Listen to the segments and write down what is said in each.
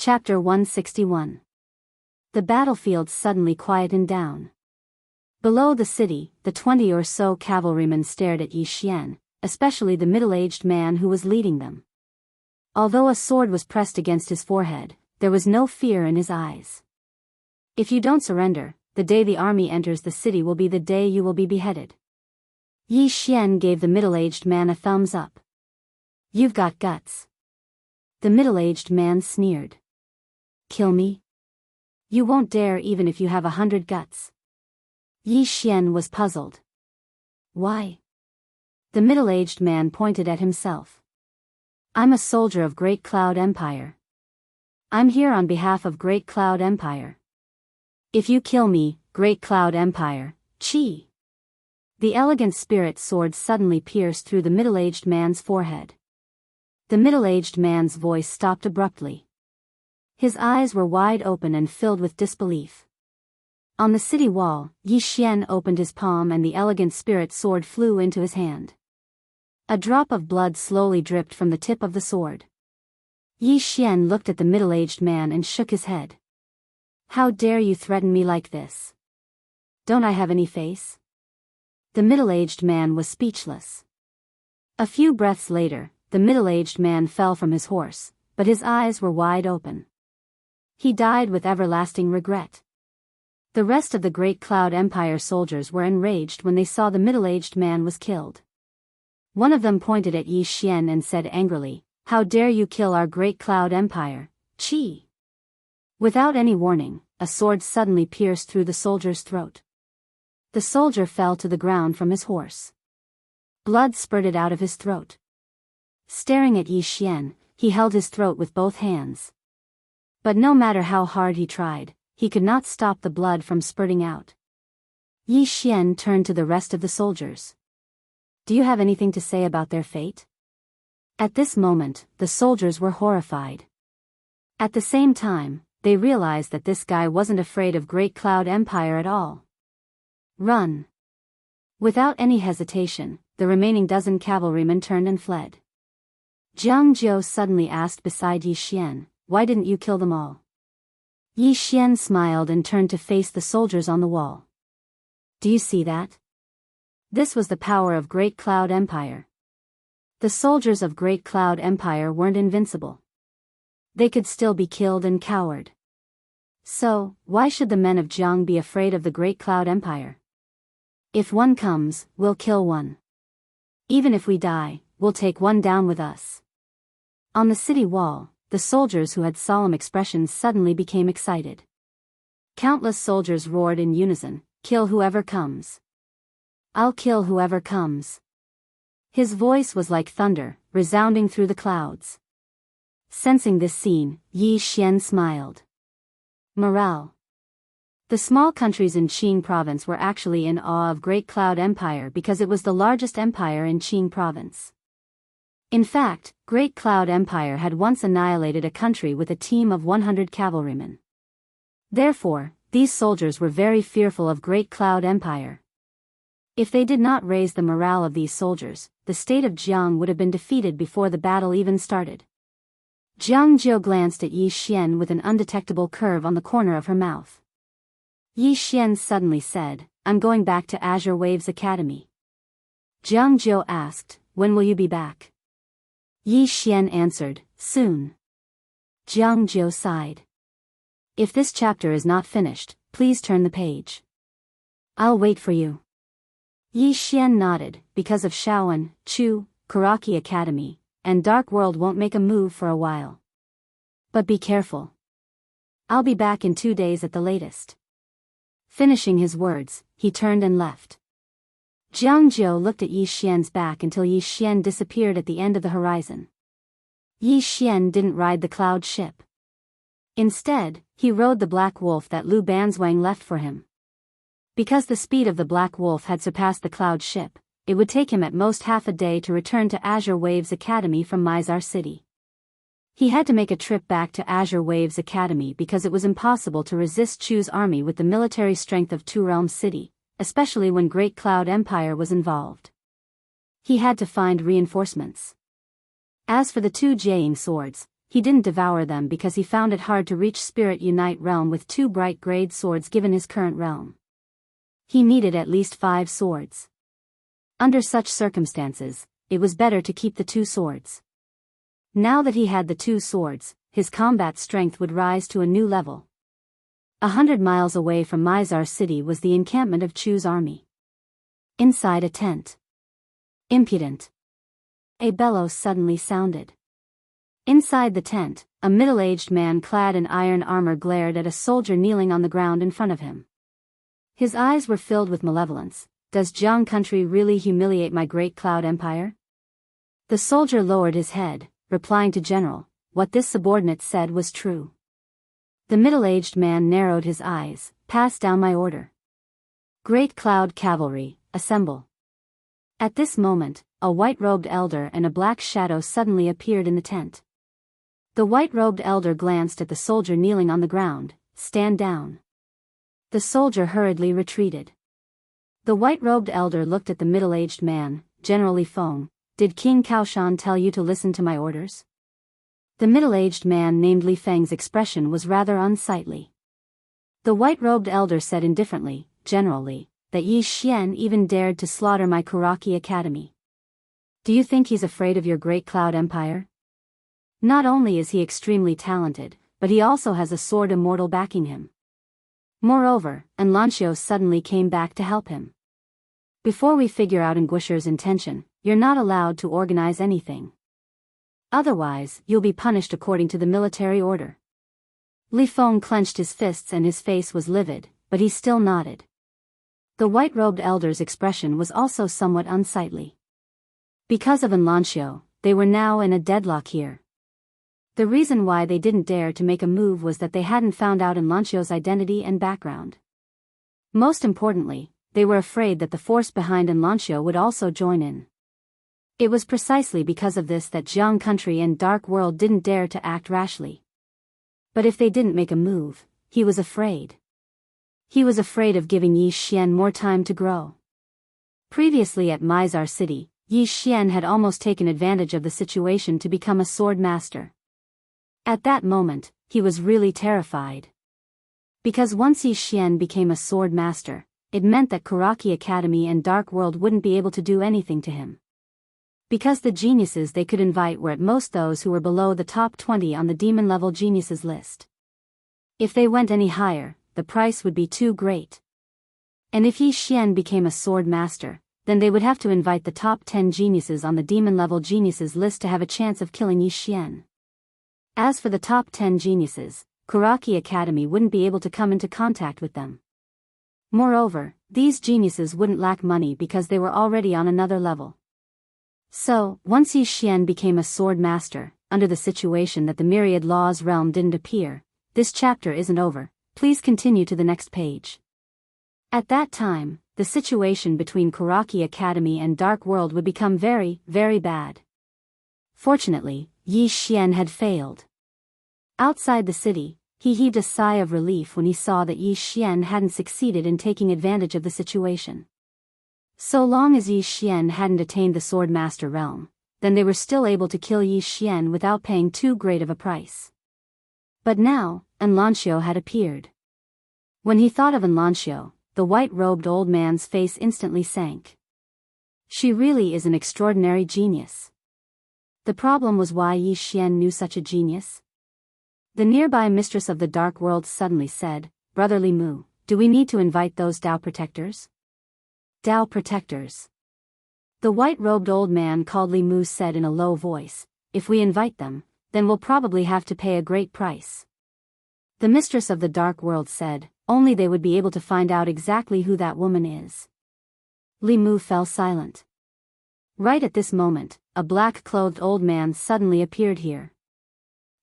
Chapter 161. The battlefield suddenly quietened down. Below the city, the 20 or so cavalrymen stared at Yi Xian, especially the middle-aged man who was leading them. Although a sword was pressed against his forehead, there was no fear in his eyes. If you don't surrender, the day the army enters the city will be the day you will be beheaded. Yi Xian gave the middle-aged man a thumbs up. You've got guts. The middle-aged man sneered. Kill me? You won't dare even if you have 100 guts. Yi Xian was puzzled. Why? The middle-aged man pointed at himself. I'm a soldier of Great Cloud Empire. I'm here on behalf of Great Cloud Empire. If you kill me, Great Cloud Empire, chi! The elegant spirit sword suddenly pierced through the middle-aged man's forehead. The middle-aged man's voice stopped abruptly. His eyes were wide open and filled with disbelief. On the city wall, Yi Xian opened his palm and the elegant spirit sword flew into his hand. A drop of blood slowly dripped from the tip of the sword. Yi Xian looked at the middle-aged man and shook his head. How dare you threaten me like this? Don't I have any face? The middle-aged man was speechless. A few breaths later, the middle-aged man fell from his horse, but his eyes were wide open. He died with everlasting regret. The rest of the Great Cloud Empire soldiers were enraged when they saw the middle-aged man was killed. One of them pointed at Yi Xian and said angrily, How dare you kill our Great Cloud Empire, chi! Without any warning, a sword suddenly pierced through the soldier's throat. The soldier fell to the ground from his horse. Blood spurted out of his throat. Staring at Yi Xian, he held his throat with both hands. But no matter how hard he tried, he could not stop the blood from spurting out. Yi Xian turned to the rest of the soldiers. Do you have anything to say about their fate? At this moment, the soldiers were horrified. At the same time, they realized that this guy wasn't afraid of Great Cloud Empire at all. Run! Without any hesitation, the remaining dozen cavalrymen turned and fled. Jianghu suddenly asked beside Yi Xian, Why didn't you kill them all? Yi Xian smiled and turned to face the soldiers on the wall. Do you see that? This was the power of Great Cloud Empire. The soldiers of Great Cloud Empire weren't invincible. They could still be killed and cowered. So, why should the men of Jianghu be afraid of the Great Cloud Empire? If one comes, we'll kill one. Even if we die, we'll take one down with us. On the city wall, the soldiers who had solemn expressions suddenly became excited. Countless soldiers roared in unison, Kill whoever comes. I'll kill whoever comes. His voice was like thunder, resounding through the clouds. Sensing this scene, Yi Xian smiled. Morale. The small countries in Qing province were actually in awe of Great Cloud Empire because it was the largest empire in Qing province. In fact, Great Cloud Empire had once annihilated a country with a team of 100 cavalrymen. Therefore, these soldiers were very fearful of Great Cloud Empire. If they did not raise the morale of these soldiers, the state of Jianghu would have been defeated before the battle even started. Jianghu glanced at Yi Xian with an undetectable curve on the corner of her mouth. Yi Xian suddenly said, I'm going back to Azure Waves Academy. Jianghu asked, When will you be back? Yi Xian answered, Soon. Jianghu sighed. If this chapter is not finished, please turn the page. I'll wait for you. Yi Xian nodded, because of Shaoan, Chu, Karaki Academy, and Dark World won't make a move for a while. But be careful. I'll be back in 2 days at the latest. Finishing his words, he turned and left. Jianghu looked at Yi Xian's back until Yi Xian disappeared at the end of the horizon. Yi Xian didn't ride the cloud ship. Instead, he rode the black wolf that Lu Banzwang left for him. Because the speed of the black wolf had surpassed the cloud ship, it would take him at most half a day to return to Azure Waves Academy from Mizar City. He had to make a trip back to Azure Waves Academy because it was impossible to resist Chu's army with the military strength of Two Realm City, especially when Great Cloud Empire was involved. He had to find reinforcements. As for the 2 Jiang swords, he didn't devour them because he found it hard to reach Spirit Unite realm with 2 bright grade swords given his current realm. He needed at least 5 swords. Under such circumstances, it was better to keep the 2 swords. Now that he had the 2 swords, his combat strength would rise to a new level. 100 miles away from Mizar City was the encampment of Chu's army. Inside a tent. Impudent. A bellow suddenly sounded. Inside the tent, a middle-aged man clad in iron armor glared at a soldier kneeling on the ground in front of him. His eyes were filled with malevolence. Does Jianghu country really humiliate my great cloud empire? The soldier lowered his head, replying to General, what this subordinate said was true. The middle-aged man narrowed his eyes, pass down my order. Great Cloud Cavalry, assemble. At this moment, a white-robed elder and a black shadow suddenly appeared in the tent. The white-robed elder glanced at the soldier kneeling on the ground, stand down. The soldier hurriedly retreated. The white-robed elder looked at the middle-aged man, General Li Feng, did King Kaoshan tell you to listen to my orders? The middle-aged man named Li Feng's expression was rather unsightly. The white-robed elder said indifferently, General Li, that Yi Xian even dared to slaughter my Kuraki Academy. Do you think he's afraid of your great cloud empire? Not only is he extremely talented, but he also has a sword Immortal backing him. Moreover, Anlancio suddenly came back to help him. Before we figure out Nguisher's intention, you're not allowed to organize anything. Otherwise, you'll be punished according to the military order. Li Feng clenched his fists and his face was livid, but he still nodded. The white-robed elder's expression was also somewhat unsightly. Because of Anlancio, they were now in a deadlock here. The reason why they didn't dare to make a move was that they hadn't found out Anlancio's identity and background. Most importantly, they were afraid that the force behind Anlancio would also join in. It was precisely because of this that Jianghu country and Dark World didn't dare to act rashly. But if they didn't make a move, he was afraid. He was afraid of giving Yi Xian more time to grow. Previously at Mizar City, Yi Xian had almost taken advantage of the situation to become a sword master. At that moment, he was really terrified. Because once Yi Xian became a sword master, it meant that Kuraki Academy and Dark World wouldn't be able to do anything to him. Because the geniuses they could invite were at most those who were below the top 20 on the demon-level geniuses list. If they went any higher, the price would be too great. And if Yi Xian became a sword master, then they would have to invite the top 10 geniuses on the demon-level geniuses list to have a chance of killing Yi Xian. As for the top 10 geniuses, Kuraki Academy wouldn't be able to come into contact with them. Moreover, these geniuses wouldn't lack money because they were already on another level. So, once Yi Xian became a sword master, under the situation that the Myriad Law's realm didn't appear, this chapter isn't over, please continue to the next page. At that time, the situation between Kuraki Academy and Dark World would become very, very bad. Fortunately, Yi Xian had failed. Outside the city, he heaved a sigh of relief when he saw that Yi Xian hadn't succeeded in taking advantage of the situation. So long as Yi Xian hadn't attained the Sword Master realm, then they were still able to kill Yi Xian without paying too great of a price. But now, Anlancio had appeared. When he thought of Anlancio, the white-robed old man's face instantly sank. She really is an extraordinary genius. The problem was why Yi Xian knew such a genius. The nearby mistress of the Dark World suddenly said, Brother Li Mu, do we need to invite those Dao protectors? Dao protectors. The white-robed old man called Li Mu said in a low voice, if we invite them, then we'll probably have to pay a great price. The mistress of the Dark World said, only they would be able to find out exactly who that woman is. Li Mu fell silent. Right at this moment, a black-clothed old man suddenly appeared here.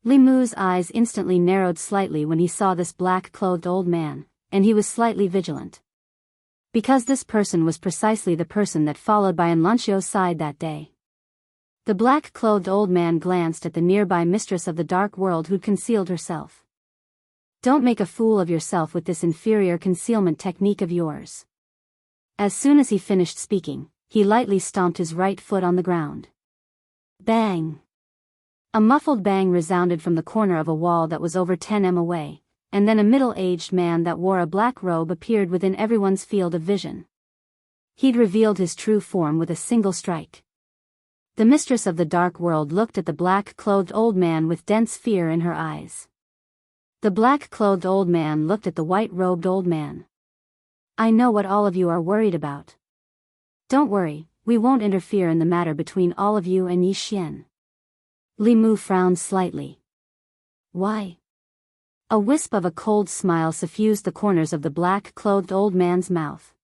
Li Mu's eyes instantly narrowed slightly when he saw this black-clothed old man, and he was slightly vigilant. Because this person was precisely the person that followed by Anlancio's side that day. The black-clothed old man glanced at the nearby mistress of the Dark World who'd concealed herself. Don't make a fool of yourself with this inferior concealment technique of yours. As soon as he finished speaking, he lightly stomped his right foot on the ground. Bang! A muffled bang resounded from the corner of a wall that was over 10 m away, and then a middle-aged man that wore a black robe appeared within everyone's field of vision. He'd revealed his true form with a single strike. The mistress of the dark world looked at the black-clothed old man with dense fear in her eyes. The black-clothed old man looked at the white-robed old man. "I know what all of you are worried about. Don't worry, we won't interfere in the matter between all of you and Yi Xian." Li Mu frowned slightly. "Why?" A wisp of a cold smile suffused the corners of the black-clothed old man's mouth.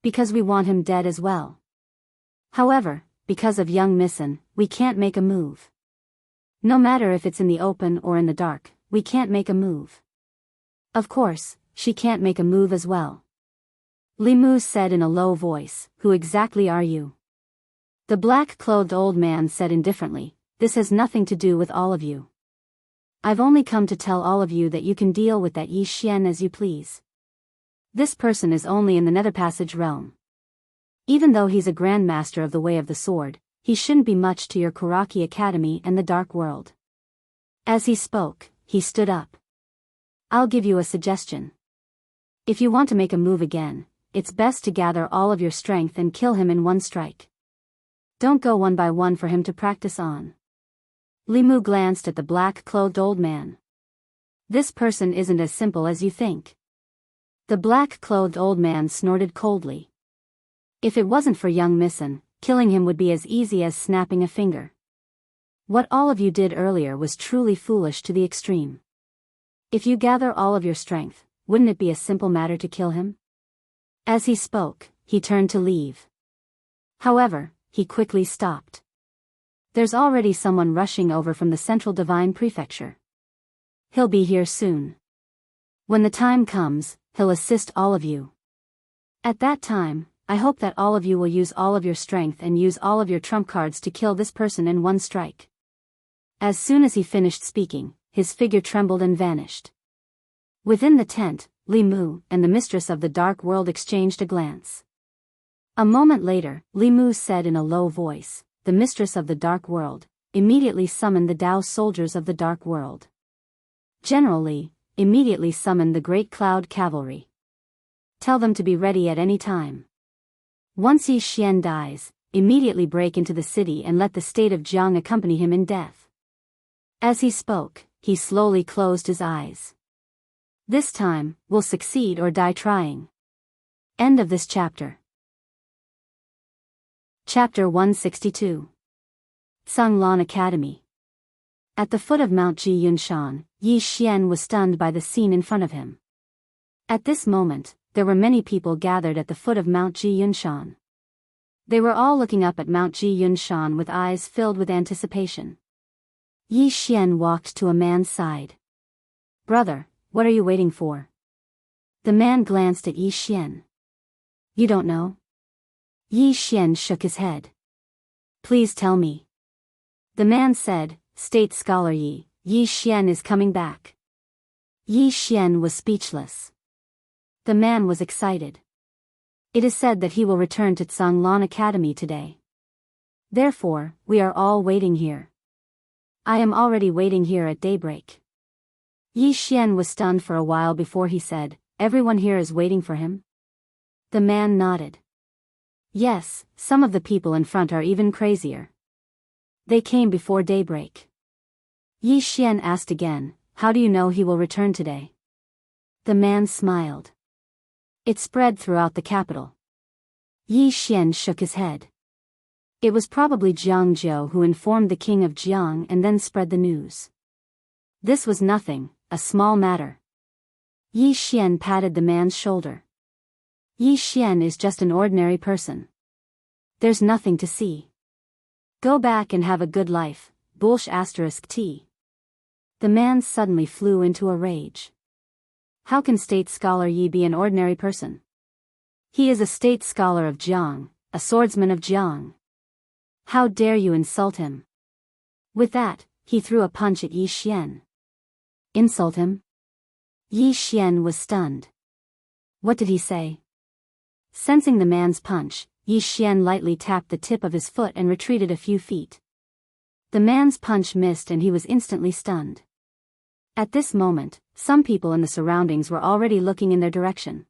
"Because we want him dead as well. However, because of young Missin, we can't make a move. No matter if it's in the open or in the dark, we can't make a move. Of course, she can't make a move as well." Li Mu said in a low voice, "Who exactly are you?" The black-clothed old man said indifferently, "This has nothing to do with all of you. I've only come to tell all of you that you can deal with that Yi Xian as you please. This person is only in the Nether Passage realm. Even though he's a grandmaster of the Way of the Sword, he shouldn't be much to your Kuraki Academy and the Dark World." As he spoke, he stood up. "I'll give you a suggestion. If you want to make a move again, it's best to gather all of your strength and kill him in one strike. Don't go one by one for him to practice on." Li Mu glanced at the black-clothed old man. "This person isn't as simple as you think." The black-clothed old man snorted coldly. "If it wasn't for young Missin, killing him would be as easy as snapping a finger. What all of you did earlier was truly foolish to the extreme. If you gather all of your strength, wouldn't it be a simple matter to kill him?" As he spoke, he turned to leave. However, he quickly stopped. "There's already someone rushing over from the Central Divine Prefecture. He'll be here soon. When the time comes, he'll assist all of you. At that time, I hope that all of you will use all of your strength and use all of your trump cards to kill this person in one strike." As soon as he finished speaking, his figure trembled and vanished. Within the tent, Li Mu and the mistress of the Dark World exchanged a glance. A moment later, Li Mu said in a low voice, "The mistress of the Dark World, immediately summon the Dao soldiers of the Dark World. General Li, immediately summon the Great Cloud Cavalry. Tell them to be ready at any time. Once Yi Xian dies, immediately break into the city and let the state of Jianghu accompany him in death." As he spoke, he slowly closed his eyes. "This time, we'll succeed or die trying." End of this chapter. Chapter 162. Tsanglan Academy. At the foot of Mount Ji Yunshan, Yi Xian was stunned by the scene in front of him. At this moment, there were many people gathered at the foot of Mount Ji Yunshan. They were all looking up at Mount Ji Yunshan with eyes filled with anticipation. Yi Xian walked to a man's side. "Brother, what are you waiting for?" The man glanced at Yi Xian. "You don't know?" Yi Xian shook his head. "Please tell me." The man said, "State Scholar Yi Xian is coming back." Yi Xian was speechless. The man was excited. "It is said that he will return to Tsanglan Academy today. Therefore, we are all waiting here. I am already waiting here at daybreak." Yi Xian was stunned for a while before he said, "Everyone here is waiting for him?" The man nodded. "Yes, some of the people in front are even crazier. They came before daybreak." Yi Xian asked again, "How do you know he will return today?" The man smiled. "It spread throughout the capital." Yi Xian shook his head. "It was probably Jianghu who informed the king of Jiang and then spread the news. This was nothing, a small matter." Yi Xian patted the man's shoulder. "Yi Xian is just an ordinary person. There's nothing to see. Go back and have a good life, *T. The man suddenly flew into a rage. "How can State Scholar Yi be an ordinary person? He is a State Scholar of Jiang, a swordsman of Jiang. How dare you insult him?" With that, he threw a punch at Yi Xian. "Insult him?" Yi Xian was stunned. What did he say? Sensing the man's punch, Yi Xian lightly tapped the tip of his foot and retreated a few feet. The man's punch missed and he was instantly stunned. At this moment, some people in the surroundings were already looking in their direction.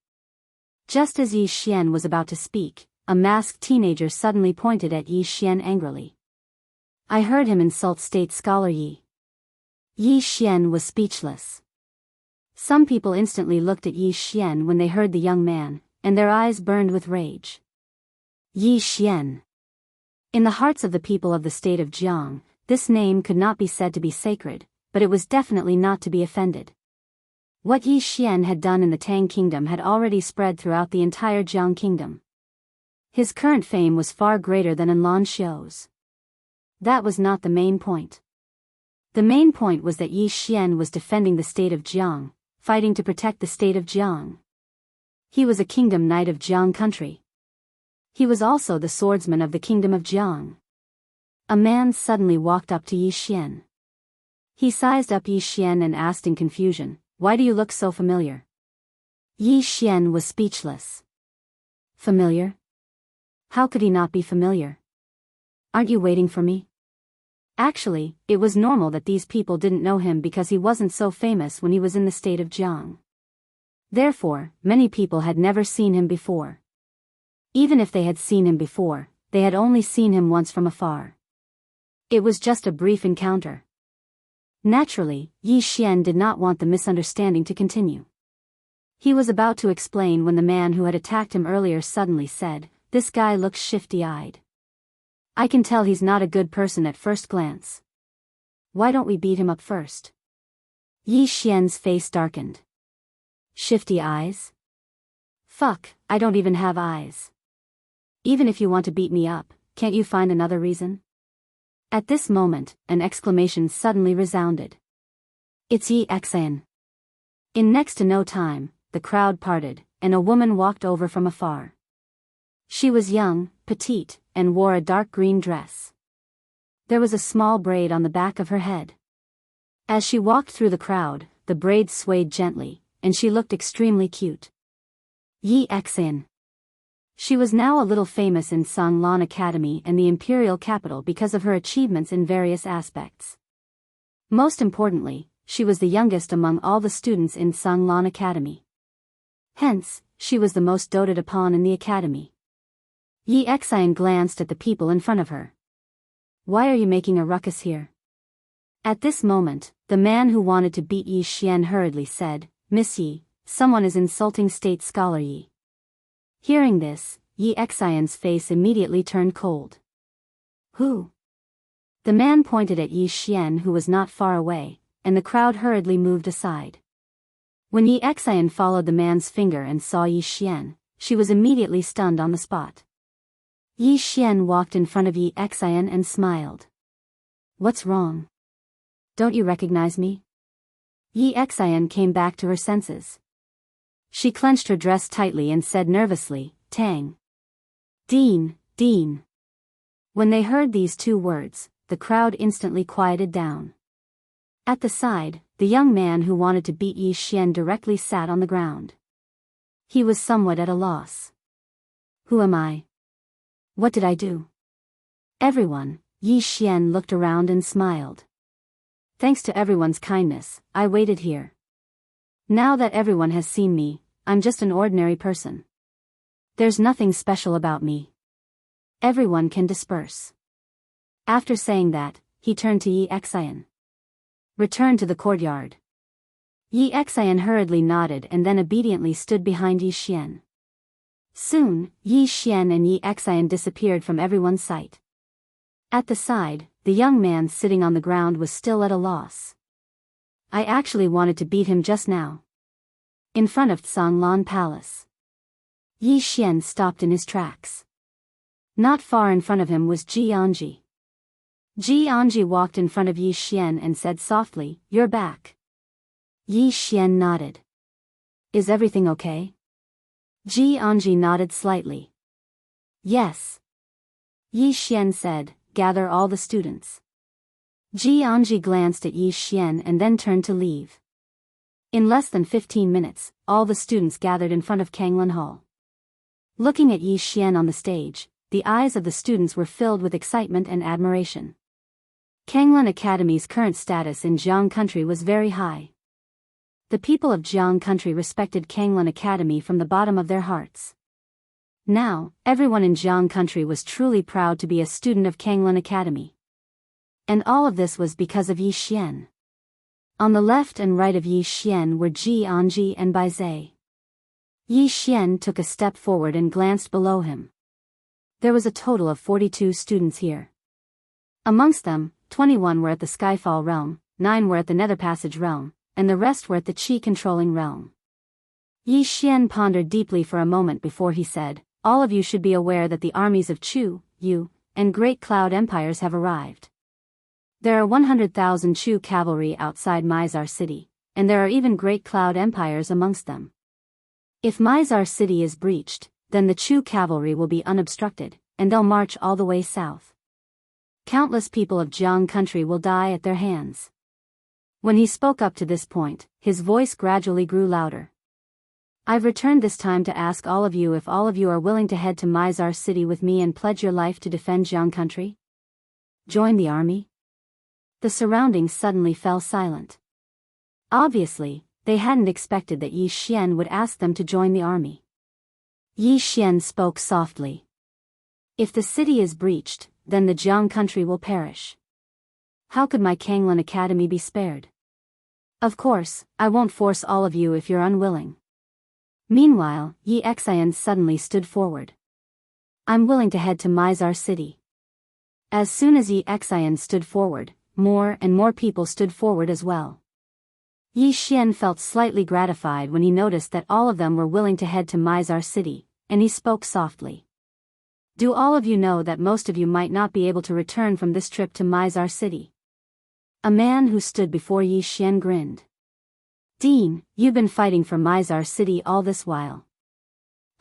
Just as Yi Xian was about to speak, a masked teenager suddenly pointed at Yi Xian angrily. I heard him insult state scholar Yi. Yi Xian was speechless. Some people instantly looked at Yi Xian when they heard the young man, and their eyes burned with rage. Yi Xian. In the hearts of the people of the state of Jianghu, this name could not be said to be sacred, but it was definitely not to be offended. What Yi Xian had done in the Tang kingdom had already spread throughout the entire Jianghu kingdom. His current fame was far greater than in Lan Xiu's. That was not the main point. The main point was that Yi Xian was defending the state of Jianghu, fighting to protect the state of Jianghu. He was a kingdom knight of Jianghu country. He was also the swordsman of the kingdom of Jianghu. A man suddenly walked up to Yi Xian. He sized up Yi Xian and asked in confusion, "Why do you look so familiar?" Yi Xian was speechless. Familiar? How could he not be familiar? Aren't you waiting for me? Actually, it was normal that these people didn't know him because he wasn't so famous when he was in the state of Jianghu. Therefore, many people had never seen him before. Even if they had seen him before, they had only seen him once from afar. It was just a brief encounter. Naturally, Yi Xian did not want the misunderstanding to continue. He was about to explain when the man who had attacked him earlier suddenly said, "This guy looks shifty-eyed. I can tell he's not a good person at first glance. Why don't we beat him up first?" Yi Xian's face darkened. Shifty eyes? Fuck, I don't even have eyes. Even if you want to beat me up, can't you find another reason? At this moment, an exclamation suddenly resounded. It's Yi Xian. In next to no time, the crowd parted, and a woman walked over from afar. She was young, petite, and wore a dark green dress. There was a small braid on the back of her head. As she walked through the crowd, the braid swayed gently, and she looked extremely cute. Yi Xian. She was now a little famous in Songlan Academy and the imperial capital because of her achievements in various aspects. Most importantly, she was the youngest among all the students in Songlan Academy. Hence, she was the most doted upon in the academy. Yi Xian glanced at the people in front of her. Why are you making a ruckus here? At this moment, the man who wanted to beat Yi Xian hurriedly said, Miss Yi, someone is insulting state scholar Yi. Hearing this, Yi Xian's face immediately turned cold. Who? The man pointed at Yi Xian who was not far away, and the crowd hurriedly moved aside. When Yi Xian followed the man's finger and saw Yi Xian, she was immediately stunned on the spot. Yi Xian walked in front of Yi Xian and smiled. What's wrong? Don't you recognize me? Yi Xian came back to her senses. She clenched her dress tightly and said nervously, Tang. Dean. When they heard these two words, the crowd instantly quieted down. At the side, the young man who wanted to beat Yi Xian directly sat on the ground. He was somewhat at a loss. Who am I? What did I do? Everyone, Yi Xian looked around and smiled. Thanks to everyone's kindness, I waited here. Now that everyone has seen me, I'm just an ordinary person. There's nothing special about me. Everyone can disperse. After saying that, he turned to Yi Xian. Return to the courtyard. Yi Xian hurriedly nodded and then obediently stood behind Yi Xian. Soon, Yi Xian and Yi Xian disappeared from everyone's sight. At the side, the young man sitting on the ground was still at a loss. I actually wanted to beat him just now. In front of Songlan Palace. Yi Xian stopped in his tracks. Not far in front of him was Jianghu. Jianghu walked in front of Yi Xian and said softly, You're back. Yi Xian nodded. Is everything okay? Jianghu nodded slightly. Yes. Yi Xian said, Gather all the students. Jianghu glanced at Yi Xian and then turned to leave. In less than 15 minutes, all the students gathered in front of Kanglan Hall. Looking at Yi Xian on the stage, the eyes of the students were filled with excitement and admiration. Kanglan Academy's current status in Jiang country was very high. The people of Jiang country respected Kanglan Academy from the bottom of their hearts. Now, everyone in Jiang country was truly proud to be a student of Kanglan Academy. And all of this was because of Yi Xian. On the left and right of Yi Xian were Ji Anji and Bai Zai. Yi Xian took a step forward and glanced below him. There was a total of 42 students here. Amongst them, 21 were at the Skyfall realm, 9 were at the Nether Passage realm, and the rest were at the Qi-controlling realm. Yi Xian pondered deeply for a moment before he said, "All of you should be aware that the armies of Chu, Yu, and Great Cloud empires have arrived. There are 100,000 Chu cavalry outside Mizar city, and there are even Great Cloud empires amongst them. If Mizar city is breached, then the Chu cavalry will be unobstructed, and they'll march all the way south. Countless people of Jiang country will die at their hands." When he spoke up to this point, his voice gradually grew louder. "I've returned this time to ask all of you if all of you are willing to head to Mizar city with me and pledge your life to defend Jiang country? Join the army?" The surroundings suddenly fell silent. Obviously, they hadn't expected that Yi Xian would ask them to join the army. Yi Xian spoke softly. "If the city is breached, then the Jiang country will perish. How could my Kanglan Academy be spared? Of course, I won't force all of you if you're unwilling." Meanwhile, Yi Xian suddenly stood forward. "I'm willing to head to Mizar city." As soon as Yi Xian stood forward, more and more people stood forward as well. Yi Xian felt slightly gratified when he noticed that all of them were willing to head to Mizar city, and he spoke softly. "Do all of you know that most of you might not be able to return from this trip to Mizar city?" A man who stood before Yi Xian grinned. "Dean, you've been fighting for Mizar city all this while.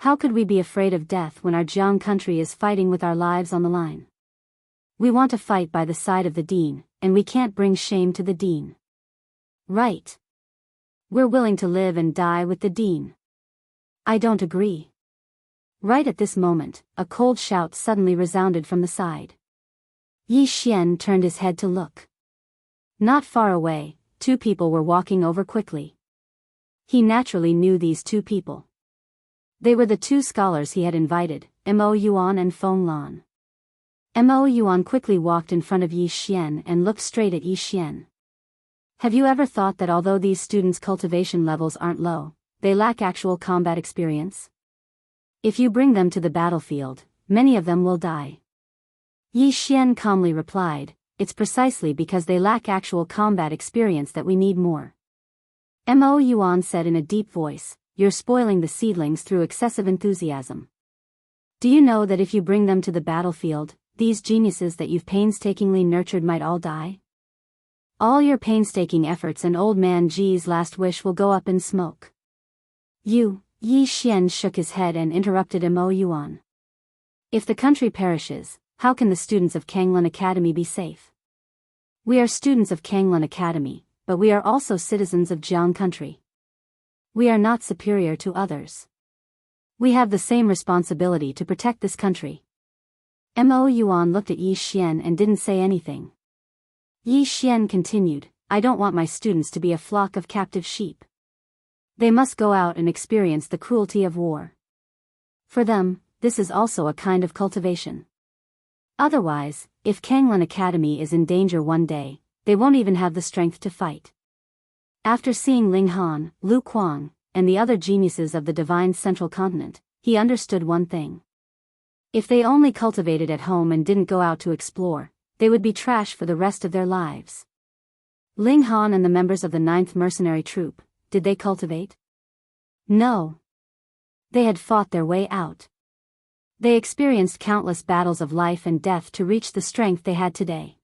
How could we be afraid of death when our Jiang country is fighting with our lives on the line? We want to fight by the side of the Dean, and we can't bring shame to the Dean. Right? We're willing to live and die with the Dean." "I don't agree." Right at this moment, a cold shout suddenly resounded from the side. Yi Xian turned his head to look. Not far away, 2 people were walking over quickly. He naturally knew these 2 people. They were the 2 scholars he had invited, Mo Yuan and Feng Lan. Mo Yuan quickly walked in front of Yi Xian and looked straight at Yi Xian. "Have you ever thought that although these students' cultivation levels aren't low, they lack actual combat experience? If you bring them to the battlefield, many of them will die." Yi Xian calmly replied, "It's precisely because they lack actual combat experience that we need more." Mo Yuan said in a deep voice, "You're spoiling the seedlings through excessive enthusiasm. Do you know that if you bring them to the battlefield, these geniuses that you've painstakingly nurtured might all die? All your painstaking efforts and old man Ji's last wish will go up in smoke." Yi Xian shook his head and interrupted Mo Yuan. "If the country perishes, how can the students of Kanglan Academy be safe? We are students of Kanglan Academy, but we are also citizens of Jiang country. We are not superior to others. We have the same responsibility to protect this country." Mo Yuan looked at Yi Xian and didn't say anything. Yi Xian continued, "I don't want my students to be a flock of captive sheep. They must go out and experience the cruelty of war. For them, this is also a kind of cultivation. Otherwise, if Kanglan Academy is in danger one day, they won't even have the strength to fight." After seeing Ling Han, Lu Kuang, and the other geniuses of the divine central continent, he understood one thing. If they only cultivated at home and didn't go out to explore, they would be trash for the rest of their lives. Ling Han and the members of the 9th Mercenary Troop, did they cultivate? No. They had fought their way out. They experienced countless battles of life and death to reach the strength they had today.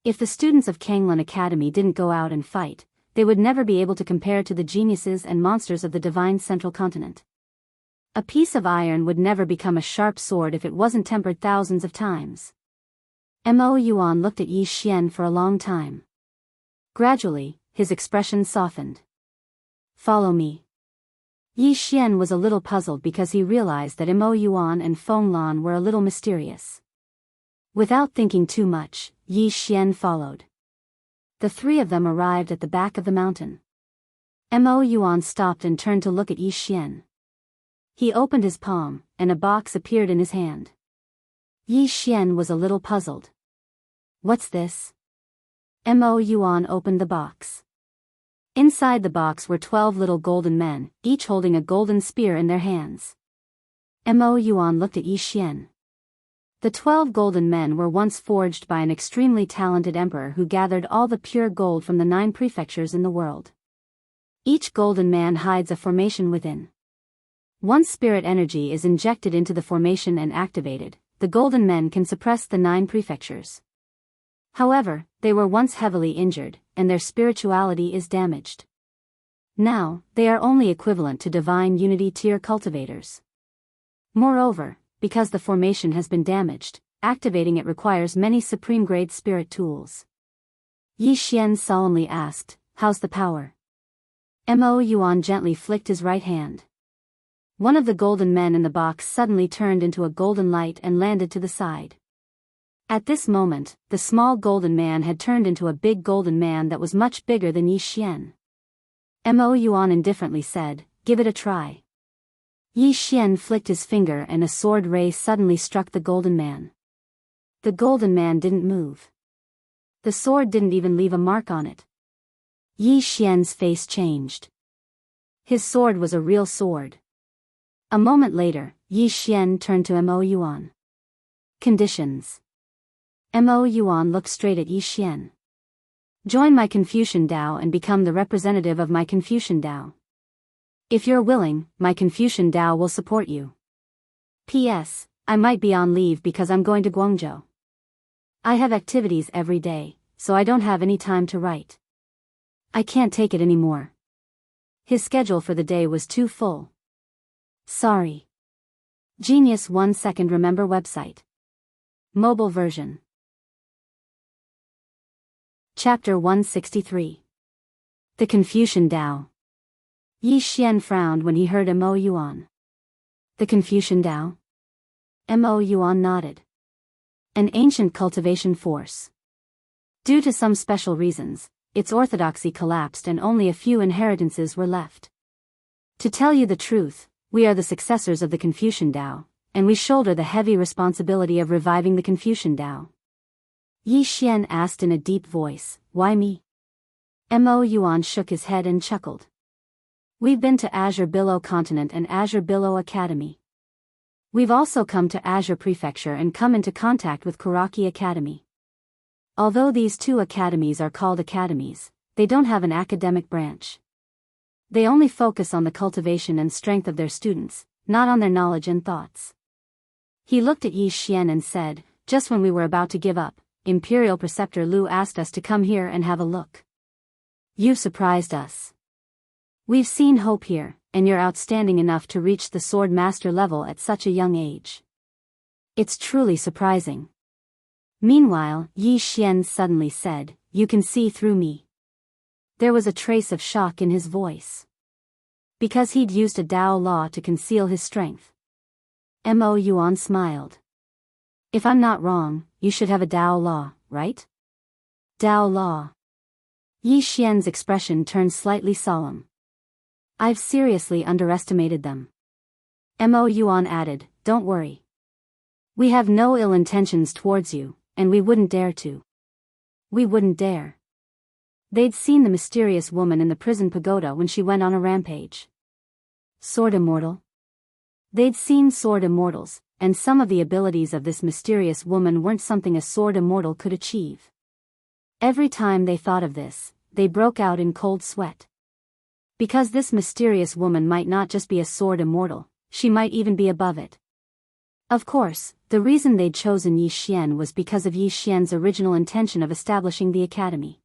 If the students of Kanglan Academy didn't go out and fight, they would never be able to compare to the geniuses and monsters of the divine central continent. A piece of iron would never become a sharp sword if it wasn't tempered thousands of times. Mo Yuan looked at Yi Xian for a long time. Gradually, his expression softened. "Follow me." Yi Xian was a little puzzled because he realized that Mo Yuan and Feng Lan were a little mysterious. Without thinking too much, Yi Xian followed. The three of them arrived at the back of the mountain. Mo Yuan stopped and turned to look at Yi Xian. He opened his palm, and a box appeared in his hand. Yi Xian was a little puzzled. What's this? Mo Yuan opened the box. Inside the box were 12 little golden men, each holding a golden spear in their hands. Mo Yuan looked at Yi Xian. The 12 golden men were once forged by an extremely talented emperor who gathered all the pure gold from the 9 prefectures in the world. Each golden man hides a formation within. Once spirit energy is injected into the formation and activated, the golden men can suppress the 9 prefectures. However, they were once heavily injured, and their spirituality is damaged. Now, they are only equivalent to divine unity tier cultivators. Moreover, because the formation has been damaged, activating it requires many supreme-grade spirit tools. Yi Xian solemnly asked, "How's the power?" Mo Yuan gently flicked his right hand. One of the golden men in the box suddenly turned into a golden light and landed to the side. At this moment, the small golden man had turned into a big golden man that was much bigger than Yi Xian. Mo Yuan indifferently said, "Give it a try." Yi Xian flicked his finger and a sword ray suddenly struck the golden man. The golden man didn't move. The sword didn't even leave a mark on it. Yi Xian's face changed. His sword was a real sword. A moment later, Yi Xian turned to Mo Yuan. Conditions. Mo Yuan looked straight at Yi Xian. Join my Confucian Dao and become the representative of my Confucian Dao. If you're willing, my Confucian Dao will support you. P.S. I might be on leave because I'm going to Guangzhou. I have activities every day, so I don't have any time to write. I can't take it anymore. His schedule for the day was too full. Sorry. Genius 1 second remember website. Mobile version. Chapter 163. The Confucian Dao. Yi Xian frowned when he heard Mo Yuan. The Confucian Dao? Mo Yuan nodded. An ancient cultivation force. Due to some special reasons, its orthodoxy collapsed and only a few inheritances were left. To tell you the truth, we are the successors of the Confucian Dao, and we shoulder the heavy responsibility of reviving the Confucian Dao. Yi Xian asked in a deep voice, "Why me?" Mo Yuan shook his head and chuckled. We've been to Azure Billow Continent and Azure Billow Academy. We've also come to Azure Prefecture and come into contact with Kuraki Academy. Although these 2 academies are called academies, they don't have an academic branch. They only focus on the cultivation and strength of their students, not on their knowledge and thoughts. He looked at Yi Xian and said, "Just when we were about to give up, Imperial Preceptor Lu asked us to come here and have a look. You've surprised us. We've seen hope here, and you're outstanding enough to reach the sword master level at such a young age. It's truly surprising." Meanwhile, Yi Xian suddenly said, "You can see through me." There was a trace of shock in his voice. Because he'd used a Dao law to conceal his strength. Mo Yuan smiled. If I'm not wrong, you should have a Dao law, right? Dao law. Yi Xian's expression turned slightly solemn. I've seriously underestimated them. Mo Yuan added, "Don't worry. We have no ill intentions towards you, and we wouldn't dare to." We wouldn't dare. They'd seen the mysterious woman in the prison pagoda when she went on a rampage. Sword Immortal? They'd seen Sword Immortals, and some of the abilities of this mysterious woman weren't something a Sword Immortal could achieve. Every time they thought of this, they broke out in cold sweat. Because this mysterious woman might not just be a Sword Immortal, she might even be above it. Of course, the reason they'd chosen Yi Xian was because of Yi Xian's original intention of establishing the academy.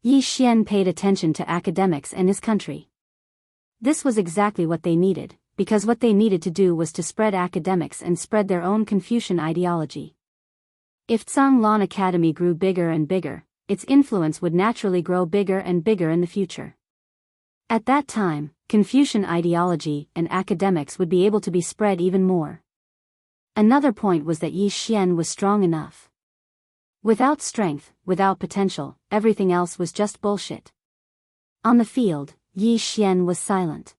Yi Xian paid attention to academics and his country. This was exactly what they needed, because what they needed to do was to spread academics and spread their own Confucian ideology. If Tsang Lan Academy grew bigger and bigger, its influence would naturally grow bigger and bigger in the future. At that time, Confucian ideology and academics would be able to be spread even more. Another point was that Yi Xian was strong enough. Without strength, without potential, everything else was just bullshit. On the field, Yi Xian was silent.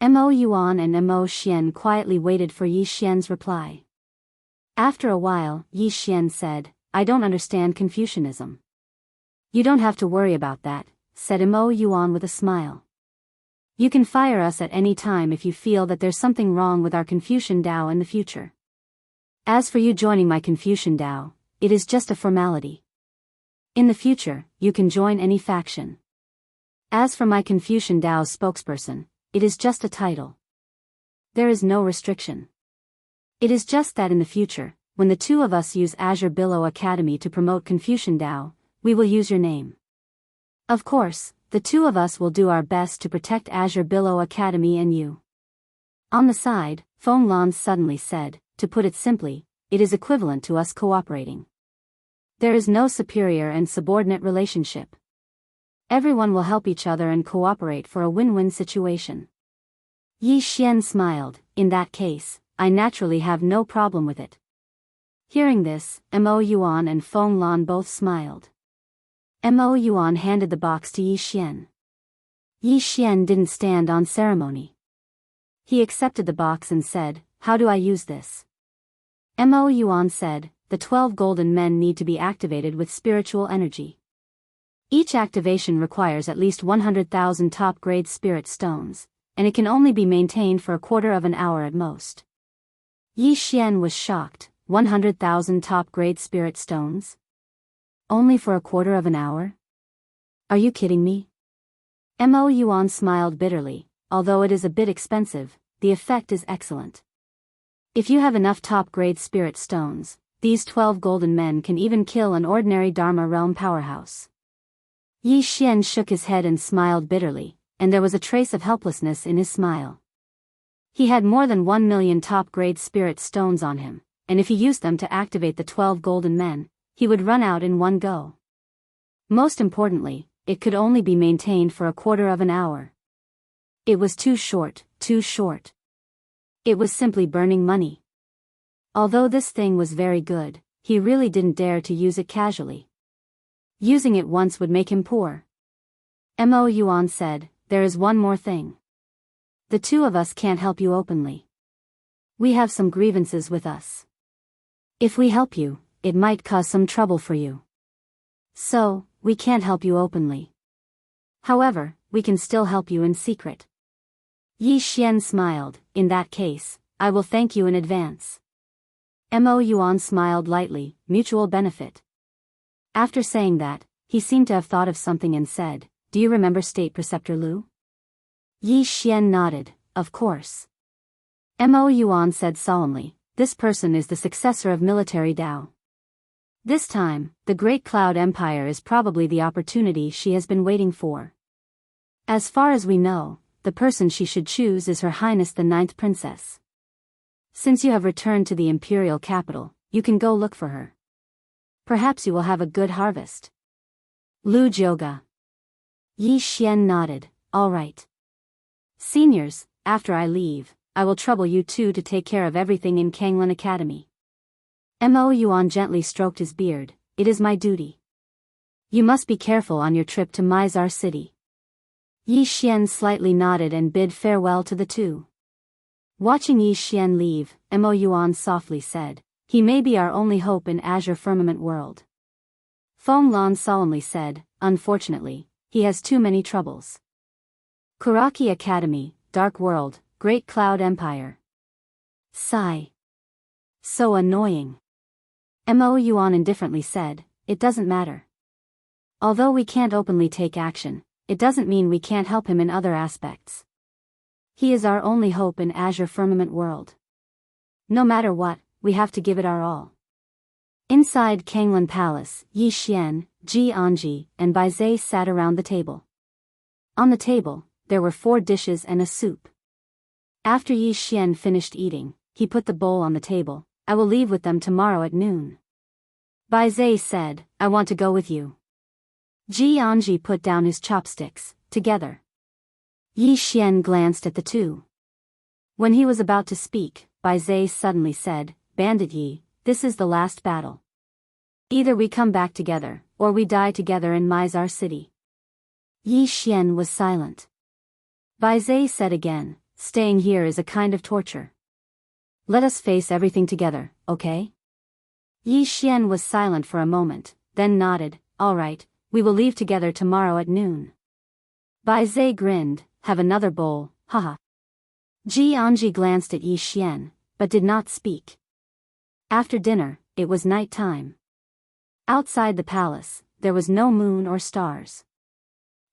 Mo Yuan and Mo Xian quietly waited for Yi Xian's reply. After a while, Yi Xian said, "I don't understand Confucianism." "You don't have to worry about that," said Mo Yuan with a smile. "You can fire us at any time if you feel that there's something wrong with our Confucian Tao in the future. As for you joining my Confucian Tao, it is just a formality. In the future, you can join any faction. As for my Confucian Tao's spokesperson, it is just a title. There is no restriction. It is just that in the future, when the two of us use Azure Billow Academy to promote Confucian Tao, we will use your name. Of course, the two of us will do our best to protect Azure Billow Academy and you." On the side, Feng Lan suddenly said, "To put it simply, it is equivalent to us cooperating. There is no superior and subordinate relationship. Everyone will help each other and cooperate for a win-win situation." Yi Xian smiled. "In that case, I naturally have no problem with it." Hearing this, Mo Yuan and Feng Lan both smiled. Mo Yuan handed the box to Yi Xian. Yi Xian didn't stand on ceremony. He accepted the box and said, "How do I use this?" Mo Yuan said, "The 12 golden men need to be activated with spiritual energy. Each activation requires at least 100,000 top-grade spirit stones, and it can only be maintained for a quarter of an hour at most." Yi Xian was shocked. 100,000 top-grade spirit stones? Only for a quarter of an hour? Are you kidding me? Mo Yuan smiled bitterly. "Although it is a bit expensive, the effect is excellent. If you have enough top-grade spirit stones, these 12 golden men can even kill an ordinary Dharma realm powerhouse." Yi Xian shook his head and smiled bitterly, and there was a trace of helplessness in his smile. He had more than 1 million top-grade spirit stones on him, and if he used them to activate the 12 golden men, he would run out in one go. Most importantly, it could only be maintained for a quarter of an hour. It was too short, too short. It was simply burning money. Although this thing was very good, he really didn't dare to use it casually. Using it once would make him poor. Mo Yuan said, "There is one more thing. The two of us can't help you openly. We have some grievances with us. If we help you, it might cause some trouble for you. So, we can't help you openly. However, we can still help you in secret." Yi Xian smiled. "In that case, I will thank you in advance." Mo Yuan smiled lightly. "Mutual benefit." After saying that, he seemed to have thought of something and said, "Do you remember State Preceptor Lu?" Yi Xian nodded. "Of course." Mo Yuan said solemnly, "This person is the successor of military Tao. This time, the Great Cloud Empire is probably the opportunity she has been waiting for. As far as we know, the person she should choose is Her Highness the 9th Princess. Since you have returned to the imperial capital, you can go look for her. Perhaps you will have a good harvest." Lu Jioga. Yi Xian nodded. "All right. Seniors, after I leave, I will trouble you two to take care of everything in Kanglan Academy." Mo Yuan gently stroked his beard. "It is my duty. You must be careful on your trip to Mizar City." Yi Xian slightly nodded and bid farewell to the two. Watching Yi Xian leave, Mo Yuan softly said, "He may be our only hope in Azure Firmament World." Feng Lan solemnly said, "Unfortunately, he has too many troubles. Kuraki Academy, Dark World, Great Cloud Empire. Sigh. So annoying." Mo Yuan indifferently said, "It doesn't matter. Although we can't openly take action, it doesn't mean we can't help him in other aspects. He is our only hope in Azure Firmament World. No matter what, we have to give it our all." Inside Kanglan Palace, Yi Xian, Ji Anji, and Bai Zai sat around the table. On the table, there were 4 dishes and a soup. After Yi Xian finished eating, he put the bowl on the table. "I will leave with them tomorrow at noon." Bai Zai said, "I want to go with you." Ji Anji put down his chopsticks. "Together." Yi Xian glanced at the two. When he was about to speak, Bai Zai suddenly said, Bandit Yi, this is the last battle. Either we come back together, or we die together in Mizar city. Yi Xian was silent. Bai Zai said again, staying here is a kind of torture. Let us face everything together, okay? Yi Xian was silent for a moment, then nodded, all right, we will leave together tomorrow at noon. Bai Zai grinned, have another bowl, haha. Jianghu glanced at Yi Xian, but did not speak. After dinner, it was night time. Outside the palace, there was no moon or stars.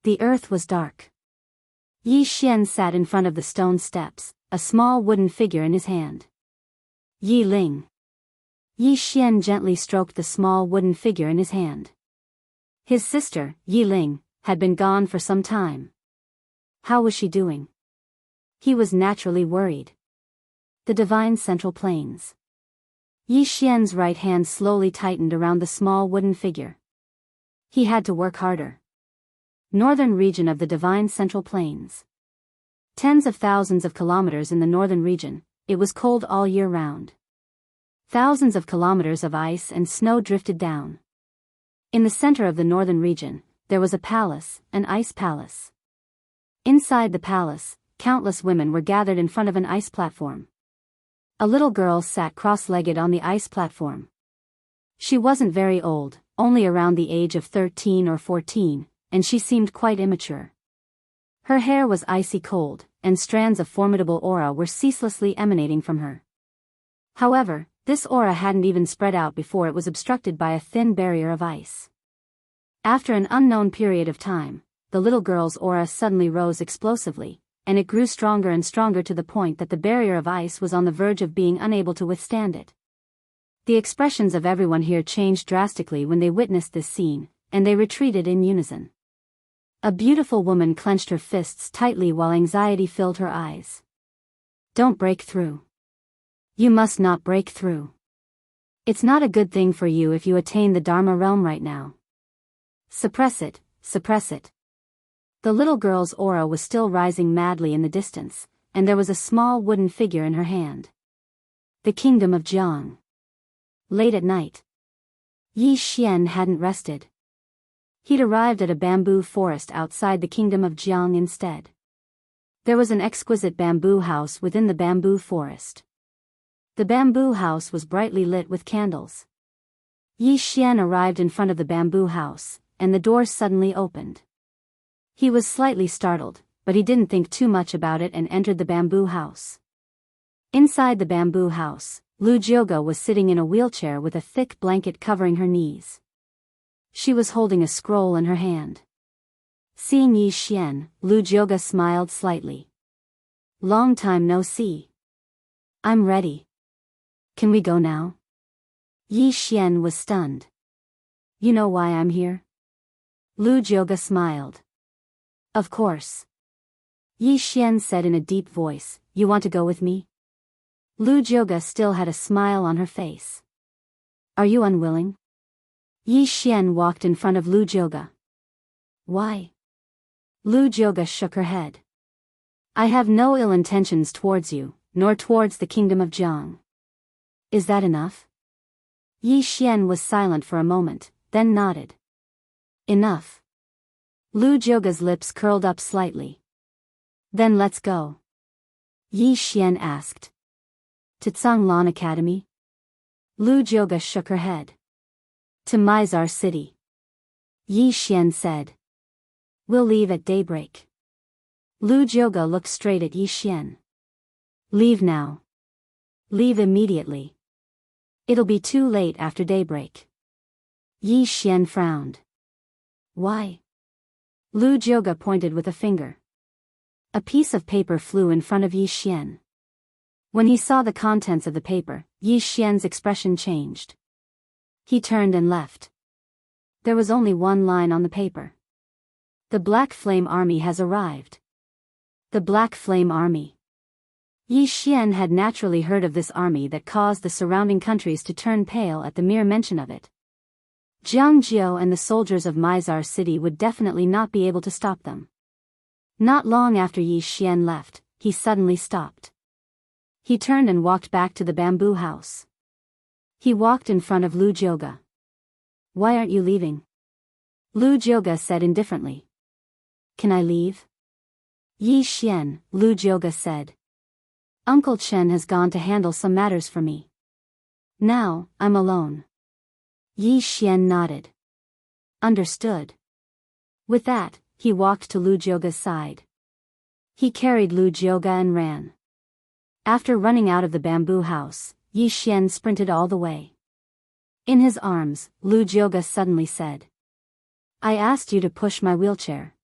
The earth was dark. Yi Xian sat in front of the stone steps, a small wooden figure in his hand. Yi Ling. Yi Xian gently stroked the small wooden figure in his hand. His sister, Yi Ling, had been gone for some time. How was she doing? He was naturally worried. The divine central plains. Yi Xian's right hand slowly tightened around the small wooden figure. He had to work harder. Northern region of the divine central plains. Tens of thousands of kilometers in the northern region, it was cold all year round. Thousands of kilometers of ice and snow drifted down. In the center of the northern region, there was a palace, an ice palace. Inside the palace, countless women were gathered in front of an ice platform. A little girl sat cross-legged on the ice platform. She wasn't very old, only around the age of 13 or 14, and she seemed quite immature. Her hair was icy cold, and strands of formidable aura were ceaselessly emanating from her. However, this aura hadn't even spread out before it was obstructed by a thin barrier of ice. After an unknown period of time, the little girl's aura suddenly rose explosively, and it grew stronger and stronger to the point that the barrier of ice was on the verge of being unable to withstand it. The expressions of everyone here changed drastically when they witnessed this scene, and they retreated in unison. A beautiful woman clenched her fists tightly while anxiety filled her eyes. Don't break through. You must not break through. It's not a good thing for you if you attain the Dharma realm right now. Suppress it, suppress it. The little girl's aura was still rising madly in the distance, and there was a small wooden figure in her hand. The kingdom of Jianghu. Late at night. Yi Xian hadn't rested. He'd arrived at a bamboo forest outside the kingdom of Jianghu instead. There was an exquisite bamboo house within the bamboo forest. The bamboo house was brightly lit with candles. Yi Xian arrived in front of the bamboo house, and the door suddenly opened. He was slightly startled, but he didn't think too much about it and entered the bamboo house. Inside the bamboo house, Lu Jioga was sitting in a wheelchair with a thick blanket covering her knees. She was holding a scroll in her hand. Seeing Yi Xian, Lu Jioga smiled slightly. Long time no see. I'm ready. Can we go now? Yi Xian was stunned. You know why I'm here? Lu Jioga smiled. Of course. Yi Xian said in a deep voice, you want to go with me? Lu Jioga still had a smile on her face. Are you unwilling? Yi Xian walked in front of Lu Jioga. Why? Lu Jioga shook her head. I have no ill intentions towards you, nor towards the kingdom of Jianghu. Is that enough? Yi Xian was silent for a moment, then nodded. Enough. Lu Jioga's lips curled up slightly. Then let's go. Yi Xian asked. To Lan Academy? Lu Jioga shook her head. To Mizar city. Yi Xian said. We'll leave at daybreak. Lu Jioga looked straight at Yi Xian. Leave now. Leave immediately. It'll be too late after daybreak. Yi Xian frowned. Why? Lu Jioga pointed with a finger. A piece of paper flew in front of Yi Xian. When he saw the contents of the paper, Yi Xian's expression changed. He turned and left. There was only one line on the paper. The Black Flame Army has arrived. The Black Flame Army. Yi Xian had naturally heard of this army that caused the surrounding countries to turn pale at the mere mention of it. Jianghu and the soldiers of Mizar city would definitely not be able to stop them. Not long after Yi Xian left, he suddenly stopped. He turned and walked back to the bamboo house. He walked in front of Lu Jioge. "Why aren't you leaving?" Lu Jioge said indifferently. "Can I leave?" "Yi Xian," Lu Jioge said. "Uncle Chen has gone to handle some matters for me. Now, I'm alone." Yi Xian nodded. "Understood." With that, he walked to Lu Jioge's side. He carried Lu Jioge and ran. After running out of the bamboo house, Yi Xian sprinted all the way. In his arms, Lu Jioge suddenly said, "I asked you to push my wheelchair.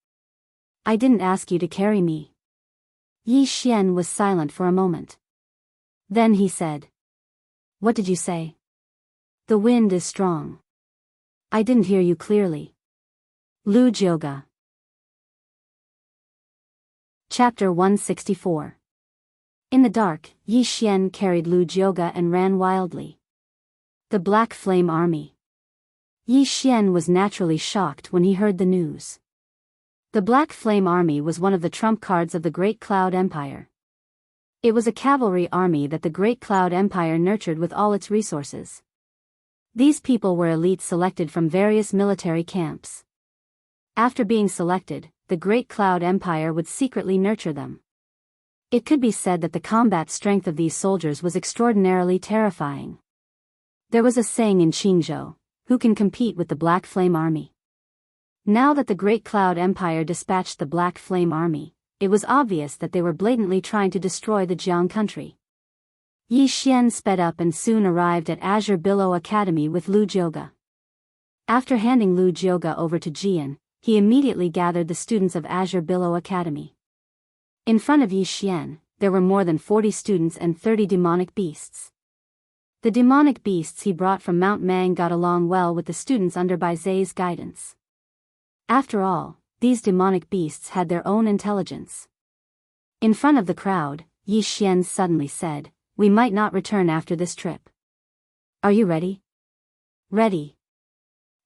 I didn't ask you to carry me." Yi Xian was silent for a moment. Then he said, "What did you say?" "The wind is strong. I didn't hear you clearly." Lu Jioge. Chapter 164. In the dark, Yi Xian carried Lu Jioge and ran wildly. The Black Flame Army. Yi Xian was naturally shocked when he heard the news. The Black Flame Army was one of the trump cards of the Great Cloud Empire. It was a cavalry army that the Great Cloud Empire nurtured with all its resources. These people were elites selected from various military camps. After being selected, the Great Cloud Empire would secretly nurture them. It could be said that the combat strength of these soldiers was extraordinarily terrifying. There was a saying in Jianghu, "Who can compete with the Black Flame Army?" Now that the Great Cloud Empire dispatched the Black Flame Army, it was obvious that they were blatantly trying to destroy the Jiang country. Yi Xian sped up and soon arrived at Azure Billow Academy with Lu Jioge. After handing Lu Jioge over to Jian, he immediately gathered the students of Azure Billow Academy. In front of Yi Xian, there were more than 40 students and 30 demonic beasts. The demonic beasts he brought from Mount Mang got along well with the students under Bai Zai's guidance. After all, these demonic beasts had their own intelligence. In front of the crowd, Yi Xian suddenly said, "We might not return after this trip. Are you ready?" "Ready."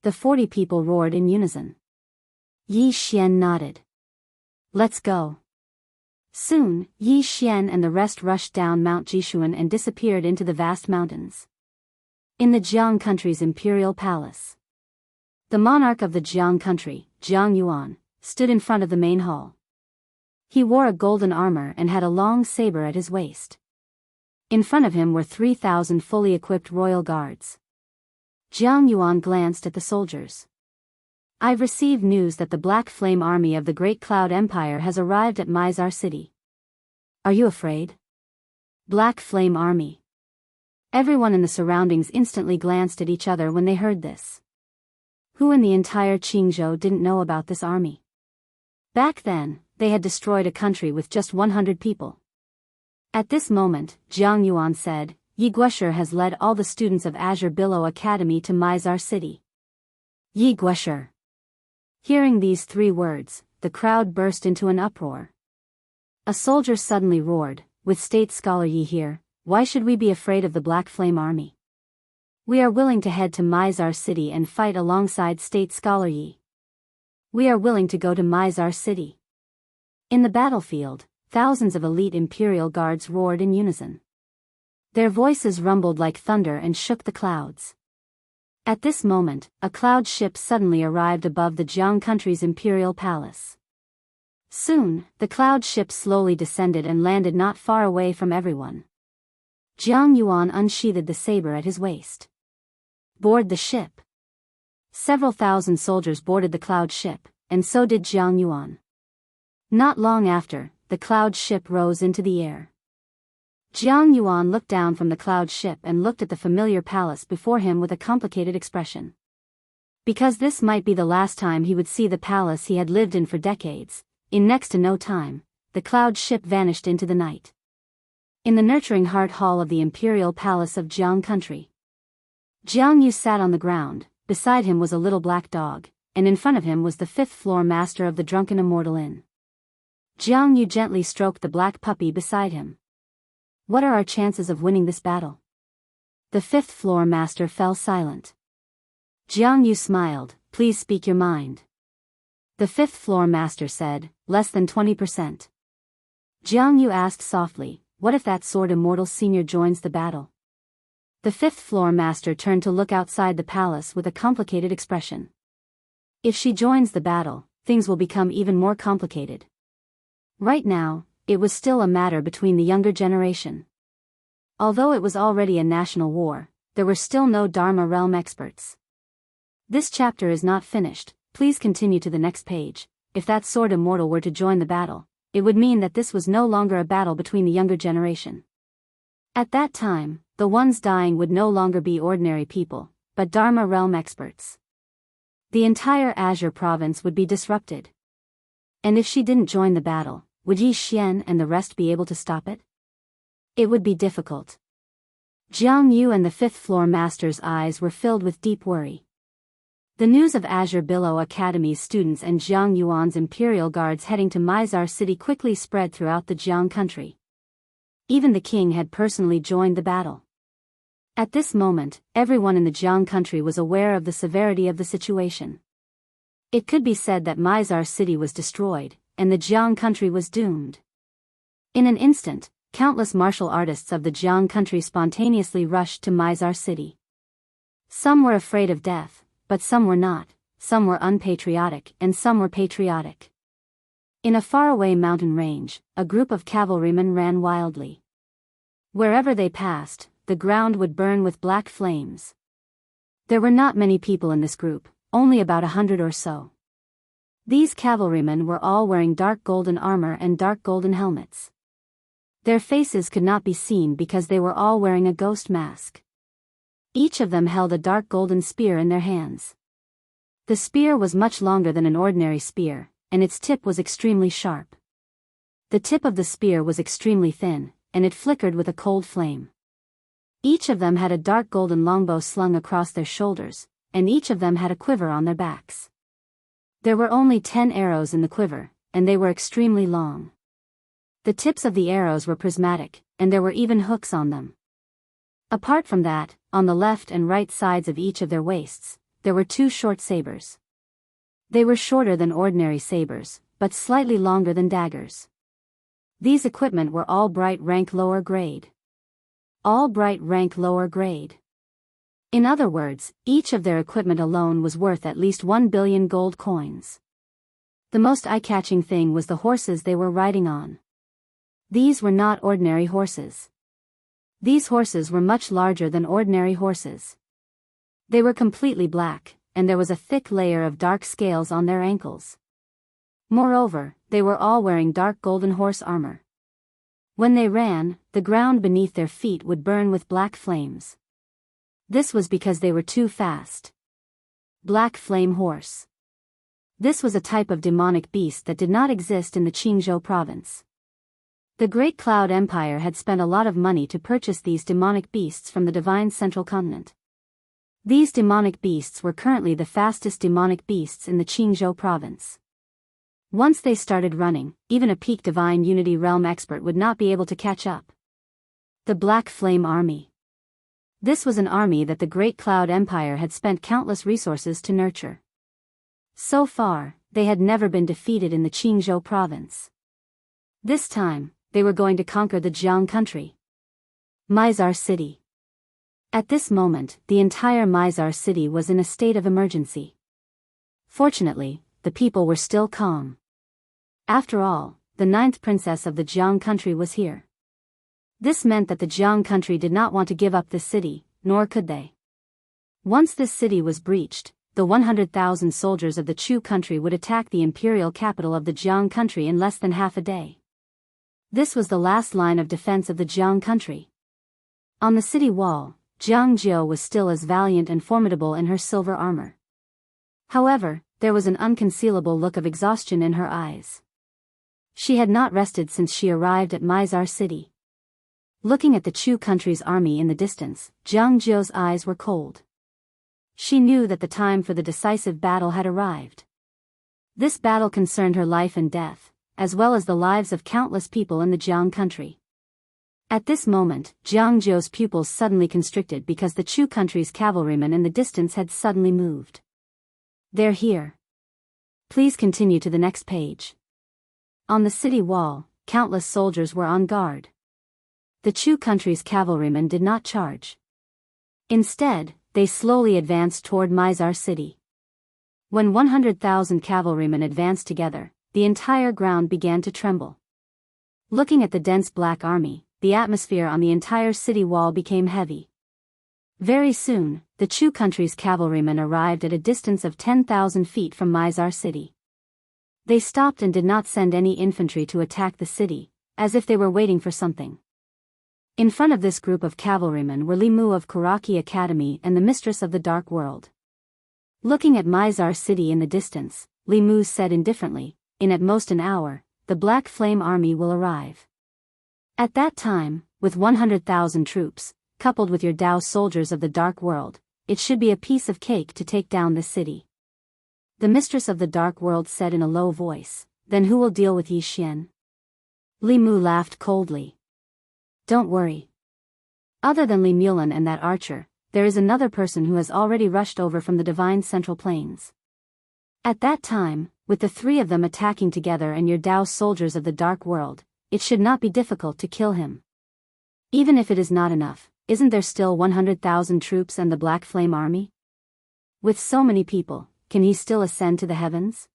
The 40 people roared in unison. Yi Xian nodded. "Let's go." Soon, Yi Xian and the rest rushed down Mount Jishuan and disappeared into the vast mountains. In the Jiang country's imperial palace. The monarch of the Jiang country, Jiang Yuan, stood in front of the main hall. He wore a golden armor and had a long saber at his waist. In front of him were 3,000 fully equipped royal guards. Jiang Yuan glanced at the soldiers. "I've received news that the Black Flame Army of the Great Cloud Empire has arrived at Mizar City. Are you afraid?" Black Flame Army. Everyone in the surroundings instantly glanced at each other when they heard this. Who in the entire Qingzhou didn't know about this army? Back then, they had destroyed a country with just 100 people. At this moment, Jiang Yuan said, "Yi Guosher has led all the students of Azure Billow Academy to Mizar City." Yi Guosher. Hearing these 3 words, the crowd burst into an uproar. A soldier suddenly roared, "With State Scholar Yi here, why should we be afraid of the Black Flame Army? We are willing to head to Mizar City and fight alongside State Scholar Yi. We are willing to go to Mizar City." In the battlefield, thousands of elite imperial guards roared in unison. Their voices rumbled like thunder and shook the clouds. At this moment, a cloud ship suddenly arrived above the Jiang country's imperial palace. Soon, the cloud ship slowly descended and landed not far away from everyone. Jiang Yuan unsheathed the saber at his waist. "Board the ship." Several thousand soldiers boarded the cloud ship, and so did Jiang Yuan. Not long after, the cloud ship rose into the air. Jiang Yuan looked down from the cloud ship and looked at the familiar palace before him with a complicated expression. Because this might be the last time he would see the palace he had lived in for decades, in next to no time, the cloud ship vanished into the night. In the nurturing heart hall of the imperial palace of Jiang country, Jiang Yu sat on the ground, beside him was a little black dog, and in front of him was the 5th floor master of the drunken Immortal Inn. Jiang Yu gently stroked the black puppy beside him. "What are our chances of winning this battle?" The 5th floor master fell silent. Jiang Yu smiled, "Please speak your mind." The 5th floor master said, "Less than 20%. Jiang Yu asked softly, "What if that sword Immortal Senior joins the battle?" The fifth-floor master turned to look outside the palace with a complicated expression. If she joins the battle, things will become even more complicated. Right now, it was still a matter between the younger generation. Although it was already a national war, there were still no Dharma realm experts. This chapter is not finished, please continue to the next page. If that sword Immortal were to join the battle, it would mean that this was no longer a battle between the younger generation. At that time, the ones dying would no longer be ordinary people, but Dharma realm experts. The entire Azure province would be disrupted. And if she didn't join the battle, would Yi Xian and the rest be able to stop it? It would be difficult. Jianghu and the fifth-floor master's eyes were filled with deep worry. The news of Azure Biyao Academy's students and Jiang Yuan's imperial guards heading to Mizar city quickly spread throughout the Jiang country. Even the king had personally joined the battle. At this moment, everyone in the Jiang country was aware of the severity of the situation. It could be said that Mizar city was destroyed, and the Jiang country was doomed. In an instant, countless martial artists of the Jiang country spontaneously rushed to Mizar city. Some were afraid of death, but some were not, some were unpatriotic and some were patriotic. In a faraway mountain range, a group of cavalrymen ran wildly. Wherever they passed, the ground would burn with black flames. There were not many people in this group, only about 100 or so. These cavalrymen were all wearing dark golden armor and dark golden helmets. Their faces could not be seen because they were all wearing a ghost mask. Each of them held a dark golden spear in their hands. The spear was much longer than an ordinary spear, and its tip was extremely sharp. The tip of the spear was extremely thin, and it flickered with a cold flame. Each of them had a dark golden longbow slung across their shoulders, and each of them had a quiver on their backs. There were only 10 arrows in the quiver, and they were extremely long. The tips of the arrows were prismatic, and there were even hooks on them. Apart from that, on the left and right sides of each of their waists, there were 2 short sabers. They were shorter than ordinary sabers, but slightly longer than daggers. These equipment were all bright rank lower grade. All bright rank lower grade. In other words, each of their equipment alone was worth at least 1 billion gold coins. The most eye-catching thing was the horses they were riding on. These were not ordinary horses. These horses were much larger than ordinary horses. They were completely black, and there was a thick layer of dark scales on their ankles. Moreover, they were all wearing dark golden horse armor. When they ran, the ground beneath their feet would burn with black flames. This was because they were too fast. Black flame horse. This was a type of demonic beast that did not exist in the Jianghu province. The Great Cloud Empire had spent a lot of money to purchase these demonic beasts from the divine central continent. These demonic beasts were currently the fastest demonic beasts in the Jianghu province. Once they started running, even a peak divine unity realm expert would not be able to catch up. The Black Flame Army. This was an army that the Great Cloud Empire had spent countless resources to nurture. So far, they had never been defeated in the Jianghu province. This time, they were going to conquer the Jiang country. Mizar city. At this moment, the entire Mizar city was in a state of emergency. Fortunately, the people were still calm. After all, the 9th princess of the Jiang country was here. This meant that the Jiang country did not want to give up this city, nor could they. Once this city was breached, the 100,000 soldiers of the Chu country would attack the imperial capital of the Jiang country in less than half a day. This was the last line of defense of the Jiang country. On the city wall, Jiang Jiao was still as valiant and formidable in her silver armor. However, there was an unconcealable look of exhaustion in her eyes. She had not rested since she arrived at Mizar city. Looking at the Chu country's army in the distance, Jiang Jiao's eyes were cold. She knew that the time for the decisive battle had arrived. This battle concerned her life and death, as well as the lives of countless people in the Jiang country. At this moment, Jiang Jiao's pupils suddenly constricted because the Chu country's cavalrymen in the distance had suddenly moved. They're here. Please continue to the next page. On the city wall, countless soldiers were on guard. The Chu country's cavalrymen did not charge. Instead, they slowly advanced toward Mizar city. When 100,000 cavalrymen advanced together, the entire ground began to tremble. Looking at the dense black army, the atmosphere on the entire city wall became heavy. Very soon, the Chu country's cavalrymen arrived at a distance of 10,000 feet from Mizar city. They stopped and did not send any infantry to attack the city, as if they were waiting for something. In front of this group of cavalrymen were Li Mu of Kuraki Academy and the Mistress of the Dark World. Looking at Mizar city in the distance, Li Mu said indifferently, "In at most an hour, the Black Flame Army will arrive. At that time, with 100,000 troops, coupled with your Dao soldiers of the Dark World, it should be a piece of cake to take down the city." The Mistress of the Dark World said in a low voice, "Then who will deal with Yi Xian?" Li Mu laughed coldly. "Don't worry. Other than Li Mulan and that archer, there is another person who has already rushed over from the Divine Central Plains. At that time, with the three of them attacking together and your Dao soldiers of the Dark World, it should not be difficult to kill him. Even if it is not enough, isn't there still 100,000 troops and the Black Flame Army? With so many people, can he still ascend to the heavens?"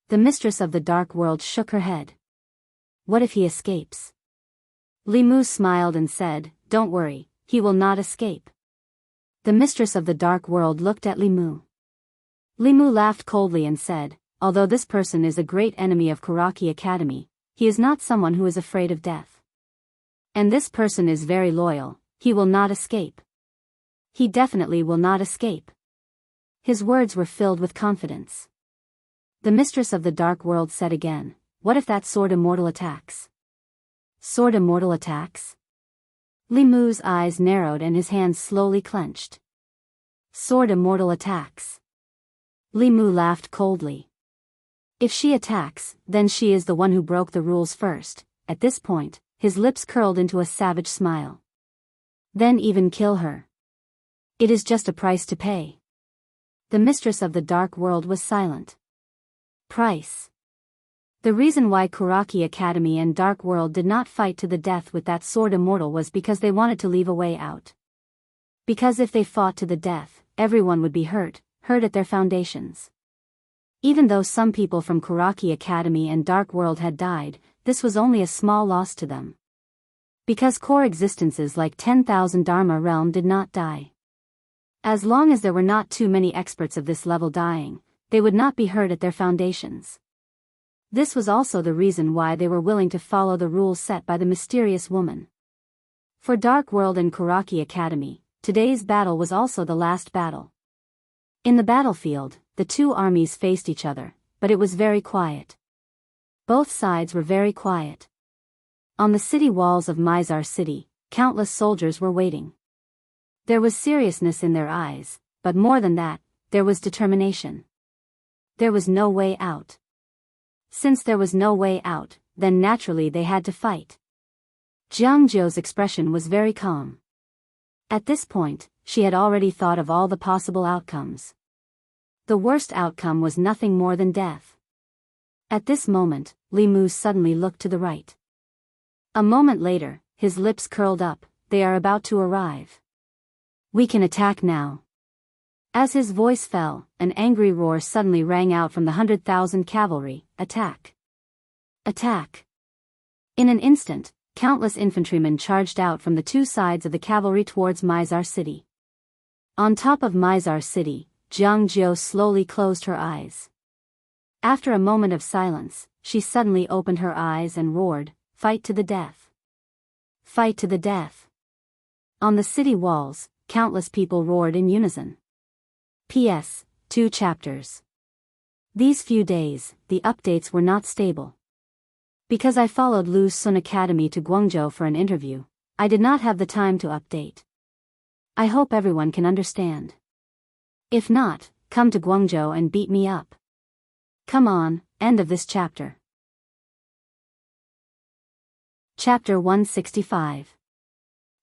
The Mistress of the Dark World shook her head. "What if he escapes?" Li Mu smiled and said, "Don't worry, he will not escape." The Mistress of the Dark World looked at Li Mu. Li Mu laughed coldly and said, "Although this person is a great enemy of Kuraki Academy, he is not someone who is afraid of death. And this person is very loyal, he will not escape. He definitely will not escape." His words were filled with confidence. The Mistress of the Dark World said again, "What if that Sword Immortal attacks?" "Sword Immortal attacks?" Li Mu's eyes narrowed and his hands slowly clenched. "Sword Immortal attacks." Li Mu laughed coldly. "If she attacks, then she is the one who broke the rules first." At this point, his lips curled into a savage smile. "Then even kill her. It is just a price to pay." The Mistress of the Dark World was silent. Price. The reason why Kuraki Academy and Dark World did not fight to the death with that Sword Immortal was because they wanted to leave a way out. Because if they fought to the death, everyone would be hurt at their foundations. Even though some people from Kuraki Academy and Dark World had died, this was only a small loss to them. Because core existences like 10,000 Dharma Realm did not die. As long as there were not too many experts of this level dying, they would not be hurt at their foundations. This was also the reason why they were willing to follow the rules set by the mysterious woman. For Dark World and Kuraki Academy, today's battle was also the last battle. In the battlefield, the two armies faced each other, but it was very quiet. Both sides were very quiet. On the city walls of Mizar city, countless soldiers were waiting. There was seriousness in their eyes, but more than that, there was determination. There was no way out. Since there was no way out, then naturally they had to fight. Jianghu's expression was very calm. At this point, she had already thought of all the possible outcomes. The worst outcome was nothing more than death. At this moment, Li Mu suddenly looked to the right. A moment later, his lips curled up, "They are about to arrive. We can attack now." As his voice fell, an angry roar suddenly rang out from the 100,000 cavalry, "Attack! Attack!" In an instant, countless infantrymen charged out from the two sides of the cavalry towards Mizar city. On top of Mizar city, Jianghu slowly closed her eyes. After a moment of silence, she suddenly opened her eyes and roared, "Fight to the death! Fight to the death!" On the city walls, countless people roared in unison. P.S. 2 chapters. These few days, the updates were not stable. Because I followed Lu Sun Academy to Guangzhou for an interview, I did not have the time to update. I hope everyone can understand. If not, come to Guangzhou and beat me up. Come on, end of this chapter. Chapter 165.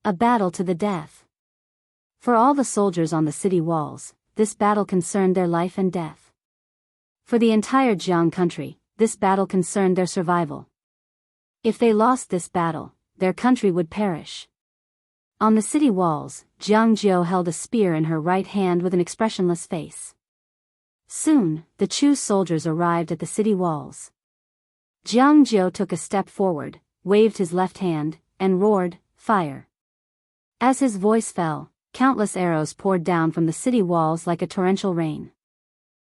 A battle to the death. For all the soldiers on the city walls, this battle concerned their life and death. For the entire Jiang country, this battle concerned their survival. If they lost this battle, their country would perish. On the city walls, Jianghu held a spear in her right hand with an expressionless face. Soon, the Chu soldiers arrived at the city walls. Jianghu took a step forward, waved his left hand, and roared, "Fire!" As his voice fell, countless arrows poured down from the city walls like a torrential rain.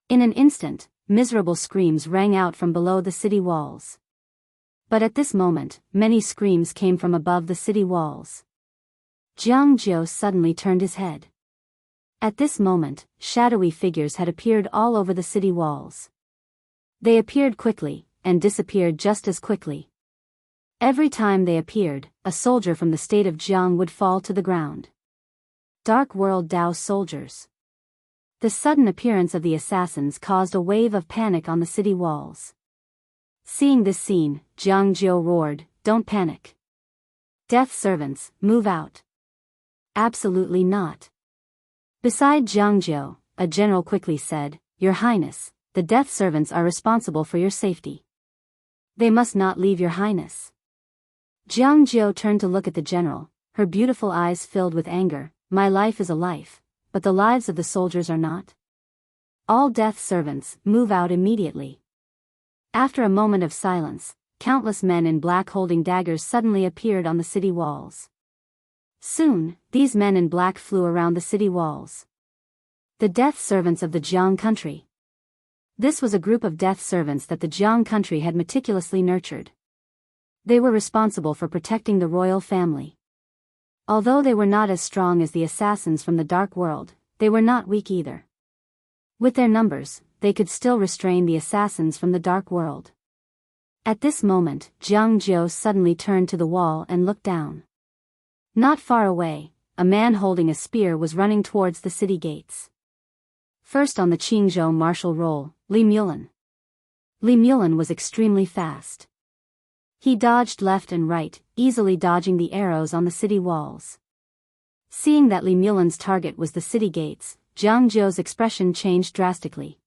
In an instant, miserable screams rang out from below the city walls. But at this moment, many screams came from above the city walls. Jianghu suddenly turned his head. At this moment, shadowy figures had appeared all over the city walls. They appeared quickly, and disappeared just as quickly. Every time they appeared, a soldier from the state of Jianghu would fall to the ground. Dark World Dao soldiers. The sudden appearance of the assassins caused a wave of panic on the city walls. Seeing this scene, Jianghu roared, "Don't panic. Death servants, move out." Absolutely not. Beside Jianghu, a general quickly said, "Your Highness, the death servants are responsible for your safety. They must not leave, Your Highness." Jianghu turned to look at the general, her beautiful eyes filled with anger. "My life is a life, but the lives of the soldiers are not. All death servants, move out immediately." After a moment of silence, countless men in black holding daggers suddenly appeared on the city walls. Soon, these men in black flew around the city walls. The death servants of the Jiang country. This was a group of death servants that the Jiang country had meticulously nurtured. They were responsible for protecting the royal family. Although they were not as strong as the assassins from the dark world, they were not weak either. With their numbers, they could still restrain the assassins from the dark world. At this moment, Jianghu suddenly turned to the wall and looked down. Not far away, a man holding a spear was running towards the city gates. First on the Qingzhou martial roll, Li Mulan. Li Mulan was extremely fast. He dodged left and right, easily dodging the arrows on the city walls. Seeing that Li Mulan's target was the city gates, Jianghu's expression changed drastically.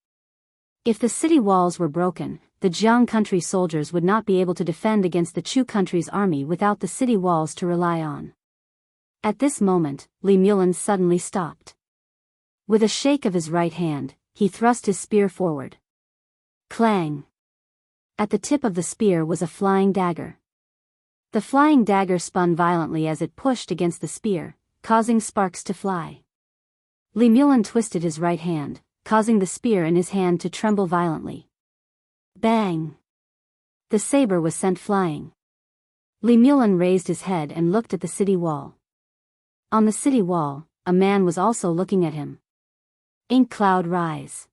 If the city walls were broken, the Jiang country soldiers would not be able to defend against the Chu country's army without the city walls to rely on. At this moment, Li Mulan suddenly stopped. With a shake of his right hand, he thrust his spear forward. Clang! At the tip of the spear was a flying dagger. The flying dagger spun violently as it pushed against the spear, causing sparks to fly. Li Mulan twisted his right hand, causing the spear in his hand to tremble violently. Bang! The saber was sent flying. Li Mulan raised his head and looked at the city wall. On the city wall, a man was also looking at him. Ink cloud rise.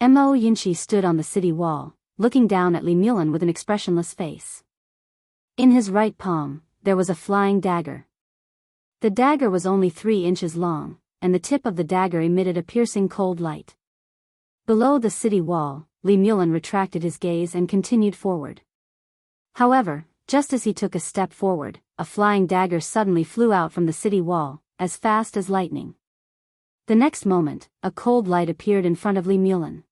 Mo Yinchi stood on the city wall, looking down at Li Mulan with an expressionless face. In his right palm, there was a flying dagger. The dagger was only 3 inches long, and the tip of the dagger emitted a piercing cold light. Below the city wall, Li Mulan retracted his gaze and continued forward. However, just as he took a step forward, a flying dagger suddenly flew out from the city wall, as fast as lightning. The next moment, a cold light appeared in front of Li Mulan.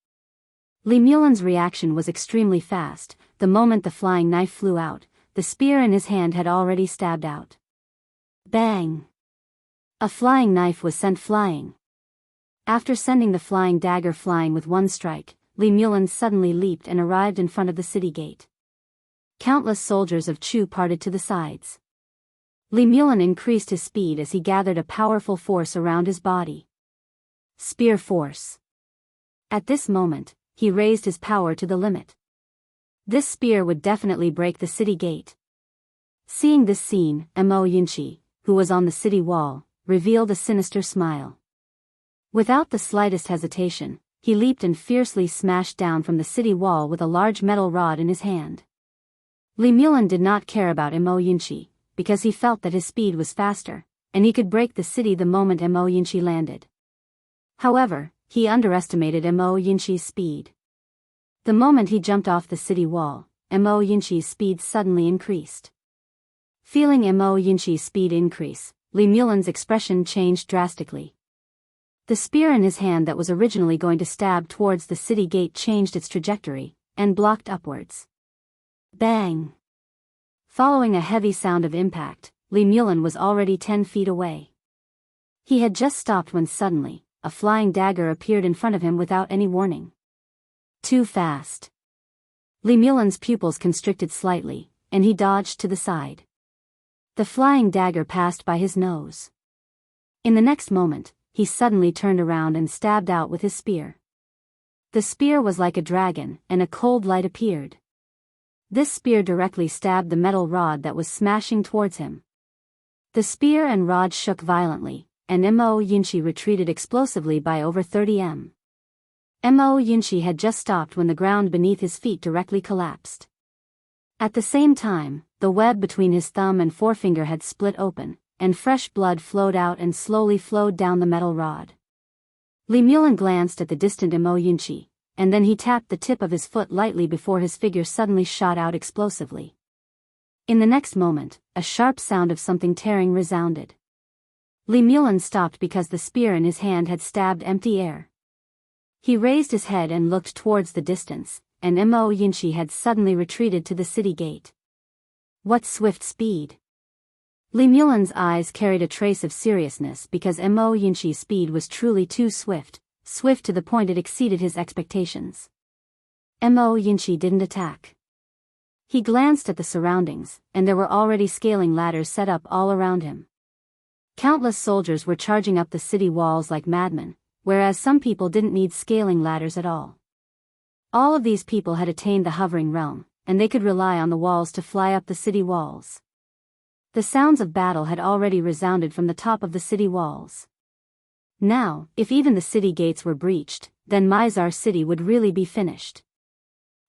Li Mulan's reaction was extremely fast. The moment the flying knife flew out, the spear in his hand had already stabbed out. Bang! A flying knife was sent flying. After sending the flying dagger flying with one strike, Li Mulan suddenly leaped and arrived in front of the city gate. Countless soldiers of Chu parted to the sides. Li Mulan increased his speed as he gathered a powerful force around his body. Spear force. At this moment, he raised his power to the limit. This spear would definitely break the city gate. Seeing this scene, Mo Yinchi, who was on the city wall, revealed a sinister smile. Without the slightest hesitation, he leaped and fiercely smashed down from the city wall with a large metal rod in his hand. Li Mulan did not care about Mo Yinchi, because he felt that his speed was faster, and he could break the city the moment Mo Yinchi landed. However, he underestimated Mo Yinchi's speed. The moment he jumped off the city wall, Mo Yinchi's speed suddenly increased. Feeling Mo Yinchi's speed increase, Li Mulan's expression changed drastically. The spear in his hand that was originally going to stab towards the city gate changed its trajectory, and blocked upwards. Bang! Following a heavy sound of impact, Li Mulan was already 10 feet away. He had just stopped when suddenly, a flying dagger appeared in front of him without any warning. Too fast. Li Mulan's pupils constricted slightly, and he dodged to the side. The flying dagger passed by his nose. In the next moment, he suddenly turned around and stabbed out with his spear. The spear was like a dragon, and a cold light appeared. This spear directly stabbed the metal rod that was smashing towards him. The spear and rod shook violently, and Mo Yunqi retreated explosively by over 30 m. Mo Yunqi had just stopped when the ground beneath his feet directly collapsed. At the same time, the web between his thumb and forefinger had split open, and fresh blood flowed out and slowly flowed down the metal rod. Li Mulan glanced at the distant Mo Yunqi, and then he tapped the tip of his foot lightly before his figure suddenly shot out explosively. In the next moment, a sharp sound of something tearing resounded. Li Mulan stopped because the spear in his hand had stabbed empty air. He raised his head and looked towards the distance, and Mo Yunqi had suddenly retreated to the city gate. What swift speed! Li Mulan's eyes carried a trace of seriousness because Mo Yunqi's speed was truly too swift to the point it exceeded his expectations. Mo Yunqi didn't attack. He glanced at the surroundings, and there were already scaling ladders set up all around him. Countless soldiers were charging up the city walls like madmen, whereas some people didn't need scaling ladders at all. All of these people had attained the hovering realm, and they could rely on the walls to fly up the city walls. The sounds of battle had already resounded from the top of the city walls. Now, if even the city gates were breached, then Mizar city would really be finished.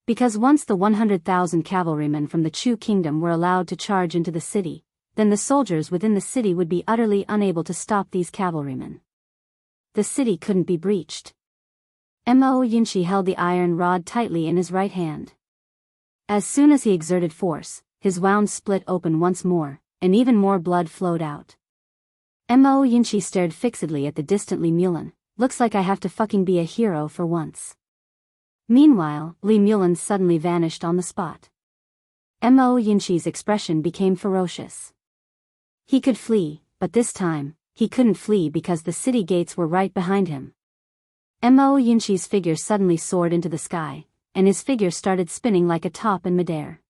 Because once the 100,000 cavalrymen from the Chu kingdom were allowed to charge into the city, then the soldiers within the city would be utterly unable to stop these cavalrymen. The city couldn't be breached. Mo Yunqi held the iron rod tightly in his right hand. As soon as he exerted force, his wound split open once more, and even more blood flowed out. Mo Yunqi stared fixedly at the distant Li Mulan. Looks like I have to fucking be a hero for once. Meanwhile, Li Mulan suddenly vanished on the spot. Mo Yunqi's expression became ferocious. He could flee, but this time, he couldn't flee because the city gates were right behind him. Mo Yunqi's figure suddenly soared into the sky, and his figure started spinning like a top in midair.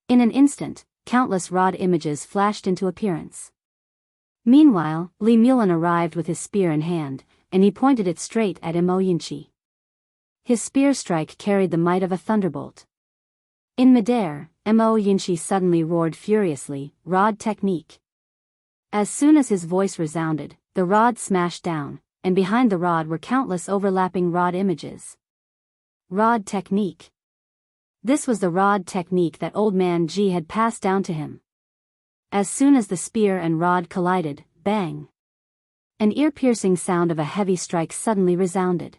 In an instant, countless rod images flashed into appearance. Meanwhile, Li Mulan arrived with his spear in hand, and he pointed it straight at Mo Yunqi. His spear strike carried the might of a thunderbolt. In midair, Mo Yunqi suddenly roared furiously, "Rod technique." As soon as his voice resounded, the rod smashed down, and behind the rod were countless overlapping rod images. Rod technique. This was the rod technique that Old Man Ji had passed down to him. As soon as the spear and rod collided, bang! An ear-piercing sound of a heavy strike suddenly resounded.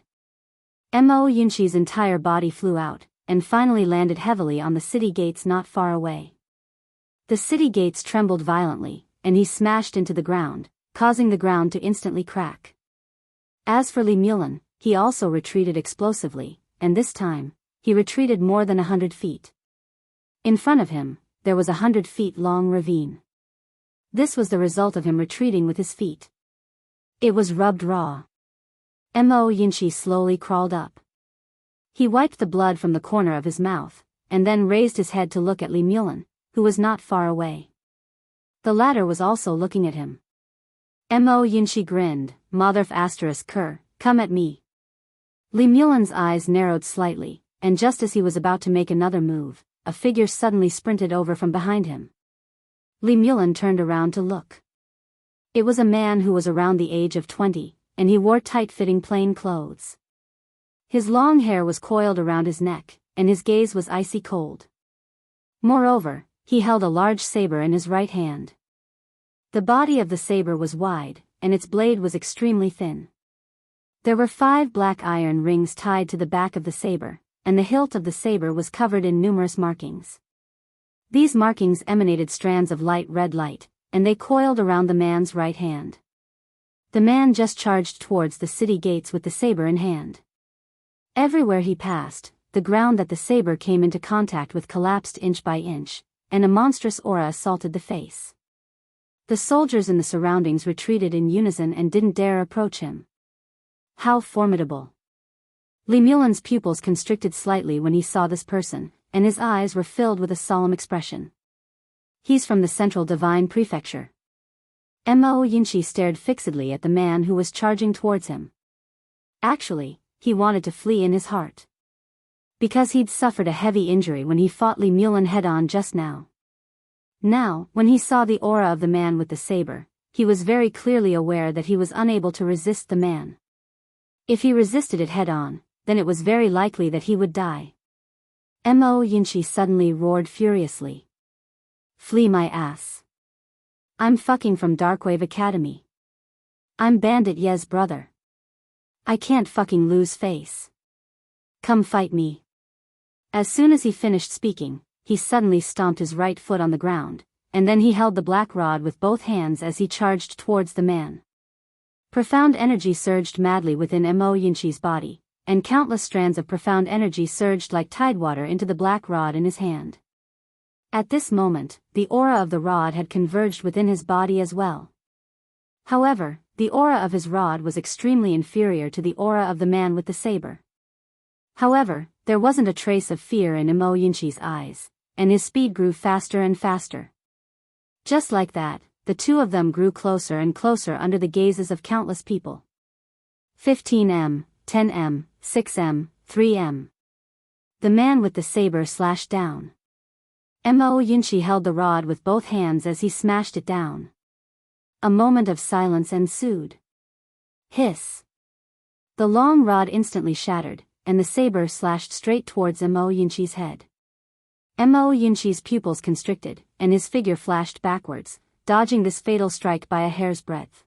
Mo Yunqi's entire body flew out, and finally landed heavily on the city gates not far away. The city gates trembled violently, and he smashed into the ground, causing the ground to instantly crack. As for Li Mulan, he also retreated explosively, and this time, he retreated more than 100 feet. In front of him, there was a 100 feet long ravine. This was the result of him retreating with his feet. It was rubbed raw. Mo Yunqi slowly crawled up. He wiped the blood from the corner of his mouth, and then raised his head to look at Li Mulan, who was not far away. The latter was also looking at him. Mo Yunqi grinned, "Motherf asterisk cur, come at me." Li Mulan's eyes narrowed slightly, and just as he was about to make another move, a figure suddenly sprinted over from behind him. Li Mulan turned around to look. It was a man who was around the age of 20, and he wore tight-fitting plain clothes. His long hair was coiled around his neck, and his gaze was icy cold. Moreover, he held a large saber in his right hand. The body of the saber was wide, and its blade was extremely thin. There were 5 black iron rings tied to the back of the saber, and the hilt of the saber was covered in numerous markings. These markings emanated strands of light red light, and they coiled around the man's right hand. The man just charged towards the city gates with the saber in hand. Everywhere he passed, the ground that the saber came into contact with collapsed inch by inch, and a monstrous aura assaulted the face. The soldiers in the surroundings retreated in unison and didn't dare approach him. How formidable! Li Mulan's pupils constricted slightly when he saw this person, and his eyes were filled with a solemn expression. He's from the Central Divine Prefecture. Mo Yinchi stared fixedly at the man who was charging towards him. Actually, he wanted to flee in his heart. Because he'd suffered a heavy injury when he fought Li Mulan head-on just now. Now, when he saw the aura of the man with the saber, he was very clearly aware that he was unable to resist the man. If he resisted it head-on, then it was very likely that he would die. Mo Yinchi suddenly roared furiously. Flee my ass. I'm fucking from Darkwave Academy. I'm Bandit Ye's brother. I can't fucking lose face. Come fight me. As soon as he finished speaking, he suddenly stomped his right foot on the ground, and then he held the black rod with both hands as he charged towards the man. Profound energy surged madly within Mo Yinchi's body, and countless strands of profound energy surged like tidewater into the black rod in his hand. At this moment, the aura of the rod had converged within his body as well. However, the aura of his rod was extremely inferior to the aura of the man with the saber. However, there wasn't a trace of fear in Mo Yinchi's eyes, and his speed grew faster and faster. Just like that, the two of them grew closer and closer under the gazes of countless people. 15m, 10m, 6m, 3m. The man with the saber slashed down. Mo Yinchi held the rod with both hands as he smashed it down. A moment of silence ensued. Hiss. The long rod instantly shattered, and the saber slashed straight towards Mo Yinchi's head. Mo Yinchi's pupils constricted, and his figure flashed backwards, dodging this fatal strike by a hair's breadth.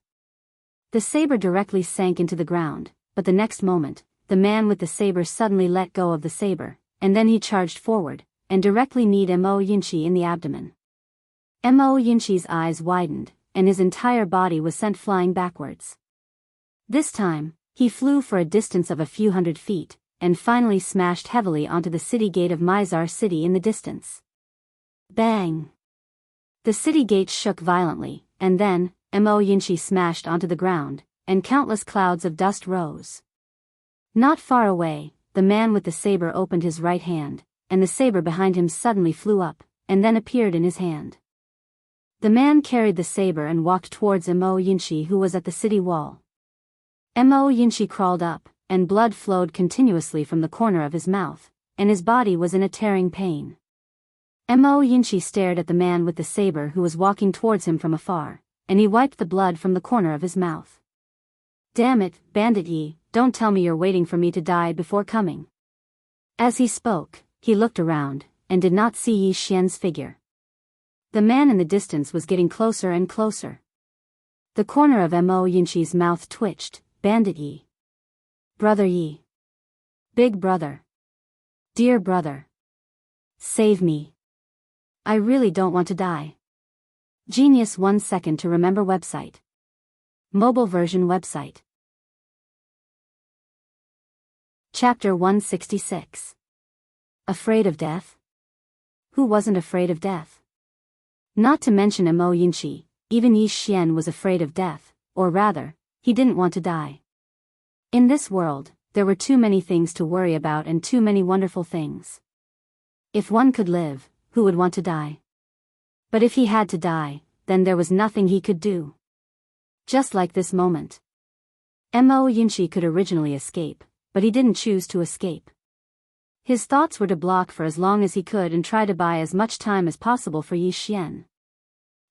The saber directly sank into the ground, but the next moment, the man with the saber suddenly let go of the saber, and then he charged forward, and directly kneed Mo Yinchi in the abdomen. Mo Yinchi's eyes widened, and his entire body was sent flying backwards. This time, he flew for a distance of a few hundred feet, and finally smashed heavily onto the city gate of Mizar City in the distance. Bang! The city gate shook violently, and then, Mo Yinchi smashed onto the ground, and countless clouds of dust rose. Not far away, the man with the saber opened his right hand, and the saber behind him suddenly flew up, and then appeared in his hand. The man carried the saber and walked towards Mo Yinchi, who was at the city wall. Mo Yinchi crawled up, and blood flowed continuously from the corner of his mouth, and his body was in a tearing pain. Mo Yinchi stared at the man with the saber who was walking towards him from afar, and he wiped the blood from the corner of his mouth. Damn it, Bandit Yi, don't tell me you're waiting for me to die before coming. As he spoke, he looked around, and did not see Yi Xian's figure. The man in the distance was getting closer and closer. The corner of Mo Yinchi's mouth twitched. Bandit Yi. Brother Yi. Big brother. Dear brother. Save me. I really don't want to die. Genius 1 second to remember website. Mobile version website. Chapter 166. Afraid of death? Who wasn't afraid of death? Not to mention Mo Yinchi, even Yi Xian was afraid of death, or rather, he didn't want to die. In this world, there were too many things to worry about and too many wonderful things. If one could live, who would want to die? But if he had to die, then there was nothing he could do. Just like this moment. Mo Yinchi could originally escape, but he didn't choose to escape. His thoughts were to block for as long as he could and try to buy as much time as possible for Yi Xian.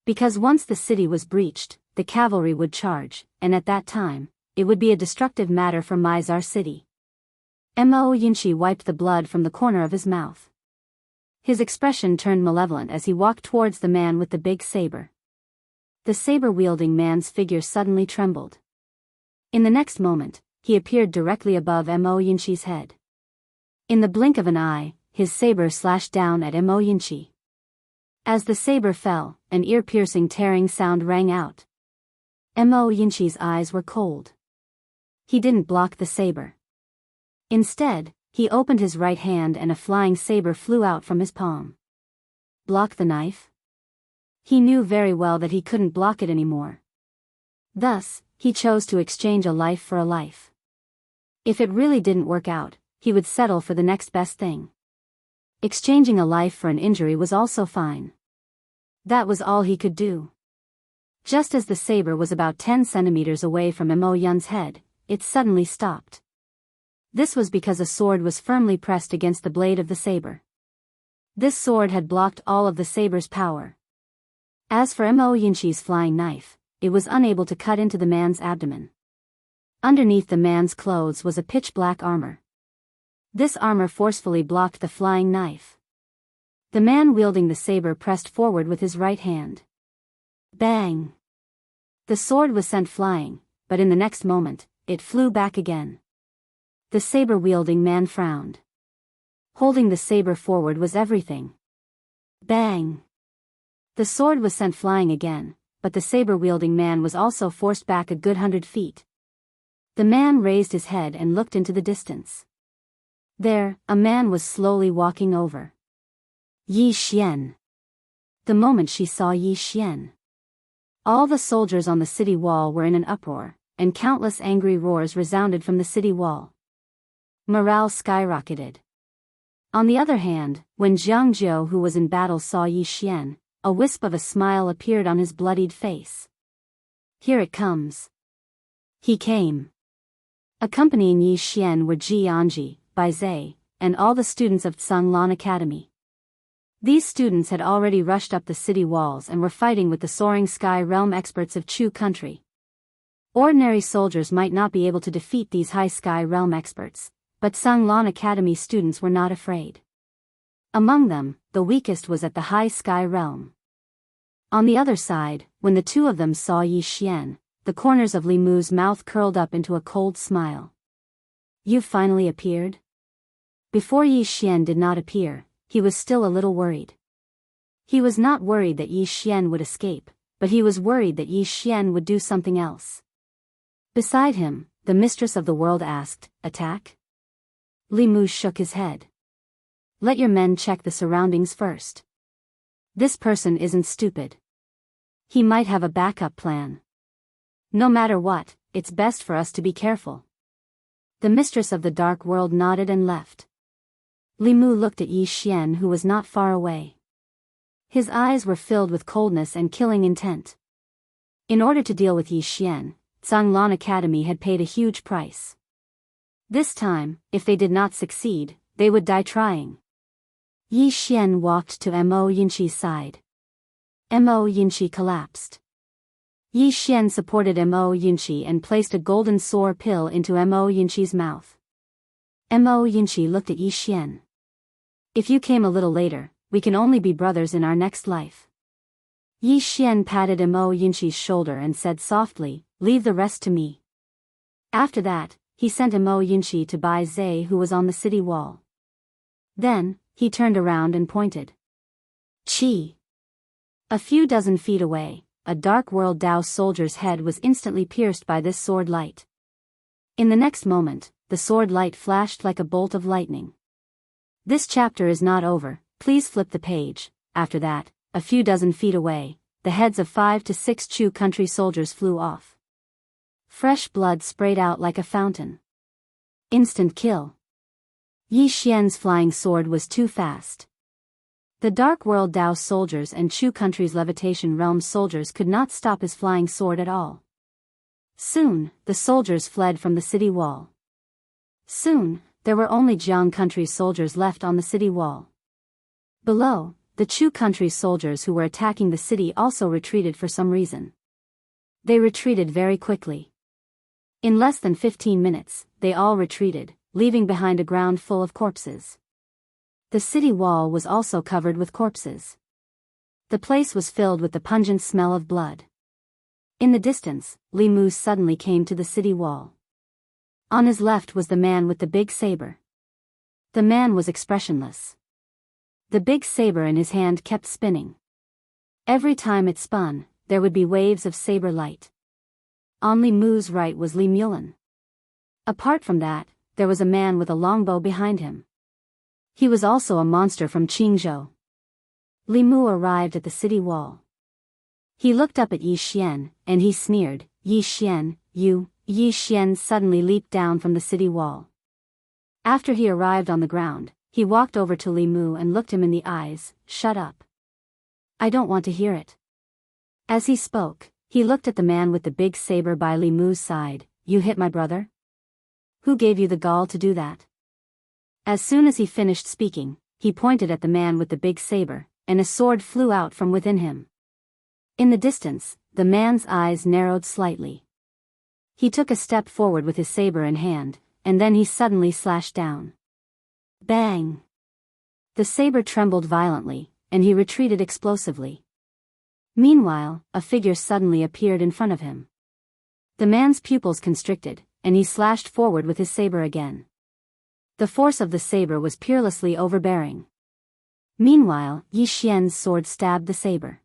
Because once the city was breached, the cavalry would charge, and at that time, it would be a destructive matter for Mizar City. Mo Yinchi wiped the blood from the corner of his mouth. His expression turned malevolent as he walked towards the man with the big saber. The saber-wielding man's figure suddenly trembled. In the next moment, he appeared directly above Mo Yinchi's head. In the blink of an eye, his saber slashed down at Mo Yinchi. As the saber fell, an ear-piercing tearing sound rang out. Mo Yinchi's eyes were cold. He didn't block the saber. Instead, he opened his right hand and a flying saber flew out from his palm. Block the knife? He knew very well that he couldn't block it anymore. Thus, he chose to exchange a life for a life. If it really didn't work out, he would settle for the next best thing. Exchanging a life for an injury was also fine. That was all he could do. Just as the saber was about 10 centimeters away from Mo Yun's head, it suddenly stopped. This was because a sword was firmly pressed against the blade of the saber. This sword had blocked all of the saber's power. As for Mo Yunqi's flying knife, it was unable to cut into the man's abdomen. Underneath the man's clothes was a pitch-black armor. This armor forcefully blocked the flying knife. The man wielding the saber pressed forward with his right hand. Bang! The sword was sent flying, but in the next moment, it flew back again. The saber-wielding man frowned. Holding the saber forward was everything. Bang! The sword was sent flying again, but the saber-wielding man was also forced back a good 100 feet. The man raised his head and looked into the distance. There, a man was slowly walking over. Yi Xian. The moment she saw Yi Xian, all the soldiers on the city wall were in an uproar, and countless angry roars resounded from the city wall. Morale skyrocketed. On the other hand, when Jianghu, who was in battle, saw Yi Xian, a wisp of a smile appeared on his bloodied face. Here it comes. He came. Accompanying Yi Xian were Ji Anji, Bai Zhe, and all the students of Tsanglan Academy. These students had already rushed up the city walls and were fighting with the soaring sky realm experts of Chu country. Ordinary soldiers might not be able to defeat these high sky realm experts, but Tsanglan Academy students were not afraid. Among them, the weakest was at the high sky realm. On the other side, when the two of them saw Yi Xian, the corners of Li Mu's mouth curled up into a cold smile. You finally appeared? Before Yi Xian did not appear, he was still a little worried. He was not worried that Yi Xian would escape, but he was worried that Yi Xian would do something else. Beside him, the mistress of the world asked, "Attack?" Li Mu shook his head. Let your men check the surroundings first. This person isn't stupid. He might have a backup plan. No matter what, it's best for us to be careful. The mistress of the dark world nodded and left. Li Mu looked at Yi Xian, who was not far away. His eyes were filled with coldness and killing intent. In order to deal with Yi Xian, Tsanglan Academy had paid a huge price. This time, if they did not succeed, they would die trying. Yi Xian walked to Mo Yunqi's side. Mo Yunqi collapsed. Yi Xian supported Mo Yunqi and placed a golden sour pill into Mo Yunqi's mouth. Mo Yunqi looked at Yi Xian. If you came a little later, we can only be brothers in our next life. Yi Xian patted Mo Yunqi's shoulder and said softly, leave the rest to me. After that, he sent Mo Yunqi to Bai Zhe, who was on the city wall. Then, he turned around and pointed. Chi! A few dozen feet away, a dark world Dao soldier's head was instantly pierced by this sword light. In the next moment, the sword light flashed like a bolt of lightning. This chapter is not over, please flip the page. After that, a few dozen feet away, the heads of 5 to 6 Chu country soldiers flew off. Fresh blood sprayed out like a fountain. Instant kill. Yi Xian's flying sword was too fast. The Dark World Dao soldiers and Chu country's Levitation Realm soldiers could not stop his flying sword at all. Soon, the soldiers fled from the city wall. Soon, there were only Jianghu country's soldiers left on the city wall. Below, the Chu country's soldiers who were attacking the city also retreated for some reason. They retreated very quickly. In less than 15 minutes, they all retreated, leaving behind a ground full of corpses. The city wall was also covered with corpses. The place was filled with the pungent smell of blood. In the distance, Li Mu suddenly came to the city wall. On his left was the man with the big saber. The man was expressionless. The big saber in his hand kept spinning. Every time it spun, there would be waves of saber light. On Li Mu's right was Li Mulan. Apart from that, there was a man with a longbow behind him. He was also a monster from Qingzhou. Li Mu arrived at the city wall. He looked up at Yi Xian, and he sneered, "Yi Xian, you." Yi Xian suddenly leaped down from the city wall. After he arrived on the ground, he walked over to Li Mu and looked him in the eyes. "Shut up. I don't want to hear it." As he spoke, he looked at the man with the big saber by Li Mu's side. "You hit my brother? Who gave you the gall to do that?" As soon as he finished speaking, he pointed at the man with the big saber, and a sword flew out from within him. In the distance, the man's eyes narrowed slightly. He took a step forward with his saber in hand, and then he suddenly slashed down. Bang! The saber trembled violently, and he retreated explosively. Meanwhile, a figure suddenly appeared in front of him. The man's pupils constricted, and he slashed forward with his saber again. The force of the saber was peerlessly overbearing. Meanwhile, Yi Xian's sword stabbed the saber.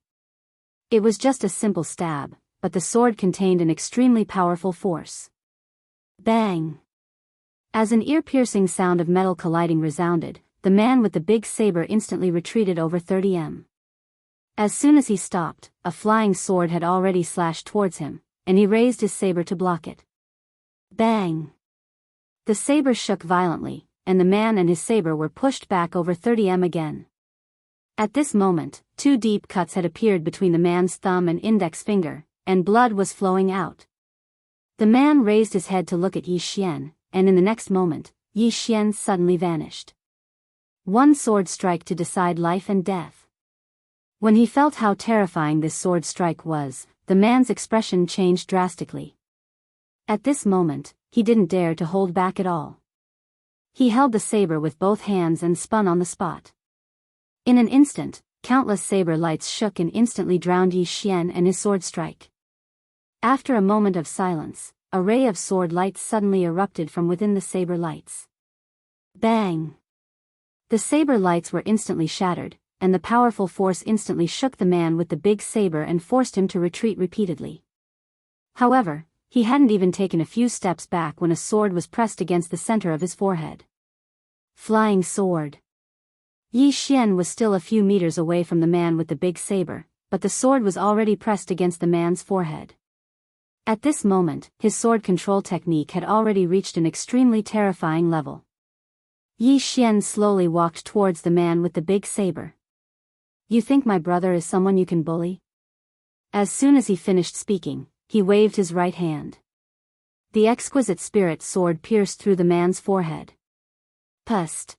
It was just a simple stab, but the sword contained an extremely powerful force. Bang! As an ear-piercing sound of metal colliding resounded, the man with the big saber instantly retreated over 30 m. As soon as he stopped, a flying sword had already slashed towards him, and he raised his saber to block it. Bang! The saber shook violently, and the man and his saber were pushed back over 30 m again. At this moment, 2 deep cuts had appeared between the man's thumb and index finger, and blood was flowing out. The man raised his head to look at Yi Xian, and in the next moment, Yi Xian suddenly vanished. One sword strike to decide life and death. When he felt how terrifying this sword strike was, the man's expression changed drastically. At this moment, he didn't dare to hold back at all. He held the saber with both hands and spun on the spot. In an instant, countless saber lights shook and instantly drowned Yi Xian and his sword strike. After a moment of silence, a ray of sword lights suddenly erupted from within the saber lights. Bang! The saber lights were instantly shattered, and the powerful force instantly shook the man with the big saber and forced him to retreat repeatedly. However, he hadn't even taken a few steps back when a sword was pressed against the center of his forehead. Flying sword. Yi Xian was still a few meters away from the man with the big saber, but the sword was already pressed against the man's forehead. At this moment, his sword control technique had already reached an extremely terrifying level. Yi Xian slowly walked towards the man with the big saber. "You think my brother is someone you can bully?" As soon as he finished speaking, he waved his right hand. The exquisite spirit sword pierced through the man's forehead. Pust!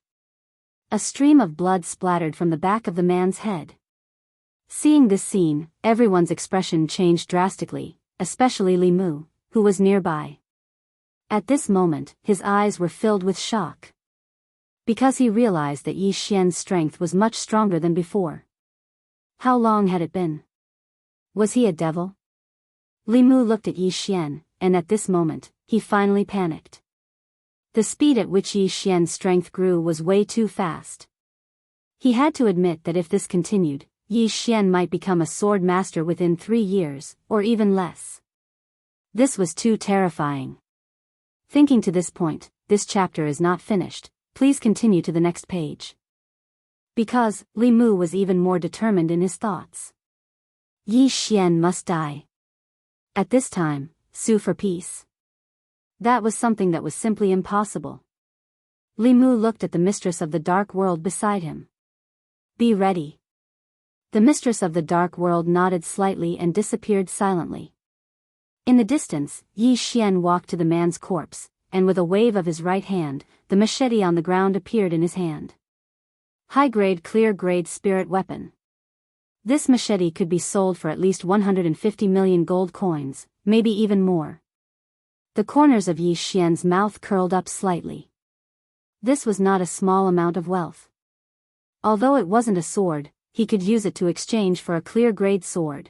A stream of blood splattered from the back of the man's head. Seeing this scene, everyone's expression changed drastically, especially Li Mu, who was nearby. At this moment, his eyes were filled with shock. Because he realized that Yi Xian's strength was much stronger than before. How long had it been? Was he a devil? Li Mu looked at Yi Xian, and at this moment, he finally panicked. The speed at which Yi Xian's strength grew was way too fast. He had to admit that if this continued, Yi Xian might become a sword master within 3 years, or even less. This was too terrifying. Thinking to this point, this chapter is not finished, please continue to the next page. Because, Li Mu was even more determined in his thoughts. Yi Xian must die. At this time, sue for peace. That was something that was simply impossible. Li Mu looked at the mistress of the dark world beside him. Be ready. The mistress of the dark world nodded slightly and disappeared silently. In the distance, Yi Xian walked to the man's corpse, and with a wave of his right hand, the machete on the ground appeared in his hand. High-grade clear-grade spirit weapon. This machete could be sold for at least 150 million gold coins, maybe even more. The corners of Yi Xian's mouth curled up slightly. This was not a small amount of wealth. Although it wasn't a sword, he could use it to exchange for a clear-grade sword.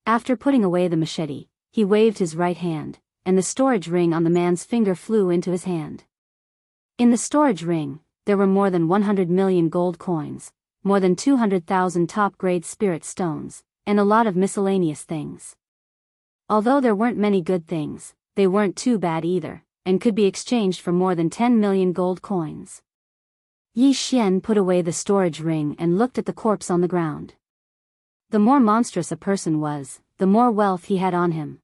After putting away the machete, he waved his right hand, and the storage ring on the man's finger flew into his hand. In the storage ring, there were more than 100 million gold coins, more than 200,000 top-grade spirit stones, and a lot of miscellaneous things. Although there weren't many good things, they weren't too bad either, and could be exchanged for more than 10 million gold coins. Yi Xian put away the storage ring and looked at the corpse on the ground. The more monstrous a person was, the more wealth he had on him.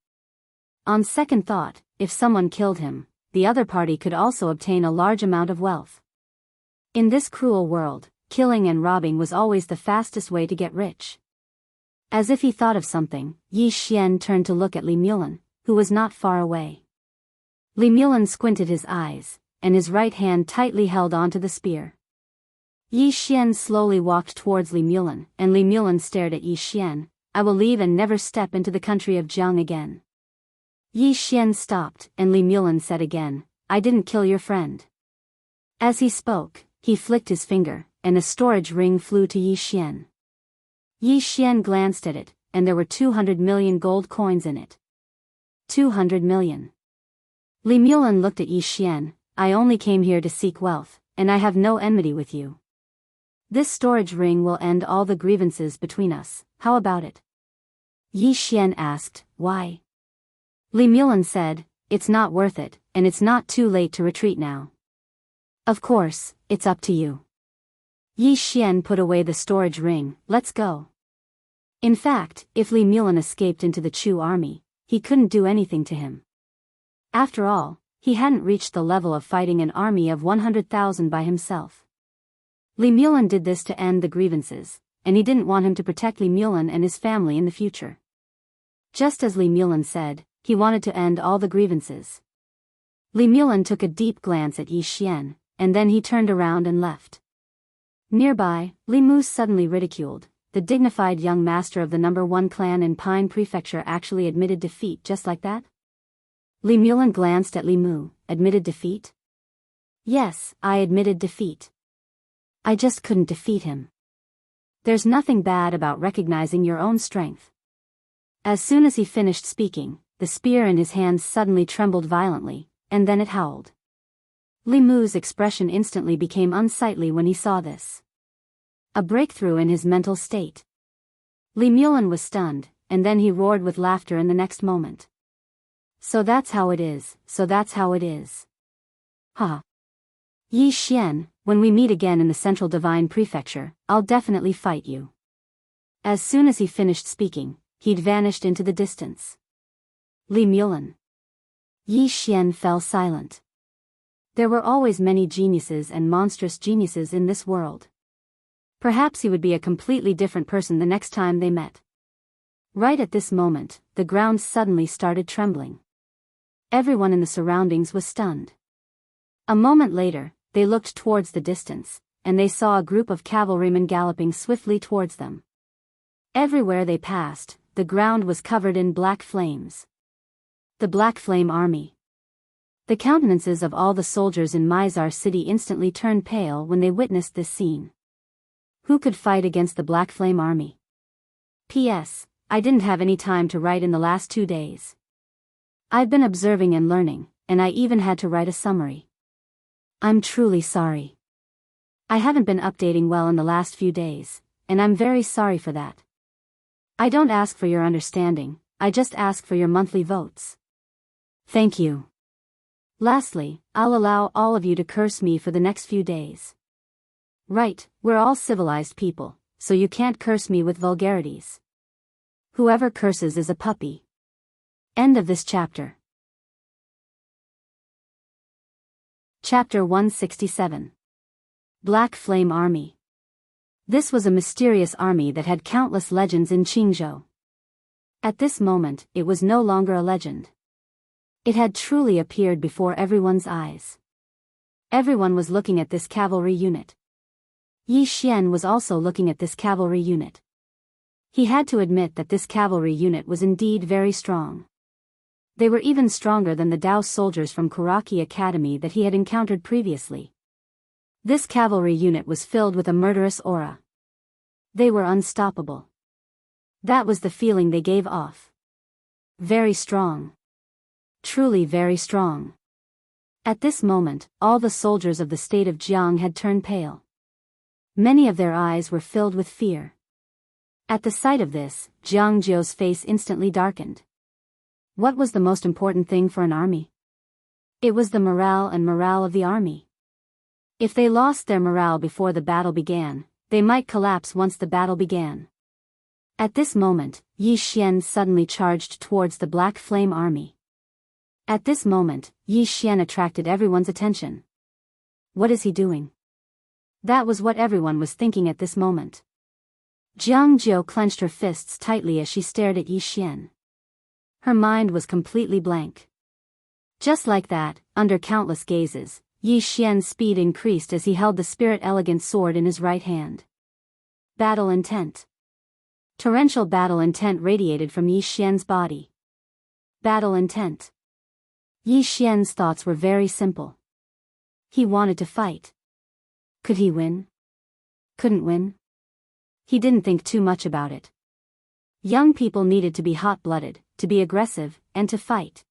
On second thought, if someone killed him, the other party could also obtain a large amount of wealth. In this cruel world, killing and robbing was always the fastest way to get rich. As if he thought of something, Yi Xian turned to look at Li Mulan, who was not far away. Li Mulan squinted his eyes, and his right hand tightly held onto the spear. Yi Xian slowly walked towards Li Mulan, and Li Mulan stared at Yi Xian. I will leave and never step into the country of Jianghu again. Yi Xian stopped, and Li Mulan said again, I didn't kill your friend. As he spoke, he flicked his finger, and a storage ring flew to Yi Xian. Yi Xian glanced at it, and there were 200 million gold coins in it. 200 million. Li Mulan looked at Yi Xian. I only came here to seek wealth, and I have no enmity with you. This storage ring will end all the grievances between us, how about it? Yi Xian asked, why? Li Mulan said, it's not worth it, and it's not too late to retreat now. Of course, it's up to you. Yi Xian put away the storage ring, let's go. In fact, if Li Mulan escaped into the Chu army, he couldn't do anything to him. After all, he hadn't reached the level of fighting an army of 100,000 by himself. Li Mulan did this to end the grievances, and he didn't want him to protect Li Mulan and his family in the future. Just as Li Mulan said, he wanted to end all the grievances. Li Mulan took a deep glance at Yi Xian, and then he turned around and left. Nearby, Li Mu suddenly ridiculed. The dignified young master of the No. 1 clan in Pine Prefecture actually admitted defeat just like that? Li Mulan glanced at Li Mu. Admitted defeat? Yes, I admitted defeat. I just couldn't defeat him. There's nothing bad about recognizing your own strength. As soon as he finished speaking, the spear in his hands suddenly trembled violently, and then it howled. Li Mu's expression instantly became unsightly when he saw this. A breakthrough in his mental state. Li Mulan was stunned, and then he roared with laughter in the next moment. So that's how it is, so that's how it is. Ha! Yi Xian, when we meet again in the Central Divine Prefecture, I'll definitely fight you. As soon as he finished speaking, he'd vanished into the distance. Li Mulan. Yi Xian fell silent. There were always many geniuses and monstrous geniuses in this world. Perhaps he would be a completely different person the next time they met. Right at this moment, the ground suddenly started trembling. Everyone in the surroundings was stunned. A moment later, they looked towards the distance, and they saw a group of cavalrymen galloping swiftly towards them. Everywhere they passed, the ground was covered in black flames. The Black Flame Army. The countenances of all the soldiers in Mizar City instantly turned pale when they witnessed this scene. Who could fight against the Black Flame Army? P.S. I didn't have any time to write in the last 2 days. I've been observing and learning, and I even had to write a summary. I'm truly sorry. I haven't been updating well in the last few days, and I'm very sorry for that. I don't ask for your understanding, I just ask for your monthly votes. Thank you. Lastly, I'll allow all of you to curse me for the next few days. Right, we're all civilized people, so you can't curse me with vulgarities. Whoever curses is a puppy. End of this chapter. Chapter 167. Black Flame Army. This was a mysterious army that had countless legends in Qingzhou. At this moment, it was no longer a legend. It had truly appeared before everyone's eyes. Everyone was looking at this cavalry unit. Yi Xian was also looking at this cavalry unit. He had to admit that this cavalry unit was indeed very strong. They were even stronger than the Dao soldiers from Kuraki Academy that he had encountered previously. This cavalry unit was filled with a murderous aura. They were unstoppable. That was the feeling they gave off. Very strong. Truly very strong. At this moment, all the soldiers of the state of Jianghu had turned pale. Many of their eyes were filled with fear. At the sight of this, Jiang Zhou's face instantly darkened. What was the most important thing for an army? It was the morale of the army. If they lost their morale before the battle began, they might collapse once the battle began. At this moment, Yi Xian suddenly charged towards the Black Flame army. At this moment, Yi Xian attracted everyone's attention. What is he doing? That was what everyone was thinking at this moment. Jianghu clenched her fists tightly as she stared at Yi Xian. Her mind was completely blank. Just like that, under countless gazes, Yi Xian's speed increased as he held the spirit-elegant sword in his right hand. Battle intent. Torrential battle intent radiated from Yi Xian's body. Battle intent. Yi Xian's thoughts were very simple. He wanted to fight. Could he win? Couldn't win? He didn't think too much about it. Young people needed to be hot-blooded, to be aggressive, and to fight.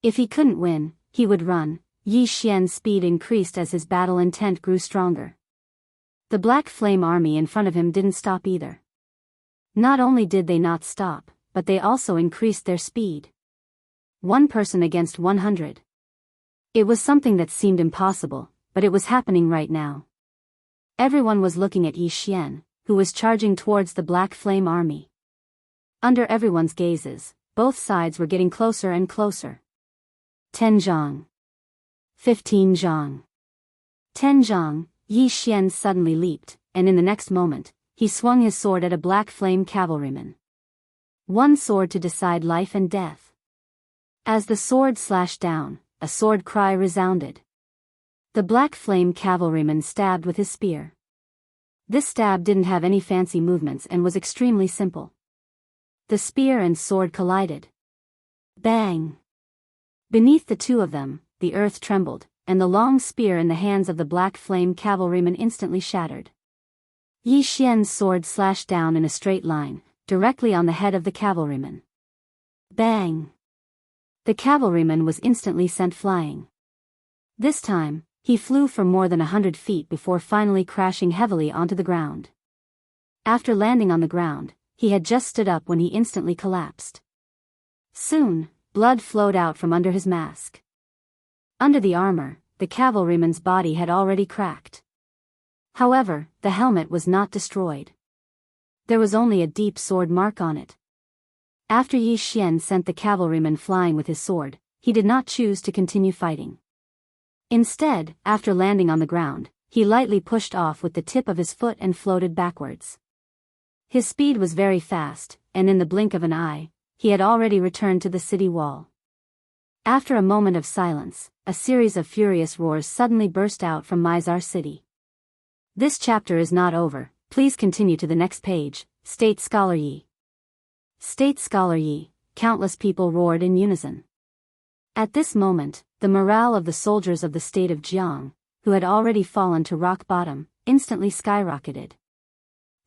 If he couldn't win, he would run. Yi Xian's speed increased as his battle intent grew stronger. The Black Flame army in front of him didn't stop either. Not only did they not stop, but they also increased their speed. 1 person against 100. It was something that seemed impossible, but it was happening right now. Everyone was looking at Yi Xian, who was charging towards the Black Flame army. Under everyone's gazes, both sides were getting closer and closer. 10 zhang. 15 zhang. 10 zhang. Yi Xian suddenly leaped, and in the next moment, he swung his sword at a Black Flame cavalryman. 1 sword to decide life and death. As the sword slashed down, a sword cry resounded. The Black Flame cavalryman stabbed with his spear. This stab didn't have any fancy movements and was extremely simple. The spear and sword collided. Bang! Beneath the two of them, the earth trembled, and the long spear in the hands of the Black Flame cavalryman instantly shattered. Yi Xian's sword slashed down in a straight line, directly on the head of the cavalryman. Bang! The cavalryman was instantly sent flying. This time, he flew for more than 100 feet before finally crashing heavily onto the ground. After landing on the ground, he had just stood up when he instantly collapsed. Soon, blood flowed out from under his mask. Under the armor, the cavalryman's body had already cracked. However, the helmet was not destroyed. There was only a deep sword mark on it. After Yi Xian sent the cavalryman flying with his sword, he did not choose to continue fighting. Instead, after landing on the ground, he lightly pushed off with the tip of his foot and floated backwards. His speed was very fast, and in the blink of an eye, he had already returned to the city wall. After a moment of silence, a series of furious roars suddenly burst out from Mizar City. This chapter is not over, please continue to the next page, State Scholar Yi. State Scholar Yi, countless people roared in unison. At this moment, the morale of the soldiers of the state of Jianghu, who had already fallen to rock bottom, instantly skyrocketed.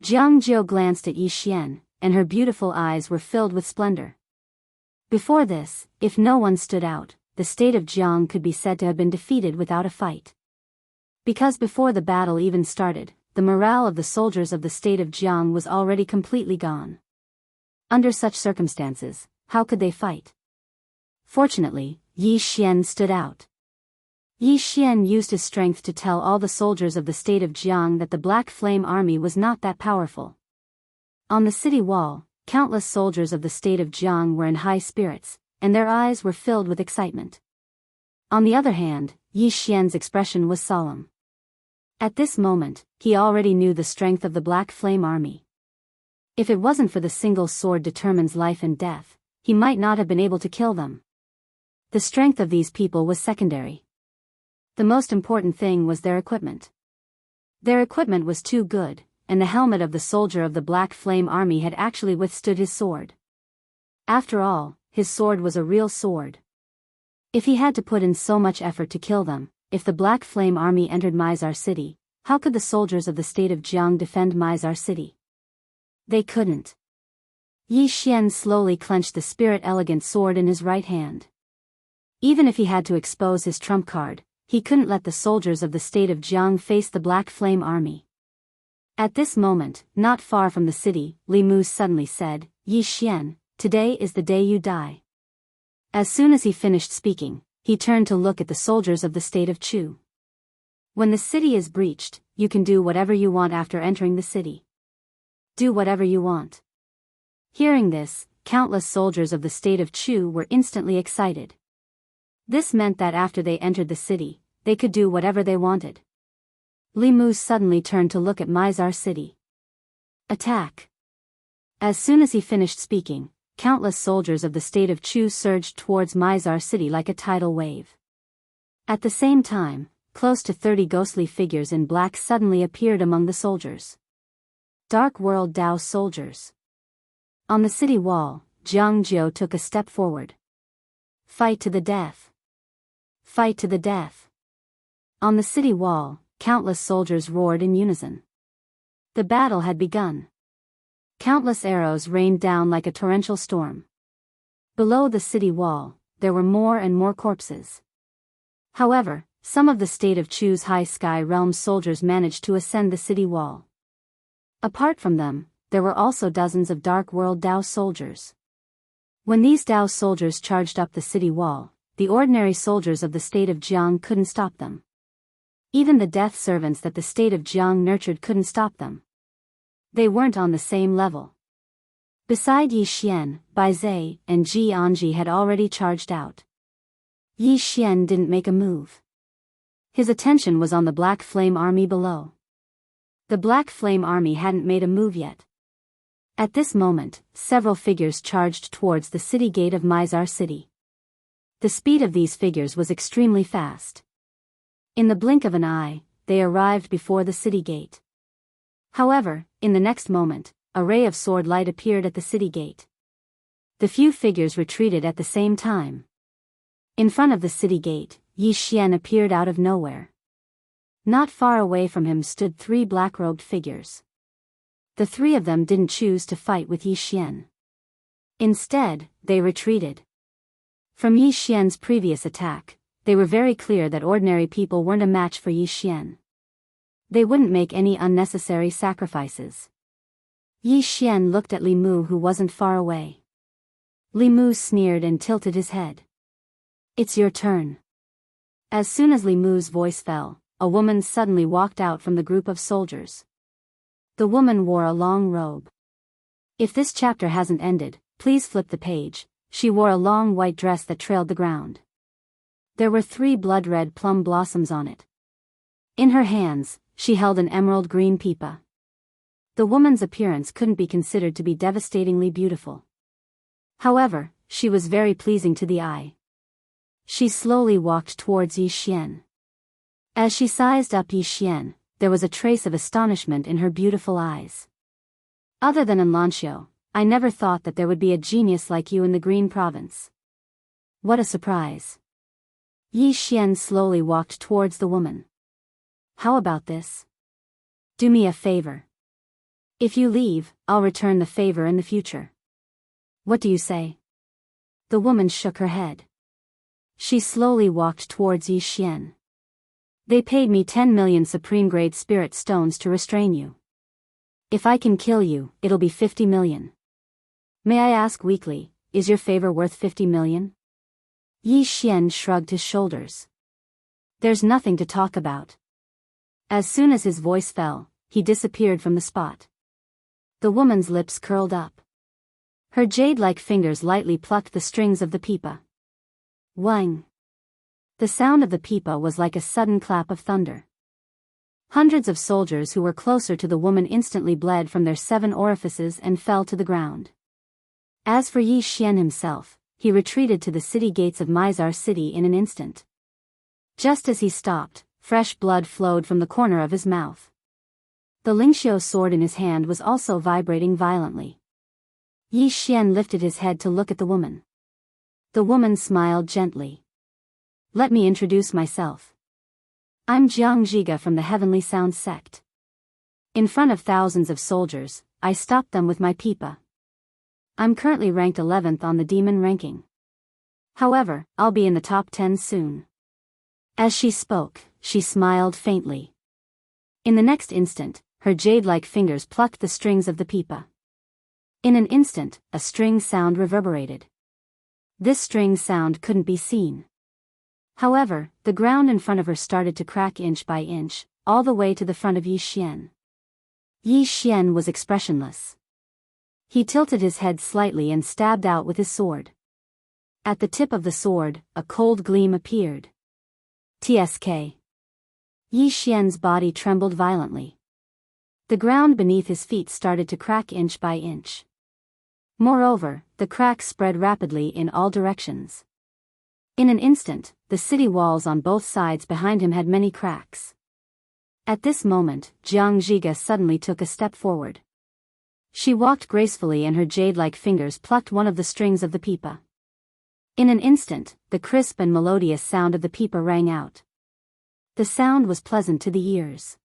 Jianghu glanced at Yi Xian, and her beautiful eyes were filled with splendor. Before this, if no one stood out, the state of Jianghu could be said to have been defeated without a fight. Because before the battle even started, the morale of the soldiers of the state of Jianghu was already completely gone. Under such circumstances, how could they fight? Fortunately, Yi Xian stood out. Yi Xian used his strength to tell all the soldiers of the state of Jianghu that the Black Flame army was not that powerful. On the city wall, countless soldiers of the state of Jianghu were in high spirits, and their eyes were filled with excitement. On the other hand, Yi Xian's expression was solemn. At this moment, he already knew the strength of the Black Flame army. If it wasn't for the single sword determines life and death, he might not have been able to kill them. The strength of these people was secondary. The most important thing was their equipment. Their equipment was too good, and the helmet of the soldier of the Black Flame army had actually withstood his sword. After all, his sword was a real sword. If he had to put in so much effort to kill them, if the Black Flame army entered Mizar City, how could the soldiers of the state of Jianghu defend Mizar City? They couldn't. Yi Xian slowly clenched the spirit-elegant sword in his right hand. Even if he had to expose his trump card, he couldn't let the soldiers of the state of Jianghu face the Black Flame army. At this moment, not far from the city, Li Mu suddenly said, "Yi Xian, today is the day you die." As soon as he finished speaking, he turned to look at the soldiers of the state of Chu. When the city is breached, you can do whatever you want after entering the city. Do whatever you want. Hearing this, countless soldiers of the state of Chu were instantly excited. This meant that after they entered the city, they could do whatever they wanted. Li Mu suddenly turned to look at Mizar city. Attack! As soon as he finished speaking, countless soldiers of the state of Chu surged towards Mizar city like a tidal wave. At the same time, close to 30 ghostly figures in black suddenly appeared among the soldiers. Dark World Dao soldiers. On the city wall, Jianghu took a step forward. Fight to the death! Fight to the death! On the city wall, countless soldiers roared in unison. The battle had begun. Countless arrows rained down like a torrential storm. Below the city wall, there were more and more corpses. However, some of the state of Chu's high sky realm soldiers managed to ascend the city wall. Apart from them, there were also dozens of Dark World Dao soldiers. When these Dao soldiers charged up the city wall, the ordinary soldiers of the state of Jianghu couldn't stop them. Even the death servants that the state of Jianghu nurtured couldn't stop them. They weren't on the same level. Beside Yi Xian, Bai Zai, and Ji Anji had already charged out. Yi Xian didn't make a move. His attention was on the Black Flame Army below. The Black Flame Army hadn't made a move yet. At this moment, several figures charged towards the city gate of Mizar city. The speed of these figures was extremely fast. In the blink of an eye, they arrived before the city gate. However, in the next moment, a ray of sword light appeared at the city gate. The few figures retreated at the same time. In front of the city gate, Yi Xian appeared out of nowhere. Not far away from him stood 3 black-robed figures. The 3 of them didn't choose to fight with Yi Xian. Instead, they retreated. From Yi Xian's previous attack, they were very clear that ordinary people weren't a match for Yi Xian. They wouldn't make any unnecessary sacrifices. Yi Xian looked at Li Mu, who wasn't far away. Li Mu sneered and tilted his head. It's your turn. As soon as Li Mu's voice fell, a woman suddenly walked out from the group of soldiers. The woman wore a long robe. If this chapter hasn't ended, please flip the page. She wore a long white dress that trailed the ground. There were 3 blood-red plum blossoms on it. In her hands, she held an emerald green pipa. The woman's appearance couldn't be considered to be devastatingly beautiful. However, she was very pleasing to the eye. She slowly walked towards Yi Xian. As she sized up Yi Xian, there was a trace of astonishment in her beautiful eyes. Other than Anlancio, I never thought that there would be a genius like you in the Green Province. What a surprise. Yi Xian slowly walked towards the woman. How about this? Do me a favor. If you leave, I'll return the favor in the future. What do you say? The woman shook her head. She slowly walked towards Yi Xian. They paid me 10 million supreme-grade spirit stones to restrain you. If I can kill you, it'll be 50 million. May I ask weakly, is your favor worth 50 million? Yi Xian shrugged his shoulders. There's nothing to talk about. As soon as his voice fell, he disappeared from the spot. The woman's lips curled up. Her jade-like fingers lightly plucked the strings of the pipa. Wang! The sound of the pipa was like a sudden clap of thunder. Hundreds of soldiers who were closer to the woman instantly bled from their 7 orifices and fell to the ground. As for Yi Xian himself, he retreated to the city gates of Mizar city in an instant. Just as he stopped, fresh blood flowed from the corner of his mouth. The Lingxiu sword in his hand was also vibrating violently. Yi Xian lifted his head to look at the woman. The woman smiled gently. Let me introduce myself. I'm Jianghu from the Heavenly Sound sect. In front of thousands of soldiers, I stopped them with my pipa. I'm currently ranked 11th on the demon ranking. However, I'll be in the top 10 soon. As she spoke, she smiled faintly. In the next instant, her jade-like fingers plucked the strings of the pipa. In an instant, a string sound reverberated. This string sound couldn't be seen. However, the ground in front of her started to crack inch by inch, all the way to the front of Yi Xian. Yi Xian was expressionless. He tilted his head slightly and stabbed out with his sword. At the tip of the sword, a cold gleam appeared. TSK. Yi Xian's body trembled violently. The ground beneath his feet started to crack inch by inch. Moreover, the cracks spread rapidly in all directions. In an instant, the city walls on both sides behind him had many cracks. At this moment, Jianghu suddenly took a step forward. She walked gracefully and her jade-like fingers plucked one of the strings of the pipa. In an instant, the crisp and melodious sound of the pipa rang out. The sound was pleasant to the ears.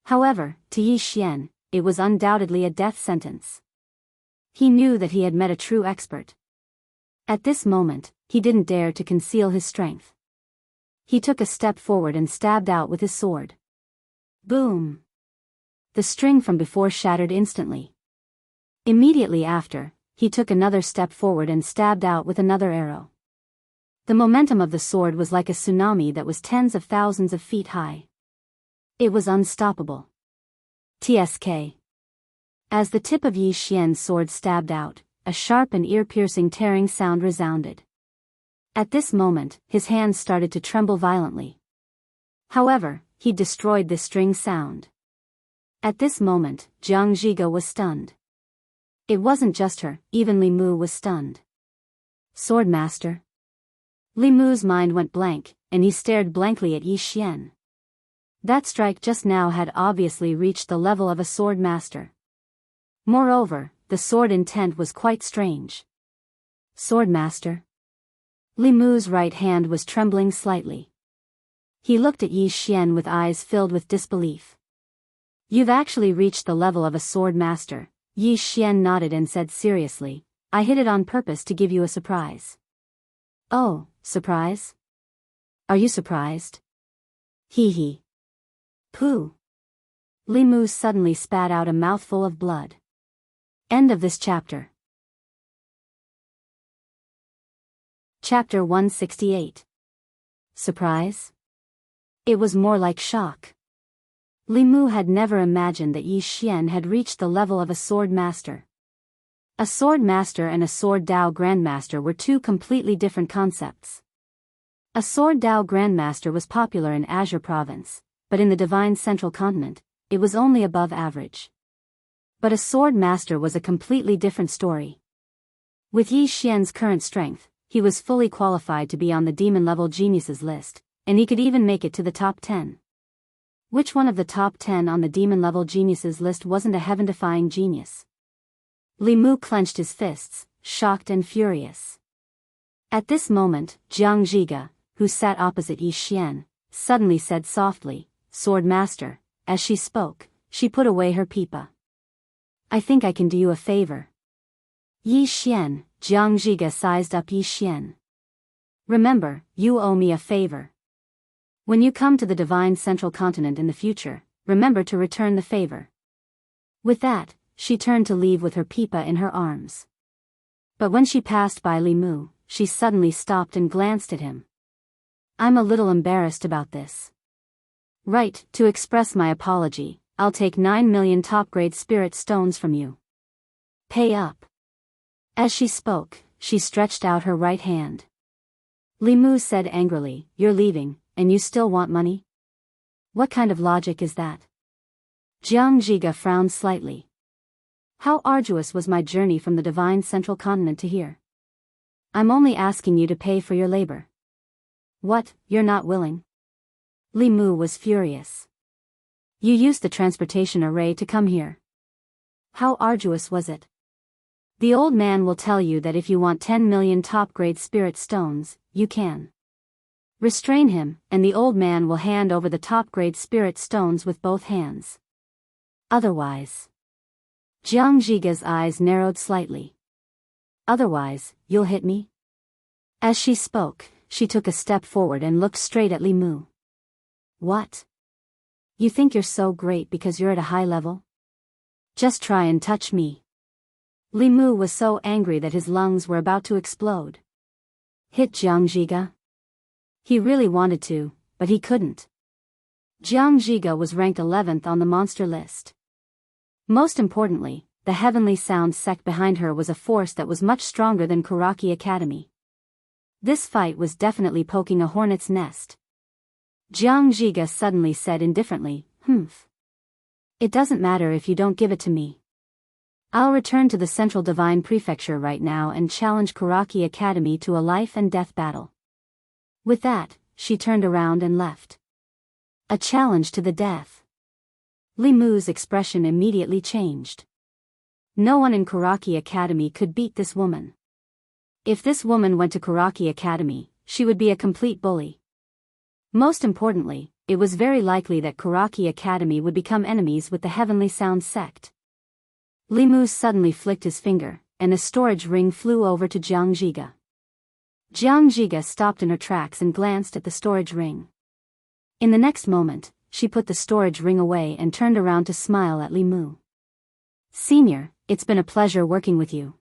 However, to Yi Xian, it was undoubtedly a death sentence. He knew that he had met a true expert. At this moment, he didn't dare to conceal his strength. He took a step forward and stabbed out with his sword. Boom! The string from before shattered instantly. Immediately after, he took another step forward and stabbed out with another arrow. The momentum of the sword was like a tsunami that was tens of thousands of feet high. It was unstoppable. TSK. As the tip of Yi Xian's sword stabbed out, a sharp and ear-piercing tearing sound resounded. At this moment, his hands started to tremble violently. However, he destroyed this string sound. At this moment, Jianghu was stunned. It wasn't just her, even Li Mu was stunned. Swordmaster? Li Mu's mind went blank, and he stared blankly at Yi Xian. That strike just now had obviously reached the level of a sword master. Moreover, the sword intent was quite strange. Swordmaster? Li Mu's right hand was trembling slightly. He looked at Yi Xian with eyes filled with disbelief. You've actually reached the level of a sword master. Yi Xian nodded and said seriously, I hid it on purpose to give you a surprise. Oh, surprise? Are you surprised? Hee hee. Pooh. Li Mu suddenly spat out a mouthful of blood. End of this chapter. Chapter 168. Surprise? It was more like shock. Li Mu had never imagined that Yi Xian had reached the level of a sword master. A sword master and a sword Dao grandmaster were two completely different concepts. A sword Dao grandmaster was popular in Azure province, but in the divine central continent, it was only above average. But a sword master was a completely different story. With Yi Xian's current strength, he was fully qualified to be on the demon-level geniuses list, and he could even make it to the top 10. Which one of the top 10 on the demon-level geniuses list wasn't a heaven-defying genius? Li Mu clenched his fists, shocked and furious. At this moment, Jianghu, who sat opposite Yi Xian, suddenly said softly, Sword Master. As she spoke, she put away her pipa. I think I can do you a favor. Yi Xian, Jianghu sized up Yi Xian. Remember, you owe me a favor. When you come to the divine central continent in the future, remember to return the favor. With that, she turned to leave with her pipa in her arms. But when she passed by Li Mu, she suddenly stopped and glanced at him. I'm a little embarrassed about this. Right, to express my apology, I'll take 9 million top-grade spirit stones from you. Pay up. As she spoke, she stretched out her right hand. Li Mu said angrily, You're leaving, and you still want money? What kind of logic is that? Jianghu frowned slightly. How arduous was my journey from the divine central continent to here? I'm only asking you to pay for your labor. What, you're not willing? Li Mu was furious. You used the transportation array to come here. How arduous was it? The old man will tell you that if you want 10 million top-grade spirit stones, you can. Restrain him, and the old man will hand over the top-grade spirit stones with both hands. Otherwise. Jianghu's eyes narrowed slightly. Otherwise, you'll hit me? As she spoke, she took a step forward and looked straight at Li Mu. What? You think you're so great because you're at a high level? Just try and touch me. Li Mu was so angry that his lungs were about to explode. Hit Jianghu? He really wanted to, but he couldn't. Jianghu was ranked 11th on the monster list. Most importantly, the Heavenly Sound sect behind her was a force that was much stronger than Karaki Academy. This fight was definitely poking a hornet's nest. Jianghu suddenly said indifferently, It doesn't matter if you don't give it to me. I'll return to the Central Divine Prefecture right now and challenge Karaki Academy to a life and death battle. With that, she turned around and left. A challenge to the death. Li Mu's expression immediately changed. No one in Karaki Academy could beat this woman. If this woman went to Karaki Academy, she would be a complete bully. Most importantly, it was very likely that Karaki Academy would become enemies with the Heavenly Sound sect. Li Mu suddenly flicked his finger, and a storage ring flew over to Jianghu. Jianghu stopped in her tracks and glanced at the storage ring. In the next moment, she put the storage ring away and turned around to smile at Li Mu. "Senior, it's been a pleasure working with you."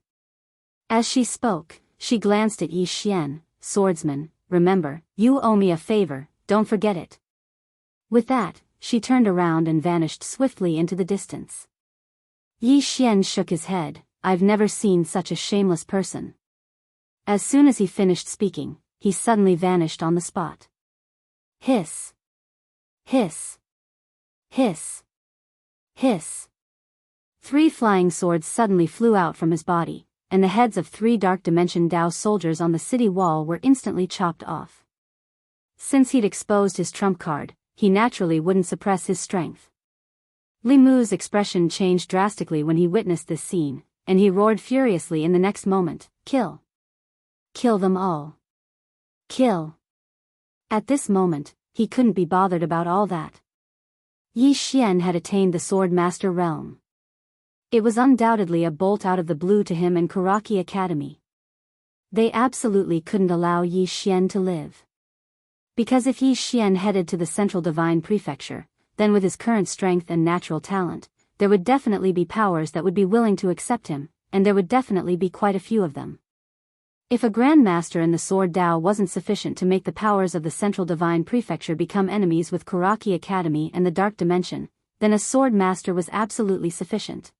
As she spoke, she glanced at Yi Xian, "Swordsman, remember, you owe me a favor, don't forget it." With that, she turned around and vanished swiftly into the distance. Yi Xian shook his head, "I've never seen such a shameless person." As soon as he finished speaking, he suddenly vanished on the spot. Hiss. Hiss. Hiss. Hiss. 3 flying swords suddenly flew out from his body, and the heads of 3 Dark Dimension Dao soldiers on the city wall were instantly chopped off. Since he'd exposed his trump card, he naturally wouldn't suppress his strength. Li Mu's expression changed drastically when he witnessed this scene, and he roared furiously in the next moment, "Kill! Kill them all! Kill!" At this moment, he couldn't be bothered about all that. Yi Xian had attained the Sword Master realm. It was undoubtedly a bolt out of the blue to him and Karaki Academy. They absolutely couldn't allow Yi Xian to live. Because if Yi Xian headed to the Central Divine Prefecture, then with his current strength and natural talent, there would definitely be powers that would be willing to accept him, and there would definitely be quite a few of them. If a Grand Master in the Sword Dao wasn't sufficient to make the powers of the Central Divine Prefecture become enemies with Karaki Academy and the Dark Dimension, then a Sword Master was absolutely sufficient.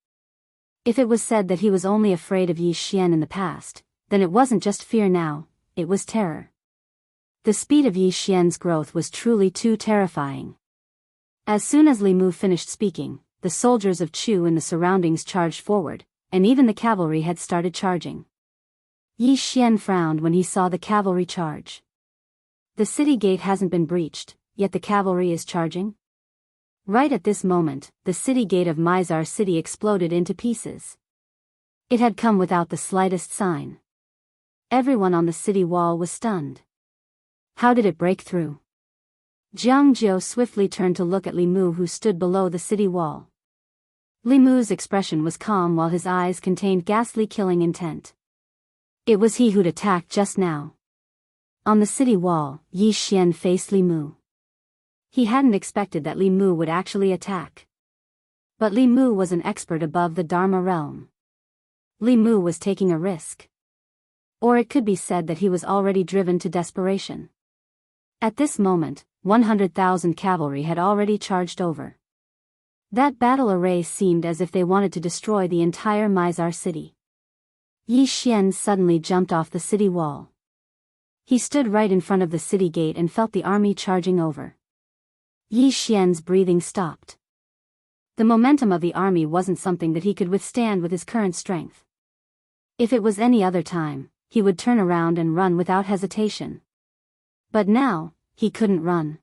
If it was said that he was only afraid of Yi Xian in the past, then it wasn't just fear now, it was terror. The speed of Yi Xian's growth was truly too terrifying. As soon as Li Mu finished speaking, the soldiers of Chu in the surroundings charged forward, and even the cavalry had started charging. Yi Xian frowned when he saw the cavalry charge. The city gate hasn't been breached, yet the cavalry is charging? Right at this moment, the city gate of Mizar City exploded into pieces. It had come without the slightest sign. Everyone on the city wall was stunned. How did it break through? Jianghu swiftly turned to look at Li Mu, who stood below the city wall. Li Mu's expression was calm while his eyes contained ghastly killing intent. It was he who'd attacked just now. On the city wall, Yi Xian faced Li Mu. He hadn't expected that Li Mu would actually attack. But Li Mu was an expert above the Dharma realm. Li Mu was taking a risk. Or it could be said that he was already driven to desperation. At this moment, 100,000 cavalry had already charged over. That battle array seemed as if they wanted to destroy the entire Mizar city. Yi Xian suddenly jumped off the city wall. He stood right in front of the city gate and felt the army charging over. Yi Xian's breathing stopped. The momentum of the army wasn't something that he could withstand with his current strength. If it was any other time, he would turn around and run without hesitation. But now, he couldn't run.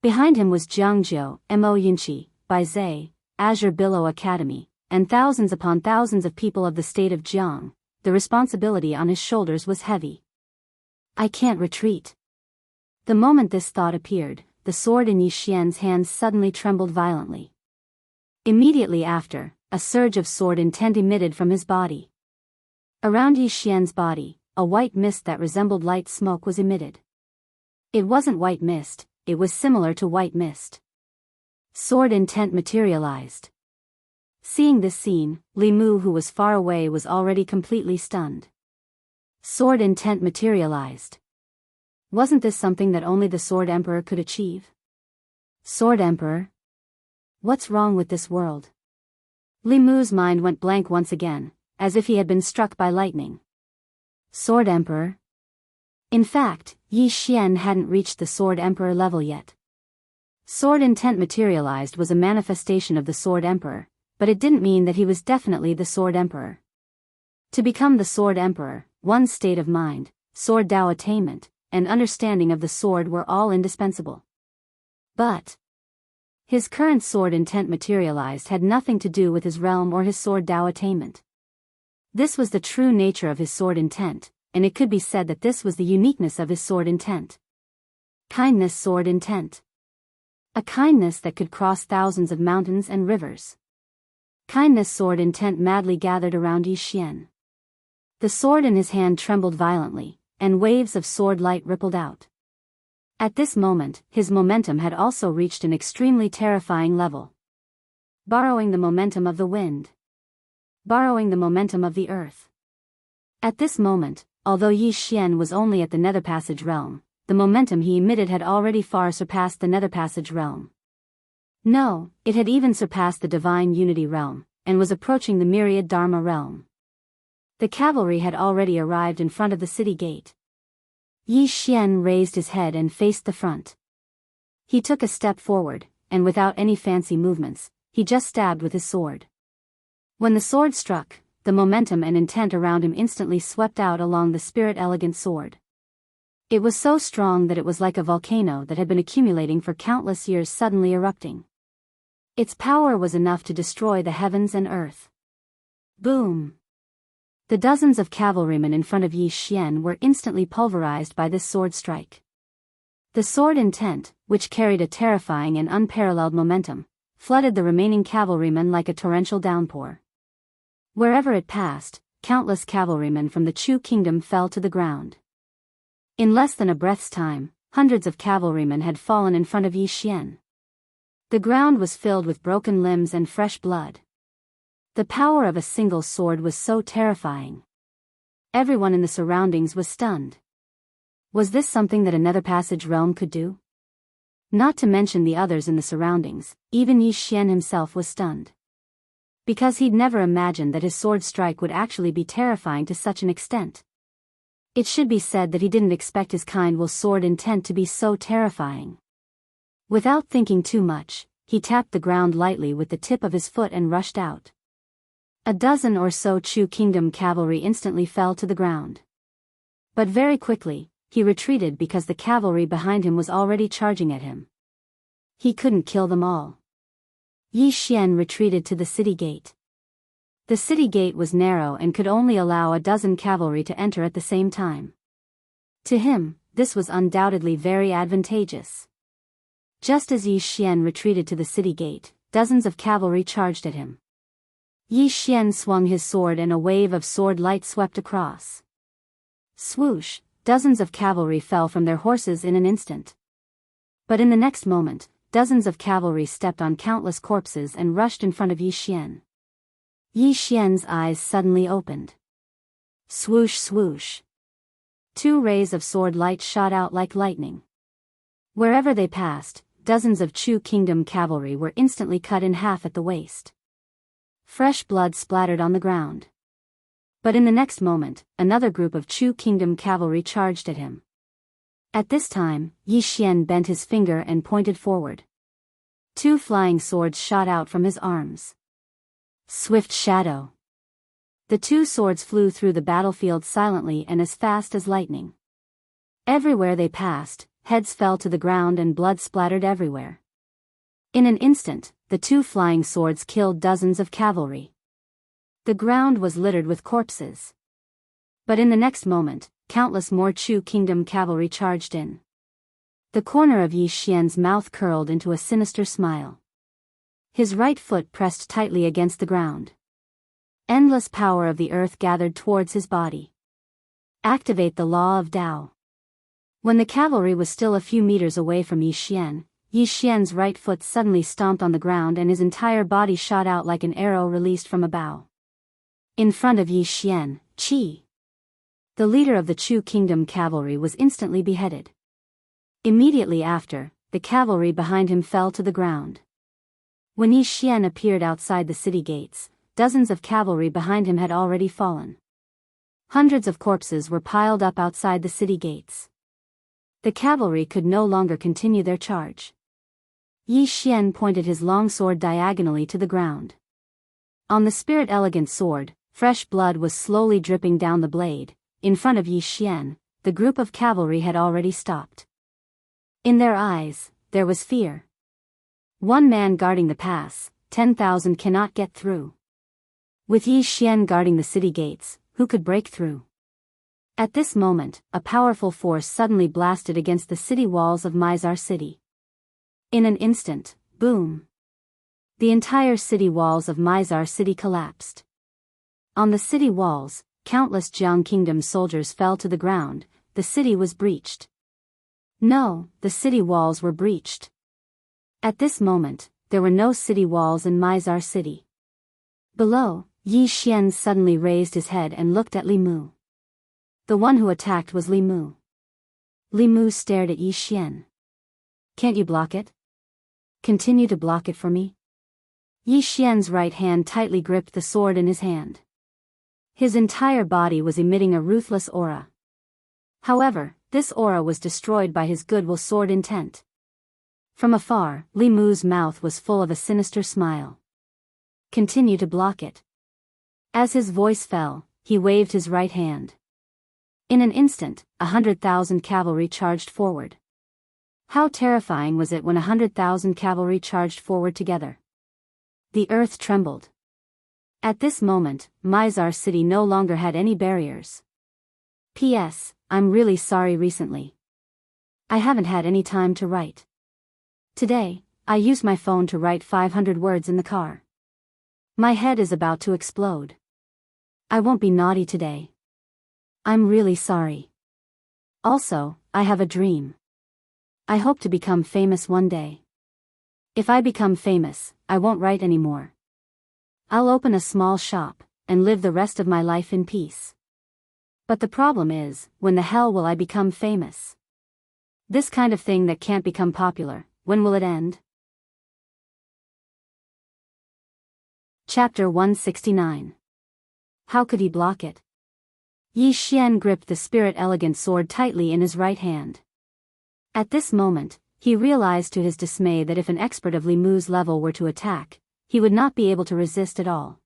Behind him was Jianghu, Mo Yinchi, Baizhe, Azure Billow Academy, and thousands upon thousands of people of the state of Jianghu. The responsibility on his shoulders was heavy. I can't retreat. The moment this thought appeared, the sword in Yi Xian's hands suddenly trembled violently. Immediately after, a surge of sword intent emitted from his body. Around Yi Xian's body, a white mist that resembled light smoke was emitted. It wasn't white mist, it was similar to white mist. Sword intent materialized. Seeing this scene, Li Mu, who was far away, was already completely stunned. Sword intent materialized. Wasn't this something that only the Sword Emperor could achieve? Sword Emperor? What's wrong with this world? Li Mu's mind went blank once again, as if he had been struck by lightning. Sword Emperor? In fact, Yi Xian hadn't reached the Sword Emperor level yet. Sword intent materialized was a manifestation of the Sword Emperor, but it didn't mean that he was definitely the Sword Emperor. To become the Sword Emperor, one's state of mind, Sword Dao attainment, and understanding of the sword were all indispensable. But his current sword intent materialized had nothing to do with his realm or his Sword Dao attainment. This was the true nature of his sword intent, and it could be said that this was the uniqueness of his sword intent. Kindness sword intent. A kindness that could cross thousands of mountains and rivers. Kindness sword intent madly gathered around Yi Xian. The sword in his hand trembled violently, and waves of sword light rippled out. At this moment, his momentum had also reached an extremely terrifying level. Borrowing the momentum of the wind. Borrowing the momentum of the earth. At this moment, although Yi Xian was only at the Nether Passage realm, the momentum he emitted had already far surpassed the Nether Passage realm. No, it had even surpassed the Divine Unity realm, and was approaching the Myriad Dharma realm. The cavalry had already arrived in front of the city gate. Yi Xian raised his head and faced the front. He took a step forward, and without any fancy movements, he just stabbed with his sword. When the sword struck, the momentum and intent around him instantly swept out along the spirit elegant sword. It was so strong that it was like a volcano that had been accumulating for countless years suddenly erupting. Its power was enough to destroy the heavens and earth. Boom! The dozens of cavalrymen in front of Yi Xian were instantly pulverized by this sword strike. The sword intent, which carried a terrifying and unparalleled momentum, flooded the remaining cavalrymen like a torrential downpour. Wherever it passed, countless cavalrymen from the Chu kingdom fell to the ground. In less than a breath's time, hundreds of cavalrymen had fallen in front of Yi Xian. The ground was filled with broken limbs and fresh blood. The power of a single sword was so terrifying. Everyone in the surroundings was stunned. Was this something that a Nether Passage realm could do? Not to mention the others in the surroundings, even Yi Xian himself was stunned. Because he'd never imagined that his sword strike would actually be terrifying to such an extent. It should be said that he didn't expect his kind will sword intent to be so terrifying. Without thinking too much, he tapped the ground lightly with the tip of his foot and rushed out. A dozen or so Chu kingdom cavalry instantly fell to the ground. But very quickly, he retreated because the cavalry behind him was already charging at him. He couldn't kill them all. Yi Xian retreated to the city gate. The city gate was narrow and could only allow a dozen cavalry to enter at the same time. To him, this was undoubtedly very advantageous. Just as Yi Xian retreated to the city gate, dozens of cavalry charged at him. Yi Xian swung his sword and a wave of sword light swept across. Swoosh, dozens of cavalry fell from their horses in an instant. But in the next moment, dozens of cavalry stepped on countless corpses and rushed in front of Yi Xian. Yi Xian's eyes suddenly opened. Swoosh swoosh. Two rays of sword light shot out like lightning. Wherever they passed, dozens of Chu kingdom cavalry were instantly cut in half at the waist. Fresh blood splattered on the ground. But in the next moment, another group of Chu kingdom cavalry charged at him. At this time, Yi Xian bent his finger and pointed forward. Two flying swords shot out from his arms. Swift shadow. The two swords flew through the battlefield silently and as fast as lightning. Everywhere they passed, heads fell to the ground and blood splattered everywhere. In an instant, the two flying swords killed dozens of cavalry. The ground was littered with corpses. But in the next moment, countless more Chu kingdom cavalry charged in. The corner of Yi Xian's mouth curled into a sinister smile. His right foot pressed tightly against the ground. Endless power of the earth gathered towards his body. Activate the law of Tao. When the cavalry was still a few meters away from Yi Xian's right foot suddenly stomped on the ground and his entire body shot out like an arrow released from a bow. In front of Yi Xian, Qi, the leader of the Chu kingdom cavalry, was instantly beheaded. Immediately after, the cavalry behind him fell to the ground. When Yi Xian appeared outside the city gates, dozens of cavalry behind him had already fallen. Hundreds of corpses were piled up outside the city gates. The cavalry could no longer continue their charge. Yi Xian pointed his long sword diagonally to the ground. On the spirit elegant sword, fresh blood was slowly dripping down the blade. In front of Yi Xian, the group of cavalry had already stopped. In their eyes, there was fear. One man guarding the pass, 10,000 cannot get through. With Yi Xian guarding the city gates, who could break through? At this moment, a powerful force suddenly blasted against the city walls of Mizar City. In an instant, boom! The entire city walls of Mizar City collapsed. On the city walls, countless Jiang Kingdom soldiers fell to the ground. The city was breached. No, the city walls were breached. At this moment, there were no city walls in Mizar City. Below, Yi Xian suddenly raised his head and looked at Li Mu. The one who attacked was Li Mu. Li Mu stared at Yi Xian. Can't you block it? Continue to block it for me? Yi Xian's right hand tightly gripped the sword in his hand. His entire body was emitting a ruthless aura. However, this aura was destroyed by his goodwill sword intent. From afar, Li Mu's mouth was full of a sinister smile. Continue to block it. As his voice fell, he waved his right hand. In an instant, 100,000 cavalry charged forward. How terrifying was it when 100,000 cavalry charged forward together? The earth trembled. At this moment, Mizar City no longer had any barriers. P.S. I'm really sorry recently. I haven't had any time to write. Today, I used my phone to write 500 words in the car. My head is about to explode. I won't be naughty today. I'm really sorry. Also, I have a dream. I hope to become famous one day. If I become famous, I won't write anymore. I'll open a small shop, and live the rest of my life in peace. But the problem is, when the hell will I become famous? This kind of thing that can't become popular, when will it end? Chapter 169. How could he block it? Yi Xian gripped the spirit elegant sword tightly in his right hand. At this moment, he realized to his dismay that if an expert of Li Mu's level were to attack, he would not be able to resist at all.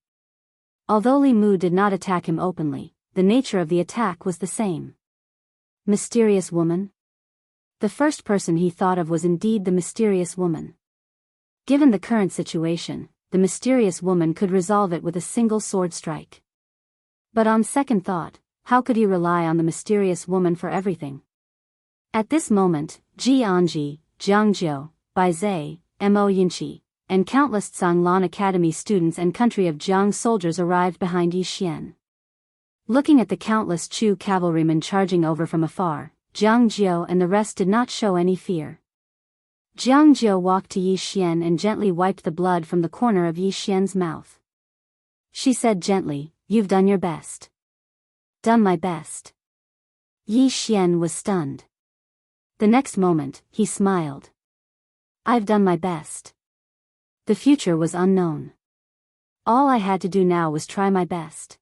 Although Li Mu did not attack him openly, the nature of the attack was the same. Mysterious woman? The first person he thought of was indeed the mysterious woman. Given the current situation, the mysterious woman could resolve it with a single sword strike. But on second thought, how could he rely on the mysterious woman for everything? At this moment, Jianghu, Jianghu, Baizhe, Mo Yinchi, and countless Zhanglan Academy students and country of Jiang soldiers arrived behind Yi Xian. Looking at the countless Chu cavalrymen charging over from afar, Jianghu and the rest did not show any fear. Jianghu walked to Yi Xian and gently wiped the blood from the corner of Yi Xian's mouth. She said gently, "You've done your best." "Done my best." Yi Xian was stunned. The next moment, he smiled. "I've done my best." The future was unknown. All I had to do now was try my best.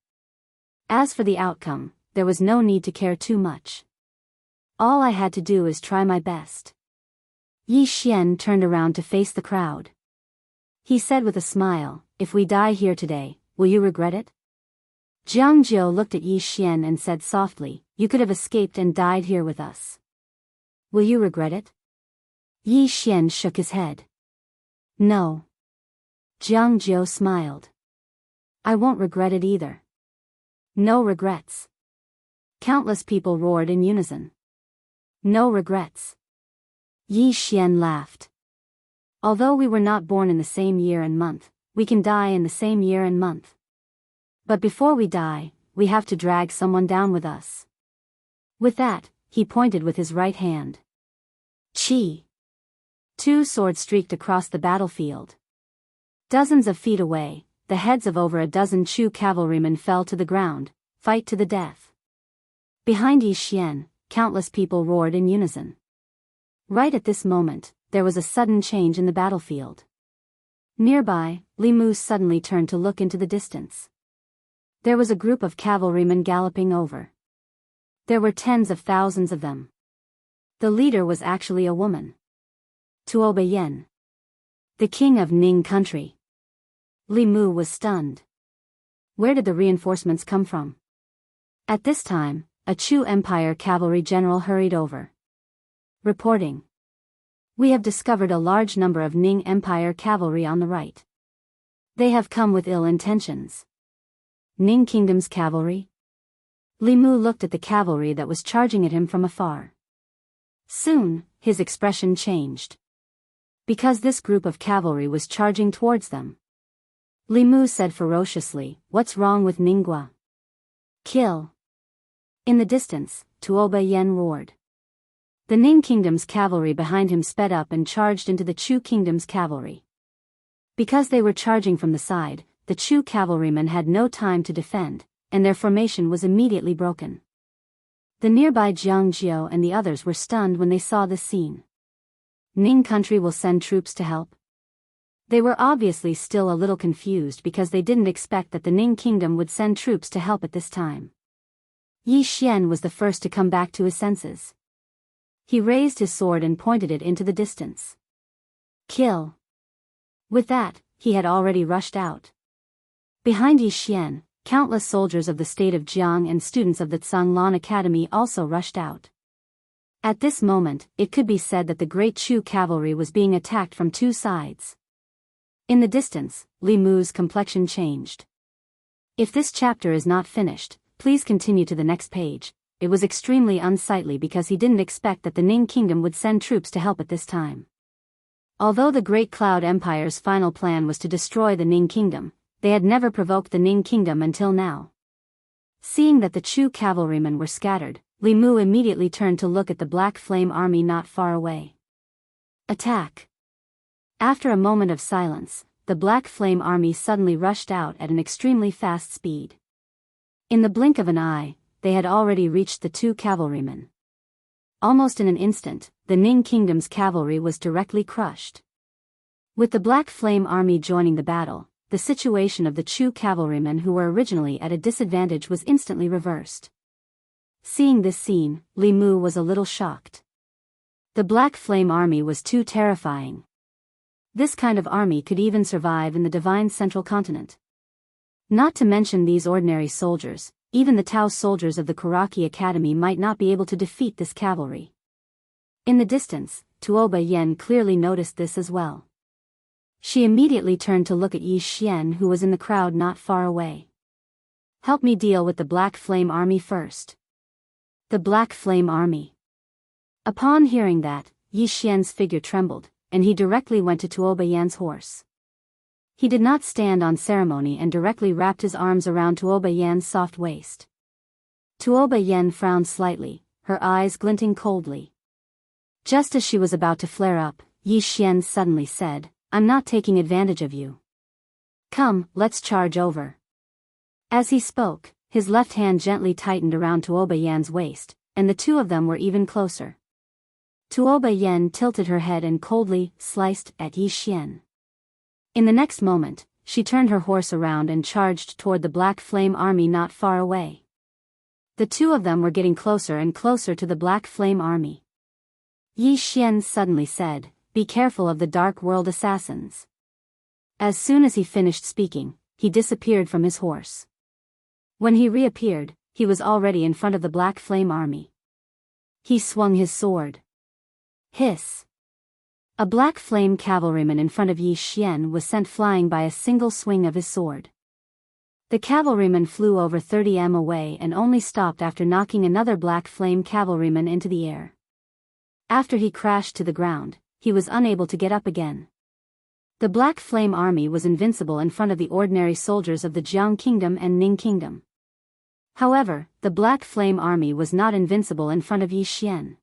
As for the outcome, there was no need to care too much. All I had to do is try my best. Yi Xian turned around to face the crowd. He said with a smile, "If we die here today, will you regret it?" Jianghu looked at Yi Xian and said softly, "You could have escaped and died here with us. Will you regret it?" Yi Xian shook his head. "No." Jianghu smiled. "I won't regret it either." "No regrets." Countless people roared in unison. "No regrets." Yi Xian laughed. "Although we were not born in the same year and month, we can die in the same year and month. But before we die, we have to drag someone down with us." With that, he pointed with his right hand. Chi! Two swords streaked across the battlefield. Dozens of feet away, the heads of over a dozen Chu cavalrymen fell to the ground, fight to the death. Behind Yi Xian, countless people roared in unison. Right at this moment, there was a sudden change in the battlefield. Nearby, Li Mu suddenly turned to look into the distance. There was a group of cavalrymen galloping over. There were tens of thousands of them. The leader was actually a woman. Tuo Yen, the king of Ning country. Li Mu was stunned. Where did the reinforcements come from? At this time, a Chu Empire cavalry general hurried over. Reporting. We have discovered a large number of Ning Empire cavalry on the right. They have come with ill intentions. Ning Kingdom's cavalry? Li Mu looked at the cavalry that was charging at him from afar. Soon, his expression changed. Because this group of cavalry was charging towards them. Li Mu said ferociously, "What's wrong with Ningguo? Kill." In the distance, Tuo Yen roared. The Ning Kingdom's cavalry behind him sped up and charged into the Chu Kingdom's cavalry. Because they were charging from the side, the Chu cavalrymen had no time to defend, and their formation was immediately broken. The nearby Jianghu and the others were stunned when they saw this scene. Ning country will send troops to help. They were obviously still a little confused because they didn't expect that the Ning Kingdom would send troops to help at this time. Yi Xian was the first to come back to his senses. He raised his sword and pointed it into the distance. Kill. With that, he had already rushed out. Behind Yi Xian, countless soldiers of the state of Jianghu and students of the Tsanglan Academy also rushed out. At this moment, it could be said that the great Chu cavalry was being attacked from two sides. In the distance, Li Mu's complexion changed. If this chapter is not finished, please continue to the next page. It was extremely unsightly because he didn't expect that the Ning Kingdom would send troops to help at this time. Although the Great Cloud Empire's final plan was to destroy the Ning Kingdom, they had never provoked the Ning Kingdom until now. Seeing that the Chu cavalrymen were scattered, Li Mu immediately turned to look at the Black Flame army not far away. Attack! After a moment of silence, the Black Flame army suddenly rushed out at an extremely fast speed. In the blink of an eye, they had already reached the two cavalrymen. Almost in an instant, the Ning Kingdom's cavalry was directly crushed. With the Black Flame army joining the battle, the situation of the Chu cavalrymen who were originally at a disadvantage was instantly reversed. Seeing this scene, Li Mu was a little shocked. The Black Flame army was too terrifying. This kind of army could even survive in the divine Central Continent. Not to mention these ordinary soldiers, even the Tao soldiers of the Kuraki Academy might not be able to defeat this cavalry. In the distance, Tuo Yen clearly noticed this as well. She immediately turned to look at Yi Xian who was in the crowd not far away. Help me deal with the Black Flame army first. The Black Flame army. Upon hearing that, Yi Xian's figure trembled, and he directly went to Tuo Yan's horse. He did not stand on ceremony and directly wrapped his arms around Tuo Yan's soft waist. Tuo Yan frowned slightly, her eyes glinting coldly. Just as she was about to flare up, Yi Xian suddenly said, "I'm not taking advantage of you. Come, let's charge over." As he spoke, his left hand gently tightened around Tuo Yan's waist, and the two of them were even closer. Tuo Yen tilted her head and coldly sliced at Yi Xian. In the next moment, she turned her horse around and charged toward the Black Flame army not far away. The two of them were getting closer and closer to the Black Flame army. Yi Xian suddenly said, "Be careful of the Dark World assassins." As soon as he finished speaking, he disappeared from his horse. When he reappeared, he was already in front of the Black Flame army. He swung his sword. Hiss! A Black Flame cavalryman in front of Yi Xian was sent flying by a single swing of his sword. The cavalryman flew over 30 m away and only stopped after knocking another Black Flame cavalryman into the air. After he crashed to the ground, he was unable to get up again. The Black Flame army was invincible in front of the ordinary soldiers of the Jiang Kingdom and Ning Kingdom. However, the Black Flame army was not invincible in front of Yi Xian.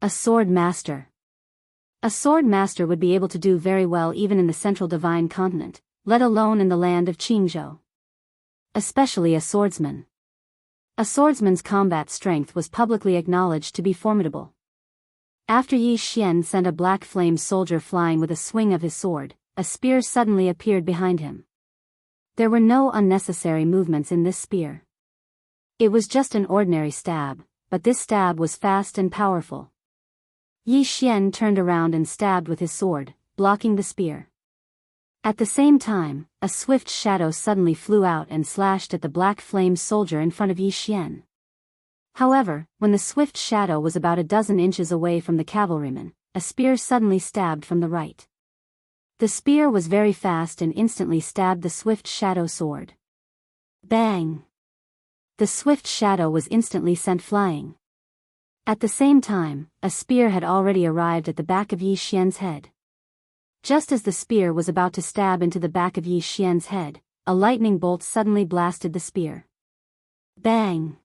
A sword master. A sword master would be able to do very well even in the Central Divine Continent, let alone in the land of Qingzhou. Especially a swordsman. A swordsman's combat strength was publicly acknowledged to be formidable. After Yi Xian sent a Black Flame soldier flying with a swing of his sword, a spear suddenly appeared behind him. There were no unnecessary movements in this spear. It was just an ordinary stab, but this stab was fast and powerful. Yi Xian turned around and stabbed with his sword, blocking the spear. At the same time, a swift shadow suddenly flew out and slashed at the black flame soldier in front of Yi Xian. However, when the swift shadow was about a dozen inches away from the cavalryman, a spear suddenly stabbed from the right. The spear was very fast and instantly stabbed the swift shadow sword. Bang! The swift shadow was instantly sent flying. At the same time, a spear had already arrived at the back of Yi Xian's head. Just as the spear was about to stab into the back of Yi Xian's head, a lightning bolt suddenly blasted the spear. Bang!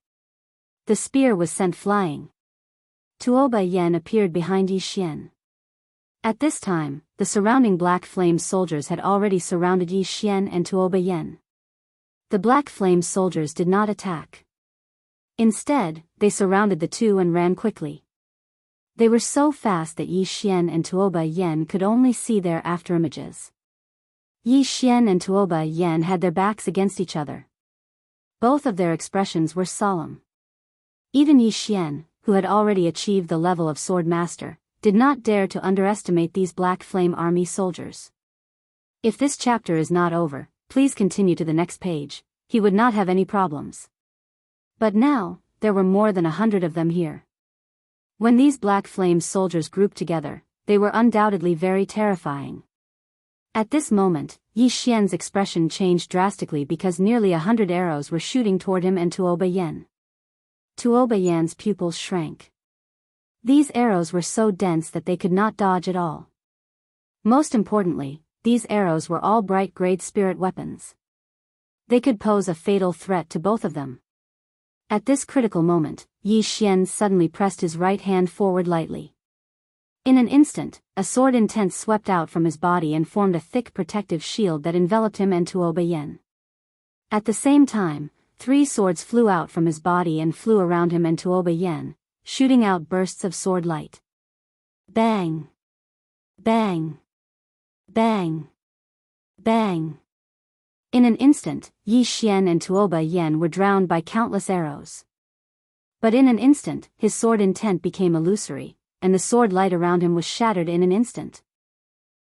The spear was sent flying. Tuo Yen appeared behind Yi Xian. At this time, the surrounding black flame soldiers had already surrounded Yi Xian and Tuo Yen. The black flame soldiers did not attack. Instead, they surrounded the two and ran quickly. They were so fast that Yi Xian and Tuo Yen could only see their afterimages. Yi Xian and Tuo Yen had their backs against each other. Both of their expressions were solemn. Even Yi Xian, who had already achieved the level of sword master, did not dare to underestimate these black flame army soldiers. If this chapter is not over, please continue to the next page. He would not have any problems. But now, there were more than 100 of them here. When these black flame soldiers grouped together, they were undoubtedly very terrifying. At this moment, Yi Xian's expression changed drastically because nearly 100 arrows were shooting toward him and Tuo Yen. Tuo Yen's pupils shrank. These arrows were so dense that they could not dodge at all. Most importantly, these arrows were all bright-grade spirit weapons. They could pose a fatal threat to both of them. At this critical moment, Yi Xian suddenly pressed his right hand forward lightly. In an instant, a sword intent swept out from his body and formed a thick protective shield that enveloped him and Tuo Yen. At the same time, 3 swords flew out from his body and flew around him and Tuo Yen, shooting out bursts of sword light. Bang! Bang! Bang! Bang! In an instant, Yi Xian and Tuo Yen were drowned by countless arrows. But in an instant, his sword intent became illusory, and the sword light around him was shattered in an instant.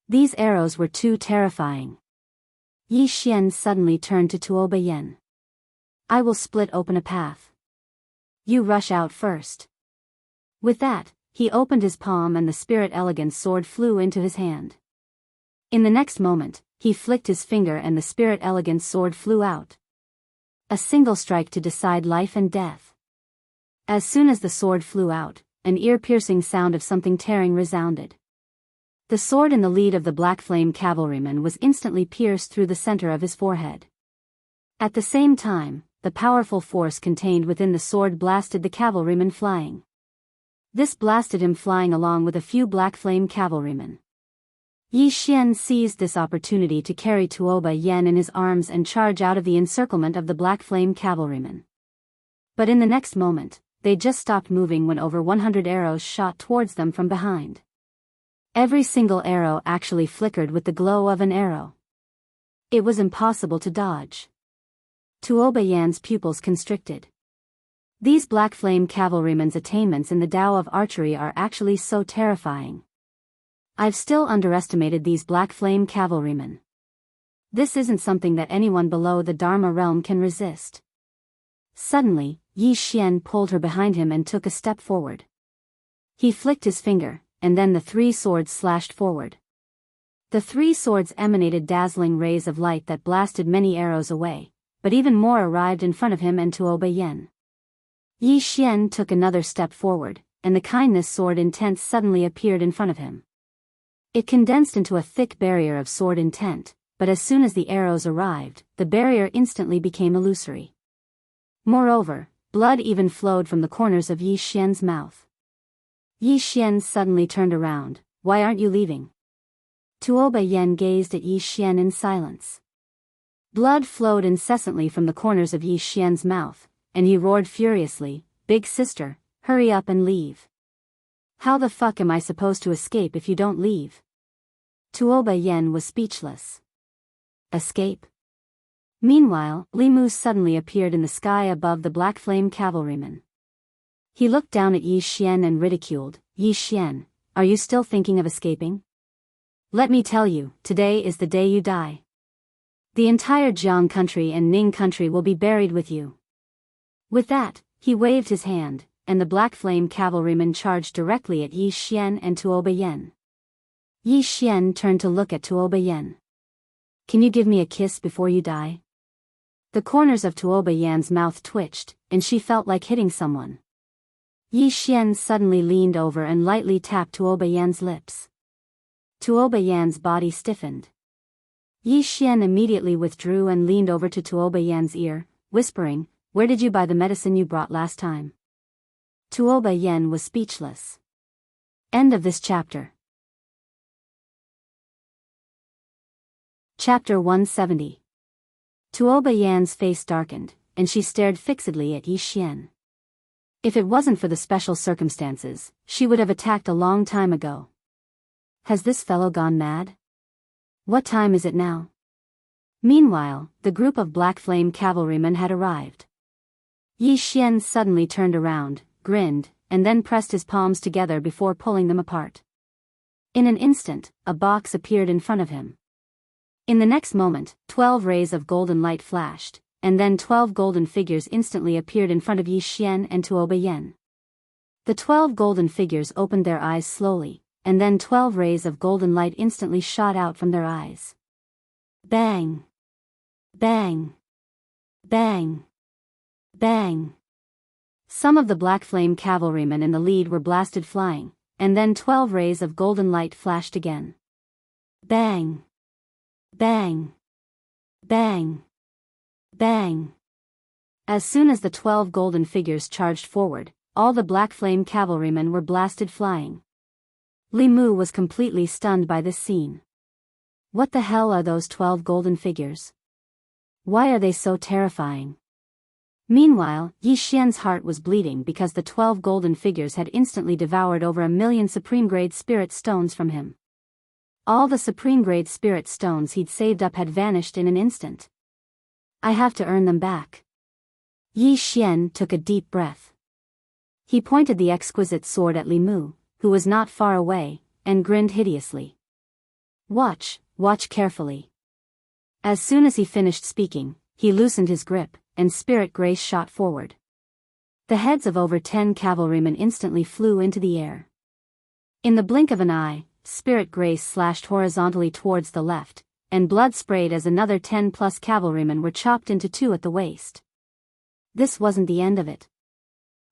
These arrows were too terrifying. Yi Xian suddenly turned to Tuo Yen. I will split open a path. You rush out first. With that, he opened his palm and the spirit elegance sword flew into his hand. In the next moment, he flicked his finger and the spirit elegance sword flew out. A single strike to decide life and death. As soon as the sword flew out, an ear-piercing sound of something tearing resounded. The sword in the lead of the black flame cavalryman was instantly pierced through the center of his forehead. At the same time, the powerful force contained within the sword blasted the cavalryman flying. This blasted him flying along with a few black flame cavalrymen. Yi Xian seized this opportunity to carry Tuo Yen in his arms and charge out of the encirclement of the black flame cavalrymen. But in the next moment, they just stopped moving when over 100 arrows shot towards them from behind. Every single arrow actually flickered with the glow of an arrow. It was impossible to dodge. Tuo Yen's pupils constricted. These black flame cavalrymen's attainments in the Tao of archery are actually so terrifying. I've still underestimated these black flame cavalrymen. This isn't something that anyone below the Dharma realm can resist. Suddenly, Yi Xian pulled her behind him and took a step forward. He flicked his finger, and then the 3 swords slashed forward. The 3 swords emanated dazzling rays of light that blasted many arrows away, but even more arrived in front of him and Tuo Yen. Yi Xian took another step forward, and the kindness sword intent suddenly appeared in front of him. It condensed into a thick barrier of sword intent, but as soon as the arrows arrived, the barrier instantly became illusory. Moreover, blood even flowed from the corners of Yi Xian's mouth. Yi Xian suddenly turned around. Why aren't you leaving? Tuo Yen gazed at Yi Xian in silence. Blood flowed incessantly from the corners of Yi Xian's mouth, and he roared furiously, Big sister, hurry up and leave. How the fuck am I supposed to escape if you don't leave? Tuoba Yen was speechless. Escape? Meanwhile, Li Mu suddenly appeared in the sky above the Black Flame cavalryman. He looked down at Yi Xian and ridiculed, "Yi Xian, are you still thinking of escaping? Let me tell you, today is the day you die. The entire Jiang country and Ning country will be buried with you." With that, he waved his hand, and the Black Flame cavalryman charged directly at Yi Xian and Tuoba Yen. Yi Xian turned to look at Tuoba Yen. "Can you give me a kiss before you die?" The corners of Tuoba Yan's mouth twitched, and she felt like hitting someone. Yi Xian suddenly leaned over and lightly tapped Tuoba Yan's lips. Tuoba Yan's body stiffened. Yi Xian immediately withdrew and leaned over to Tuoba Yan's ear, whispering, "Where did you buy the medicine you brought last time?" Tuoba Yen was speechless. End of this chapter. Chapter 170. Tuoba Yan's face darkened, and she stared fixedly at Yi Xian. If it wasn't for the special circumstances, she would have attacked a long time ago. Has this fellow gone mad? What time is it now? Meanwhile, the group of Black Flame cavalrymen had arrived. Yi Xian suddenly turned around, grinned, and then pressed his palms together before pulling them apart. In an instant, a box appeared in front of him. In the next moment, 12 rays of golden light flashed, and then 12 golden figures instantly appeared in front of Yi Xian and Tuoba Yen. The 12 golden figures opened their eyes slowly, and then 12 rays of golden light instantly shot out from their eyes. Bang! Bang! Bang! Bang! Some of the Black Flame cavalrymen in the lead were blasted flying, and then 12 rays of golden light flashed again. Bang! Bang! Bang! Bang! As soon as the 12 golden figures charged forward, all the Black Flame cavalrymen were blasted flying. Li Mu was completely stunned by this scene. What the hell are those 12 golden figures? Why are they so terrifying? Meanwhile, Yi Xian's heart was bleeding because the 12 golden figures had instantly devoured over 1,000,000 supreme-grade spirit stones from him. All the supreme-grade spirit stones he'd saved up had vanished in an instant. I have to earn them back. Yi Xian took a deep breath. He pointed the exquisite sword at Li Mu, who was not far away, and grinned hideously. Watch carefully. As soon as he finished speaking, he loosened his grip, and spirit grace shot forward. The heads of over 10 cavalrymen instantly flew into the air. In the blink of an eye, spirit grace slashed horizontally towards the left, and blood sprayed as another 10+ cavalrymen were chopped into two at the waist. This wasn't the end of it.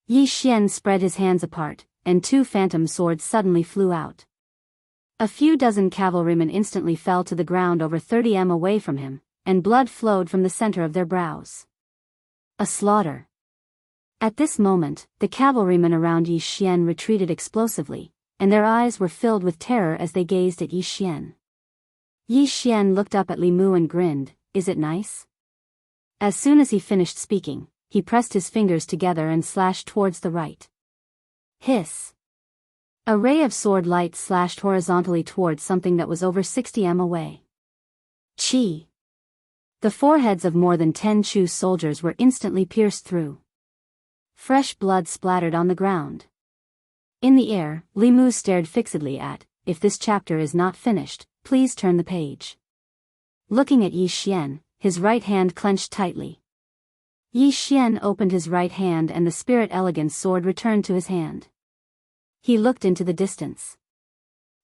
Yi Xian spread his hands apart, and 2 phantom swords suddenly flew out. A few dozen cavalrymen instantly fell to the ground over 30 m away from him, and blood flowed from the center of their brows. A slaughter. At this moment, the cavalrymen around Yi Xian retreated explosively, and their eyes were filled with terror as they gazed at Yi Xian. Yi Xian looked up at Li Mu and grinned, "Is it nice?" As soon as he finished speaking, he pressed his fingers together and slashed towards the right. Hiss! A ray of sword light slashed horizontally towards something that was over 60 m away. Chi! The foreheads of more than 10 Chu soldiers were instantly pierced through. Fresh blood splattered on the ground. In the air, Li Mu stared fixedly at, "If this chapter is not finished, please turn the page." Looking at Yi Xian, his right hand clenched tightly. Yi Xian opened his right hand and the spirit elegance sword returned to his hand. He looked into the distance.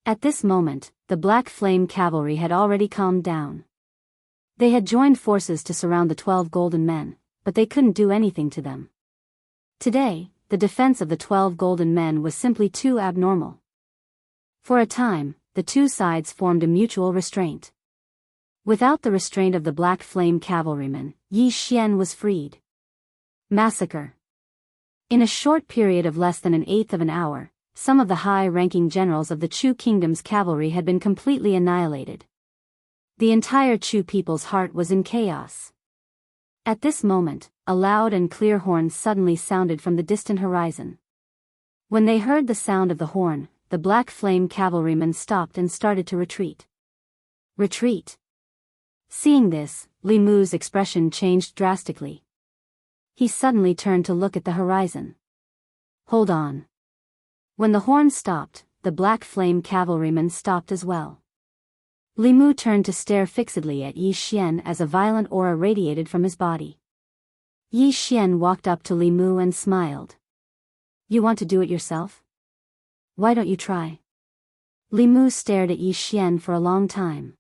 At this moment, the Black Flame cavalry had already calmed down. They had joined forces to surround the 12 golden men, but they couldn't do anything to them. Today, the defense of the 12 golden men was simply too abnormal. For a time, the two sides formed a mutual restraint. Without the restraint of the Black Flame cavalrymen, Yi Xian was freed. Massacre. In a short period of less than an eighth of an hour, some of the high-ranking generals of the Chu Kingdom's cavalry had been completely annihilated. The entire Chu people's heart was in chaos. At this moment, a loud and clear horn suddenly sounded from the distant horizon. When they heard the sound of the horn, the Black Flame cavalrymen stopped and started to retreat. Retreat. Seeing this, Li Mu's expression changed drastically. He suddenly turned to look at the horizon. Hold on. When the horn stopped, the black flame cavalryman stopped as well. Li Mu turned to stare fixedly at Yi Xian as a violent aura radiated from his body. Yi Xian walked up to Li Mu and smiled. You want to do it yourself? Why don't you try? Li Mu stared at Yi Xian for a long time.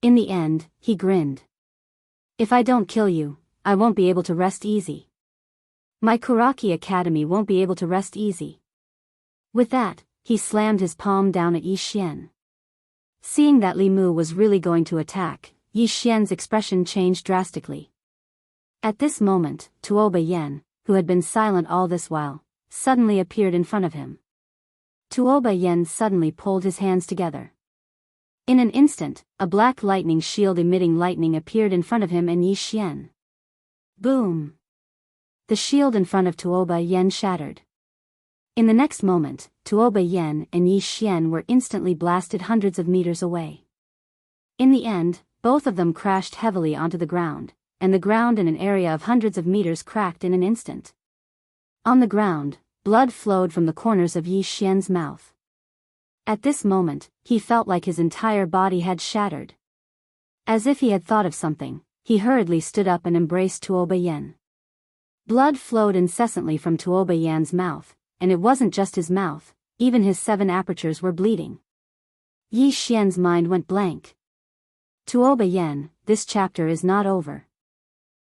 In the end, he grinned. If I don't kill you, I won't be able to rest easy. My Kuraki Academy won't be able to rest easy. With that, he slammed his palm down at Yi Xian. Seeing that Li Mu was really going to attack, Yi Xian's expression changed drastically. At this moment, Tuoba Yen, who had been silent all this while, suddenly appeared in front of him. Tuoba Yen suddenly pulled his hands together. In an instant, a black lightning shield emitting lightning appeared in front of him and Yi Xian. Boom! The shield in front of Tuoba Yen shattered. In the next moment, Tuoba Yen and Yi Xian were instantly blasted hundreds of meters away. In the end, both of them crashed heavily onto the ground, and the ground in an area of hundreds of meters cracked in an instant. On the ground, blood flowed from the corners of Yi Xian's mouth. At this moment, he felt like his entire body had shattered. As if he had thought of something, he hurriedly stood up and embraced Tuoba Yen. Blood flowed incessantly from Tuoba Yen's mouth, and it wasn't just his mouth, even his 7 apertures were bleeding. Yi Xian's mind went blank. Tuoba Yen, this chapter is not over.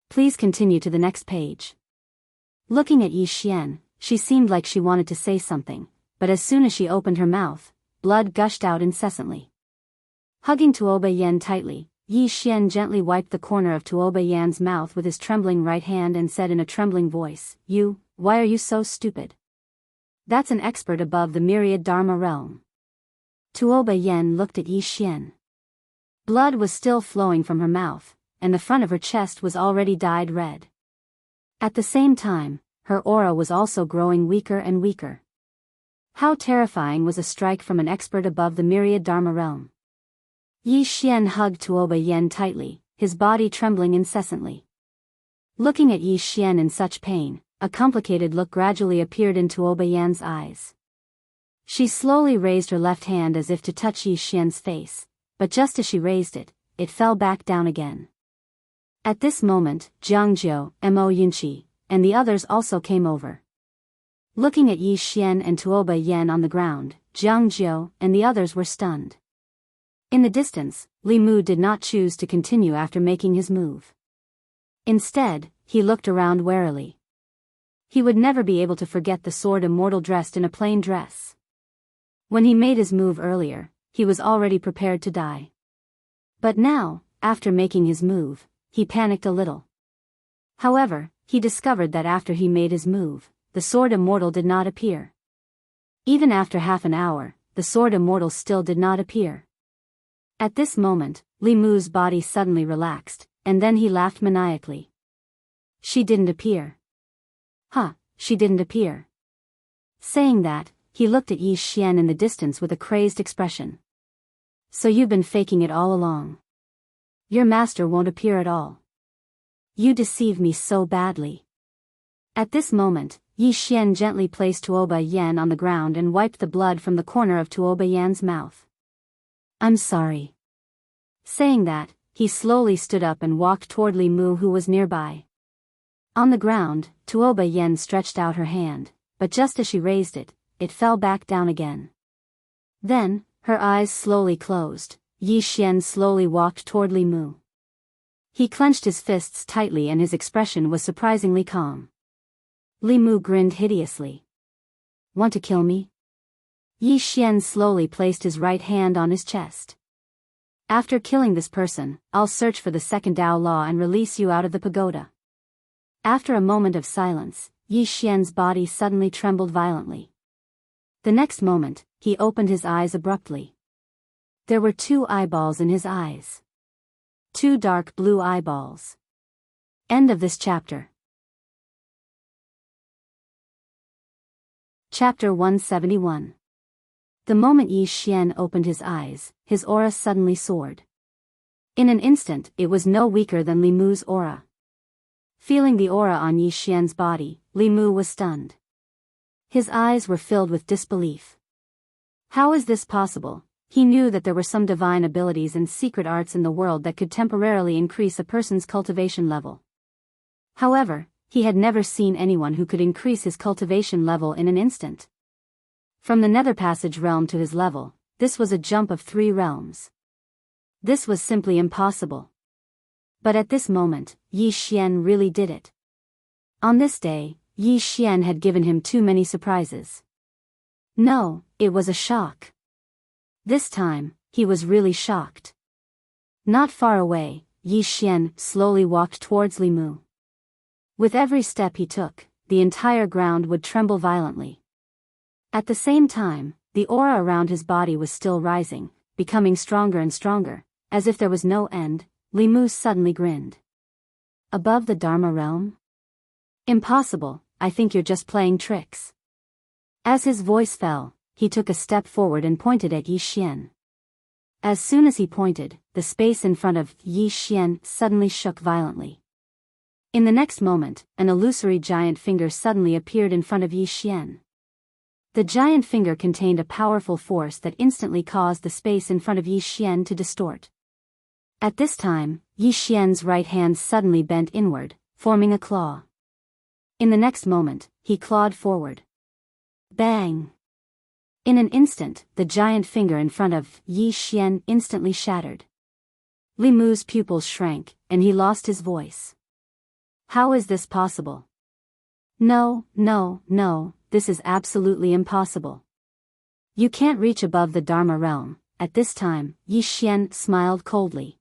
Please continue to the next page. Looking at Yi Xian, she seemed like she wanted to say something, but as soon as she opened her mouth, blood gushed out incessantly. Hugging Tuoba Yen tightly, Yi Xian gently wiped the corner of Tuoba Yen's mouth with his trembling right hand and said in a trembling voice, Why are you so stupid? That's an expert above the myriad Dharma realm. Tuoba Yen looked at Yi Xian. Blood was still flowing from her mouth, and the front of her chest was already dyed red. At the same time, her aura was also growing weaker and weaker. How terrifying was a strike from an expert above the myriad Dharma realm. Yi Xian hugged Tuoba Yen tightly, his body trembling incessantly. Looking at Yi Xian in such pain, a complicated look gradually appeared in Tuoba Yen's eyes. She slowly raised her left hand as if to touch Yi Xian's face, but just as she raised it, it fell back down again. At this moment, Jianghu, Mo Yunqi, and the others also came over. Looking at Yi Xian and Tuoba Yen on the ground, Jianghu and the others were stunned. In the distance, Li Mu did not choose to continue after making his move. Instead, he looked around warily. He would never be able to forget the sword Immortal dressed in a plain dress. When he made his move earlier, he was already prepared to die. But now, after making his move, he panicked a little. However, he discovered that after he made his move, the sword Immortal did not appear. Even after half an hour, the sword Immortal still did not appear. At this moment, Li Mu's body suddenly relaxed, and then he laughed maniacally. She didn't appear. She didn't appear. Saying that, he looked at Yi Xian in the distance with a crazed expression. So you've been faking it all along. Your master won't appear at all. You deceived me so badly. At this moment, Yi Xian gently placed Tuoba Yen on the ground and wiped the blood from the corner of Tuoba Yen's mouth. I'm sorry. Saying that, he slowly stood up and walked toward Li Mu who was nearby. On the ground, Tuoba Yen stretched out her hand, but just as she raised it, it fell back down again. Then, her eyes slowly closed. Yi Xian slowly walked toward Li Mu. He clenched his fists tightly and his expression was surprisingly calm. Li Mu grinned hideously. Want to kill me? Yi Xian slowly placed his right hand on his chest. After killing this person, I'll search for the second Tao law and release you out of the pagoda. After a moment of silence, Yi Xian's body suddenly trembled violently. The next moment, he opened his eyes abruptly. There were 2 eyeballs in his eyes. 2 dark blue eyeballs. End of this chapter. Chapter 171. The moment Yi Xian opened his eyes, his aura suddenly soared. In an instant, it was no weaker than Li Mu's aura. Feeling the aura on Yi Xian's body, Li Mu was stunned. His eyes were filled with disbelief. How is this possible? He knew that there were some divine abilities and secret arts in the world that could temporarily increase a person's cultivation level. However, he had never seen anyone who could increase his cultivation level in an instant. From the Nether Passage realm to his level, this was a jump of 3 realms. This was simply impossible. But at this moment, Yi Xian really did it. On this day, Yi Xian had given him too many surprises. No, it was a shock. This time, he was really shocked. Not far away, Yi Xian slowly walked towards Li Mu. With every step he took, the entire ground would tremble violently. At the same time, the aura around his body was still rising, becoming stronger and stronger, as if there was no end. Li Mu suddenly grinned. Above the Dharma realm? Impossible, I think you're just playing tricks. As his voice fell, he took a step forward and pointed at Yi Xian. As soon as he pointed, the space in front of Yi Xian suddenly shook violently. In the next moment, an illusory giant finger suddenly appeared in front of Yi Xian. The giant finger contained a powerful force that instantly caused the space in front of Yi Xian to distort. At this time, Yi Xian's right hand suddenly bent inward, forming a claw. In the next moment, he clawed forward. Bang! In an instant, the giant finger in front of Yi Xian instantly shattered. Li Mu's pupils shrank, and he lost his voice. How is this possible? No, this is absolutely impossible. You can't reach above the Dharma realm. At this time, Yi Xian smiled coldly.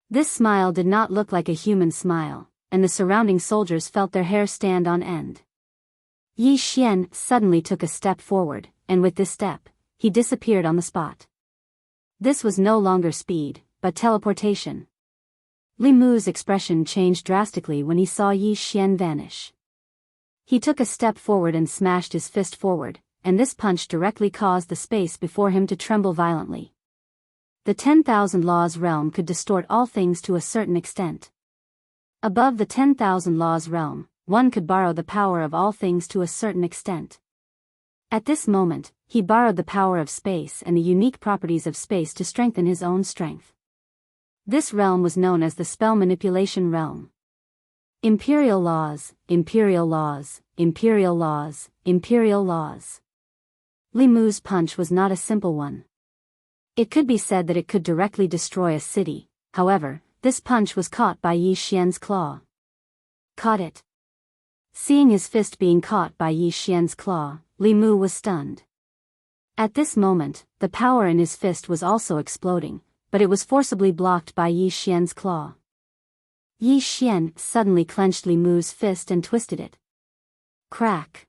This smile did not look like a human smile, and the surrounding soldiers felt their hair stand on end. Yi Xian suddenly took a step forward, and with this step, he disappeared on the spot. This was no longer speed, but teleportation. Li Mu's expression changed drastically when he saw Yi Xian vanish. He took a step forward and smashed his fist forward, and this punch directly caused the space before him to tremble violently. The 10,000 laws realm could distort all things to a certain extent. Above the 10,000 laws realm, one could borrow the power of all things to a certain extent. At this moment, he borrowed the power of space and the unique properties of space to strengthen his own strength. This realm was known as the spell manipulation realm. Imperial laws, imperial laws, imperial laws, imperial laws. Li Mu's punch was not a simple one. It could be said that it could directly destroy a city. However, this punch was caught by Yi Xian's claw. Caught it. Seeing his fist being caught by Yi Xian's claw, Li Mu was stunned. At this moment, the power in his fist was also exploding, but it was forcibly blocked by Yi Xian's claw. Yi Xian suddenly clenched Li Mu's fist and twisted it. Crack!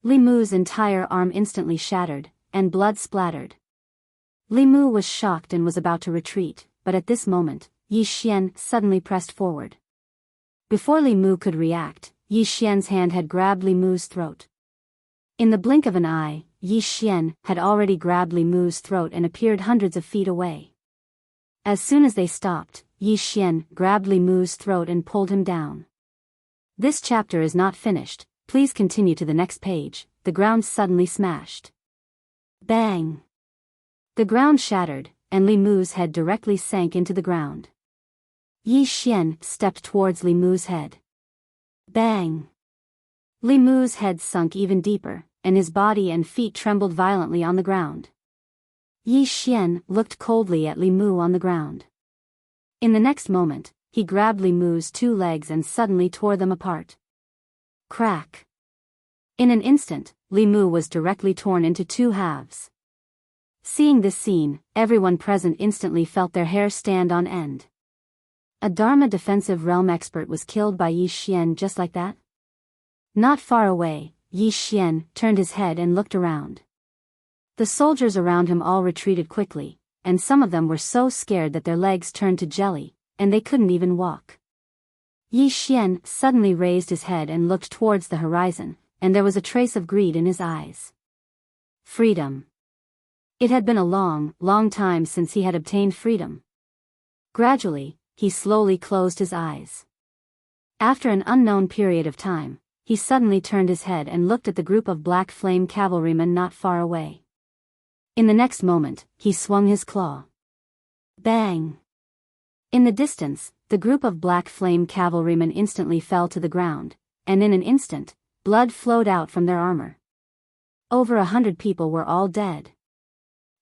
Li Mu's entire arm instantly shattered, and blood splattered. Li Mu was shocked and was about to retreat, but at this moment, Yi Xian suddenly pressed forward. Before Li Mu could react, Yi Xian's hand had grabbed Li Mu's throat. In the blink of an eye, Yi Xian had already grabbed Li Mu's throat and appeared hundreds of feet away. As soon as they stopped, Yi Xian grabbed Li Mu's throat and pulled him down. This chapter is not finished, please continue to the next page. The ground suddenly smashed. Bang! The ground shattered, and Li Mu's head directly sank into the ground. Yi Xian stepped towards Li Mu's head. Bang! Li Mu's head sunk even deeper, and his body and feet trembled violently on the ground. Yi Xian looked coldly at Li Mu on the ground. In the next moment, he grabbed Li Mu's 2 legs and suddenly tore them apart. Crack! In an instant, Li Mu was directly torn into 2 halves. Seeing this scene, everyone present instantly felt their hair stand on end. A Dharma defensive realm expert was killed by Yi Xian just like that? Not far away, Yi Xian turned his head and looked around. The soldiers around him all retreated quickly, and some of them were so scared that their legs turned to jelly, and they couldn't even walk. Yi Xian suddenly raised his head and looked towards the horizon, and there was a trace of greed in his eyes. Freedom. It had been a long time since he had obtained freedom. Gradually, he slowly closed his eyes. After an unknown period of time, he suddenly turned his head and looked at the group of black flame cavalrymen not far away. In the next moment, he swung his claw. Bang! In the distance, the group of black flame cavalrymen instantly fell to the ground, and in an instant, blood flowed out from their armor. Over 100 people were all dead.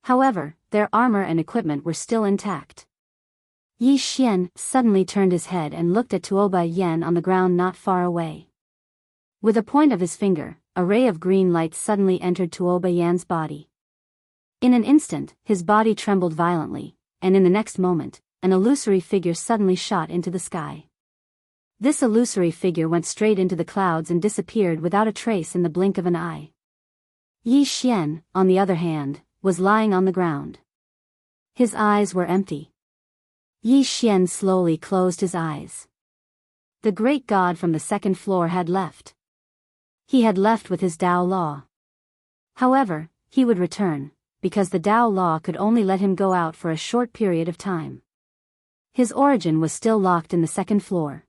However, their armor and equipment were still intact. Yi Xian suddenly turned his head and looked at Tuoba Yen on the ground not far away. With a point of his finger, a ray of green light suddenly entered Tuoba Yan's body. In an instant, his body trembled violently, and in the next moment, an illusory figure suddenly shot into the sky. This illusory figure went straight into the clouds and disappeared without a trace in the blink of an eye. Yi Xian, on the other hand, was lying on the ground. His eyes were empty. Yi Xian slowly closed his eyes. The great god from the second floor had left. He had left with his Tao Law. However, he would return, because the Tao Law could only let him go out for a short period of time. His origin was still locked in the second floor.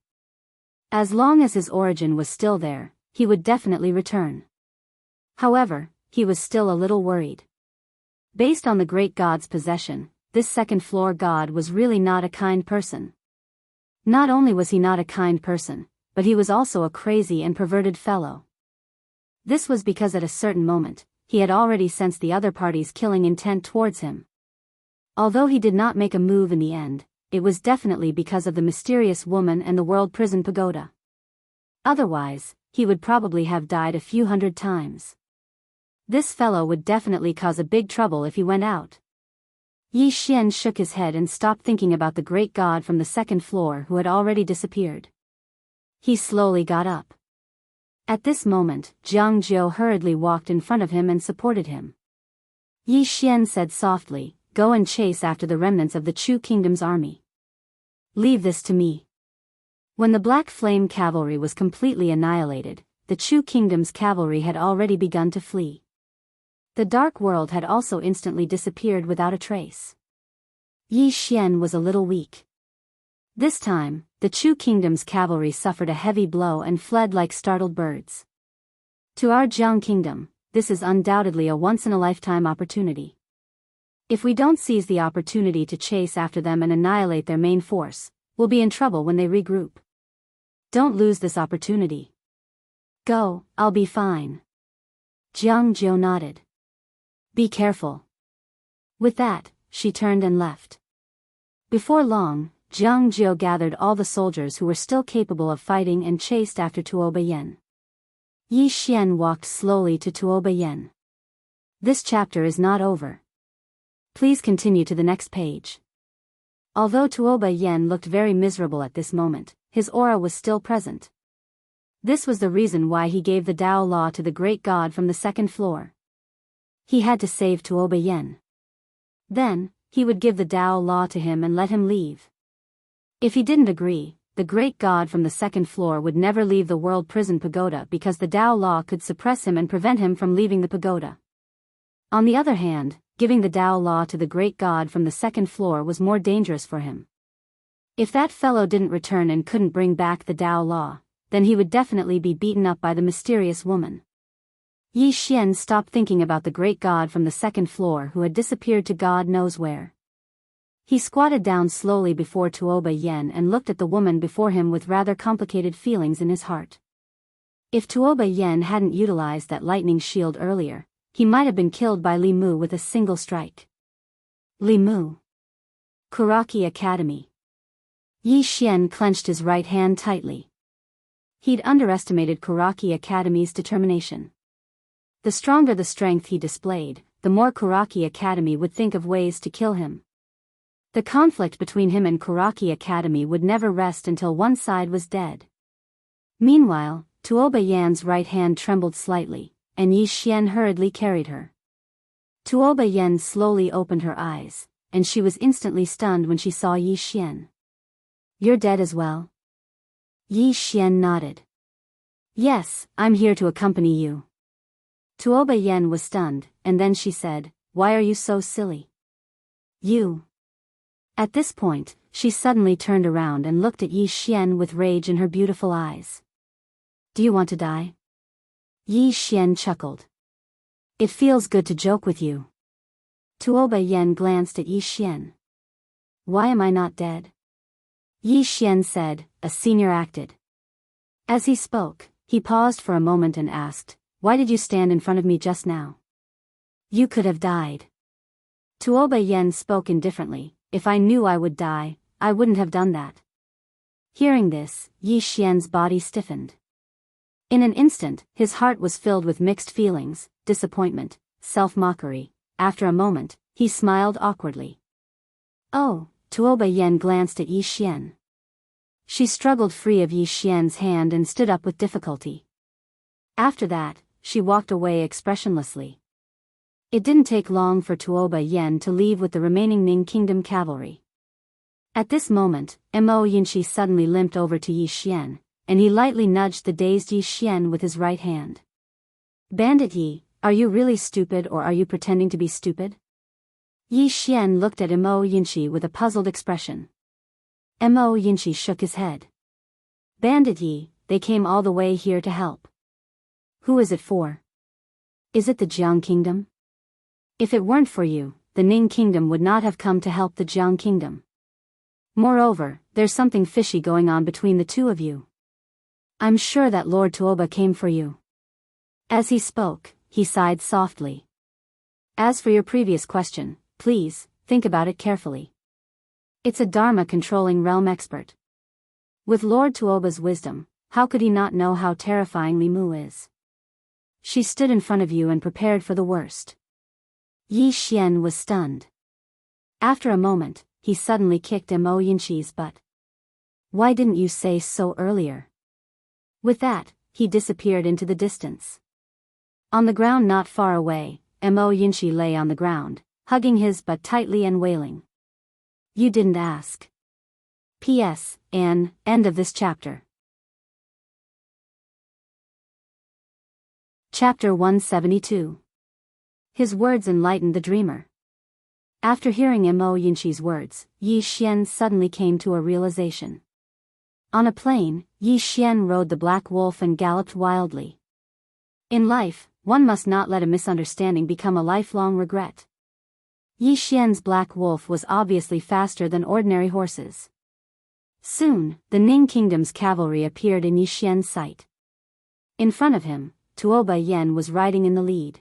As long as his origin was still there, he would definitely return. However, he was still a little worried. Based on the great god's possession, this second floor god was really not a kind person. Not only was he not a kind person, but he was also a crazy and perverted fellow. This was because at a certain moment, he had already sensed the other party's killing intent towards him. Although he did not make a move in the end, it was definitely because of the mysterious woman and the world prison pagoda. Otherwise, he would probably have died a few hundred times. This fellow would definitely cause a big trouble if he went out. Yi Xian shook his head and stopped thinking about the great god from the second floor who had already disappeared. He slowly got up. At this moment, Jianghu hurriedly walked in front of him and supported him. Yi Xian said softly, "Go and chase after the remnants of the Chu Kingdom's army. Leave this to me." When the Black Flame cavalry was completely annihilated, the Chu Kingdom's cavalry had already begun to flee. The Dark World had also instantly disappeared without a trace. Yi Xian was a little weak. This time, the Chu Kingdom's cavalry suffered a heavy blow and fled like startled birds. To our Jiang Kingdom, this is undoubtedly a once-in-a-lifetime opportunity. If we don't seize the opportunity to chase after them and annihilate their main force, we'll be in trouble when they regroup. Don't lose this opportunity. Go, I'll be fine. Jianghu nodded. Be careful. With that, she turned and left. Before long, Jianghu gathered all the soldiers who were still capable of fighting and chased after Tuoba Yen. Yi Xian walked slowly to Tuoba Yen. This chapter is not over. Please continue to the next page. Although Tuoba Yen looked very miserable at this moment, his aura was still present. This was the reason why he gave the Tao Law to the great god from the second floor. He had to save Tuoba Yen. Then, he would give the Tao Law to him and let him leave. If he didn't agree, the great god from the second floor would never leave the world prison pagoda because the Tao Law could suppress him and prevent him from leaving the pagoda. On the other hand, giving the Tao Law to the great god from the second floor was more dangerous for him. If that fellow didn't return and couldn't bring back the Tao Law, then he would definitely be beaten up by the mysterious woman. Yi Xian stopped thinking about the great god from the second floor who had disappeared to God knows where. He squatted down slowly before Tuoba Yen and looked at the woman before him with rather complicated feelings in his heart. If Tuoba Yen hadn't utilized that lightning shield earlier, he might have been killed by Li Mu with a single strike. Li Mu. Kuraki Academy. Yi Xian clenched his right hand tightly. He'd underestimated Kuraki Academy's determination. The stronger the strength he displayed, the more Kuraki Academy would think of ways to kill him. The conflict between him and Kuraki Academy would never rest until one side was dead. Meanwhile, Tuoba Yan's right hand trembled slightly, and Yi Xian hurriedly carried her. Tuoba Yen slowly opened her eyes, and she was instantly stunned when she saw Yi Xian. "You're dead as well?" Yi Xian nodded. "Yes, I'm here to accompany you." Tuoba Yen was stunned, and then she said, "Why are you so silly? You..." At this point, she suddenly turned around and looked at Yi Xian with rage in her beautiful eyes. Do you want to die? Yi Xian chuckled. It feels good to joke with you. Tuo Yen glanced at Yi Xian. Why am I not dead? Yi Xian said, a senior acted. As he spoke, he paused for a moment and asked, why did you stand in front of me just now? You could have died. Tuo Yen spoke indifferently, if I knew I would die, I wouldn't have done that. Hearing this, Yi Xian's body stiffened. In an instant, his heart was filled with mixed feelings, disappointment, self-mockery. After a moment, he smiled awkwardly. Oh, Tuo Yen glanced at Yi Xian. She struggled free of Yi Xian's hand and stood up with difficulty. After that, she walked away expressionlessly. It didn't take long for Tuo Yen to leave with the remaining Ning Kingdom cavalry. At this moment, Mo Yinshi suddenly limped over to Yi Xian, and he lightly nudged the dazed Yi Xian with his right hand. Bandit Yi, are you really stupid or are you pretending to be stupid? Yi Xian looked at Mo Yinshi with a puzzled expression. Mo Yinshi shook his head. Bandit Yi, they came all the way here to help. Who is it for? Is it the Jiang Kingdom? If it weren't for you, the Ning Kingdom would not have come to help the Jiang Kingdom. Moreover, there's something fishy going on between the two of you. I'm sure that Lord Tuoba came for you. As he spoke, he sighed softly. As for your previous question, please, think about it carefully. It's a Dharma-controlling realm expert. With Lord Tuoba's wisdom, how could he not know how terrifying Li Mu is? She stood in front of you and prepared for the worst. Yi Xian was stunned. After a moment, he suddenly kicked Mo Yinshi's butt. Why didn't you say so earlier? With that, he disappeared into the distance. On the ground not far away, Mo Yinshi lay on the ground, hugging his butt tightly and wailing. You didn't ask. P.S. End of this chapter. Chapter 172. His words enlightened the dreamer. After hearing Mo Yinshi's words, Yi Xian suddenly came to a realization. On a plain, Yi Xian rode the black wolf and galloped wildly. In life, one must not let a misunderstanding become a lifelong regret. Yi Xian's black wolf was obviously faster than ordinary horses. Soon, the Ning Kingdom's cavalry appeared in Yi Xian's sight. In front of him, Tuoba Yen was riding in the lead.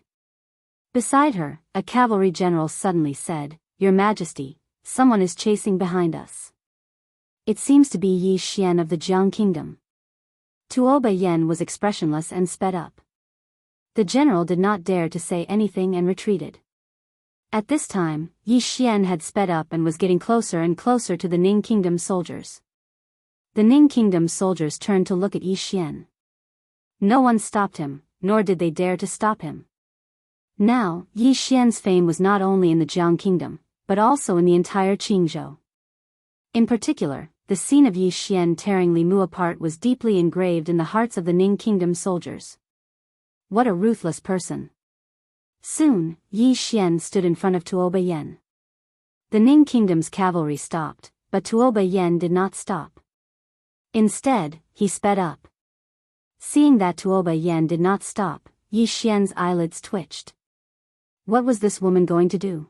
Beside her, a cavalry general suddenly said, Your Majesty, someone is chasing behind us. It seems to be Yi Xian of the Jiang Kingdom. Tuoba Yen was expressionless and sped up. The general did not dare to say anything and retreated. At this time, Yi Xian had sped up and was getting closer and closer to the Ning Kingdom soldiers. The Ning Kingdom soldiers turned to look at Yi Xian. No one stopped him, nor did they dare to stop him. Now, Yi Xian's fame was not only in the Jiang Kingdom, but also in the entire Qingzhou. In particular, the scene of Yi Xian tearing Li Mu apart was deeply engraved in the hearts of the Ning Kingdom soldiers. What a ruthless person. Soon, Yi Xian stood in front of Tuoba Yen. The Ning Kingdom's cavalry stopped, but Tuoba Yen did not stop. Instead, he sped up. Seeing that Tuoba Yen did not stop, Yi Xian's eyelids twitched. What was this woman going to do?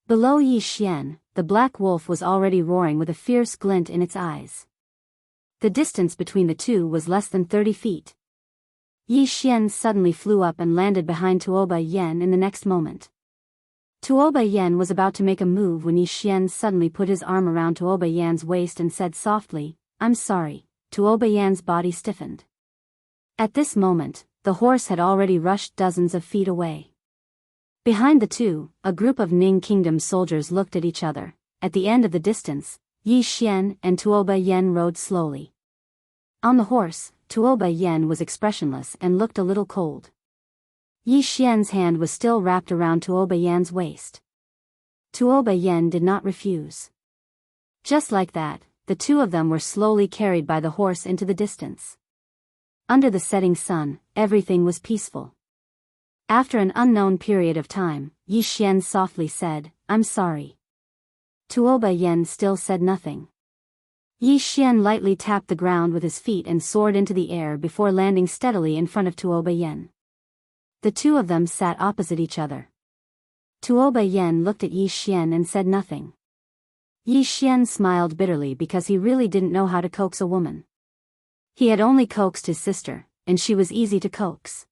Below Yi Xian, the black wolf was already roaring with a fierce glint in its eyes. The distance between the two was less than 30 feet. Yi Xian suddenly flew up and landed behind Tuoba Yen in the next moment. Tuoba Yen was about to make a move when Yi Xian suddenly put his arm around Tuoba Yan's waist and said softly, I'm sorry. Tuoba Yan's body stiffened. At this moment, the horse had already rushed dozens of feet away. Behind the two, a group of Ning Kingdom soldiers looked at each other. At the end of the distance, Yi Xian and Tuoba Yen rode slowly. On the horse, Tuoba Yen was expressionless and looked a little cold. Yi Xian's hand was still wrapped around Tuoba Yan's waist. Tuoba Yen did not refuse. Just like that, the two of them were slowly carried by the horse into the distance. Under the setting sun, everything was peaceful. After an unknown period of time, Yi Xian softly said, I'm sorry. Tuoba Yen still said nothing. Yi Xian lightly tapped the ground with his feet and soared into the air before landing steadily in front of Tuoba Yen. The two of them sat opposite each other. Tuoba Yen looked at Yi Xian and said nothing. Yi Xian smiled bitterly because he really didn't know how to coax a woman. He had only coaxed his sister, and she was easy to coax.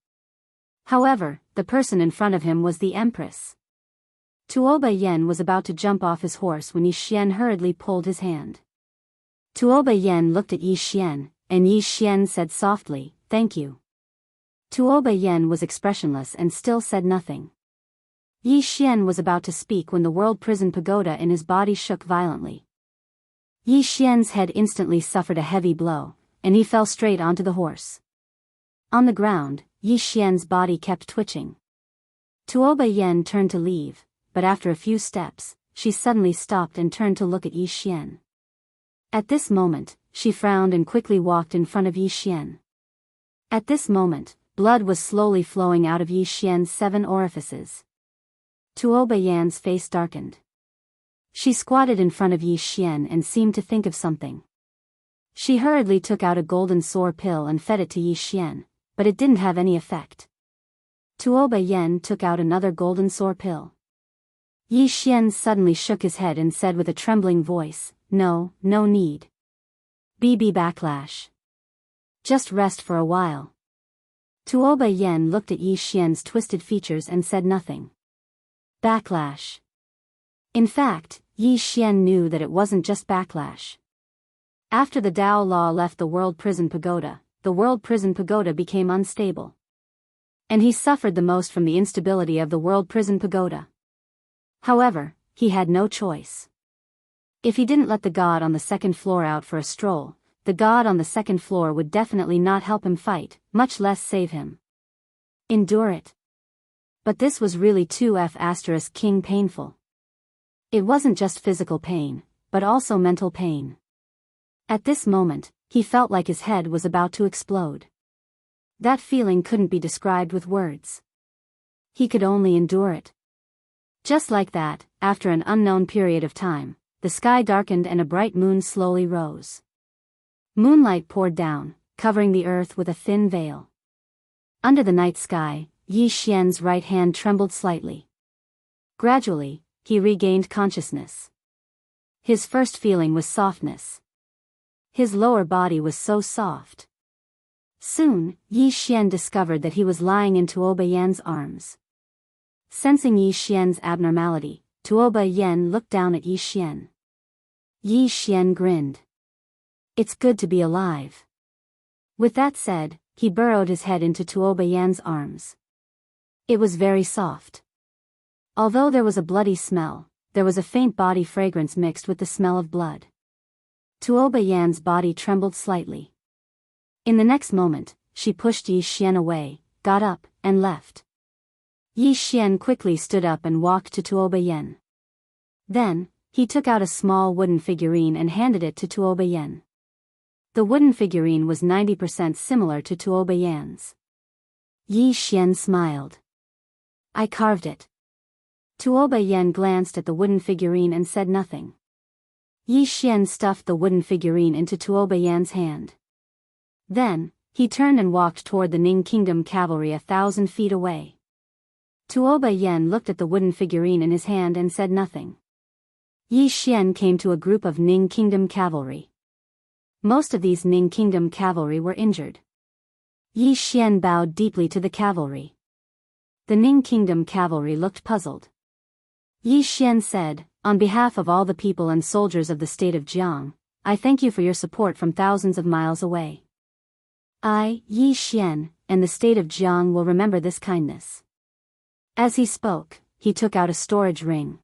However, the person in front of him was the Empress. Tuoba Yen was about to jump off his horse when Yi Xian hurriedly pulled his hand. Tuoba Yen looked at Yi Xian, and Yi Xian said softly, "Thank you." Tuoba Yen was expressionless and still said nothing. Yi Xian was about to speak when the world prison pagoda in his body shook violently. Yi Xian's head instantly suffered a heavy blow, and he fell straight onto the horse. On the ground, Yi Xian's body kept twitching. Tuoba Yen turned to leave, but after a few steps, she suddenly stopped and turned to look at Yi Xian. At this moment, she frowned and quickly walked in front of Yi Xian. At this moment, blood was slowly flowing out of Yi Xian's 7 orifices. Tuoba Yan's face darkened. She squatted in front of Yi Xian and seemed to think of something. She hurriedly took out a golden sore pill and fed it to Yi Xian, but it didn't have any effect. Tuoba Yen took out another golden sore pill. Yi Xian suddenly shook his head and said with a trembling voice, "No, no need. BB backlash. Just rest for a while." Tuoba Yen looked at Yi Xian's twisted features and said nothing. Backlash. In fact, Yi Xian knew that it wasn't just backlash. After the Dao Law left the World Prison Pagoda, the World Prison Pagoda became unstable. And he suffered the most from the instability of the World Prison Pagoda. However, he had no choice. If he didn't let the god on the second floor out for a stroll, the god on the second floor would definitely not help him fight, much less save him. Endure it. But this was really 2F** king painful. It wasn't just physical pain, but also mental pain. At this moment, he felt like his head was about to explode. That feeling couldn't be described with words. He could only endure it. Just like that, after an unknown period of time, the sky darkened and a bright moon slowly rose. Moonlight poured down, covering the earth with a thin veil. Under the night sky, Yi Xian's right hand trembled slightly. Gradually, he regained consciousness. His first feeling was softness. His lower body was so soft. Soon, Yi Xian discovered that he was lying in Tuoba Yan's arms. Sensing Yi Xian's abnormality, Tuoba Yan looked down at Yi Xian. Yi Xian grinned. "It's good to be alive." With that said, he burrowed his head into Tuoba Yan's arms. It was very soft. Although there was a bloody smell, there was a faint body fragrance mixed with the smell of blood. Tuoba Yan's body trembled slightly. In the next moment, she pushed Yi Xian away, got up, and left. Yi Xian quickly stood up and walked to Tuoba Yan. Then, he took out a small wooden figurine and handed it to Tuoba Yan. The wooden figurine was 90% similar to Tuoba Yan's. Yi Xian smiled. "I carved it." Tuoba Yan glanced at the wooden figurine and said nothing. Yi Xian stuffed the wooden figurine into Tuoba Yan's hand. Then, he turned and walked toward the Ning Kingdom cavalry 1,000 feet away. Tuoba Yan looked at the wooden figurine in his hand and said nothing. Yi Xian came to a group of Ning Kingdom cavalry. Most of these Ning Kingdom cavalry were injured. Yi Xian bowed deeply to the cavalry. The Ning Kingdom cavalry looked puzzled. Yi Xian said, "On behalf of all the people and soldiers of the state of Jianghu, I thank you for your support from thousands of miles away. I, Yi Xian, and the state of Jianghu will remember this kindness." As he spoke, he took out a storage ring.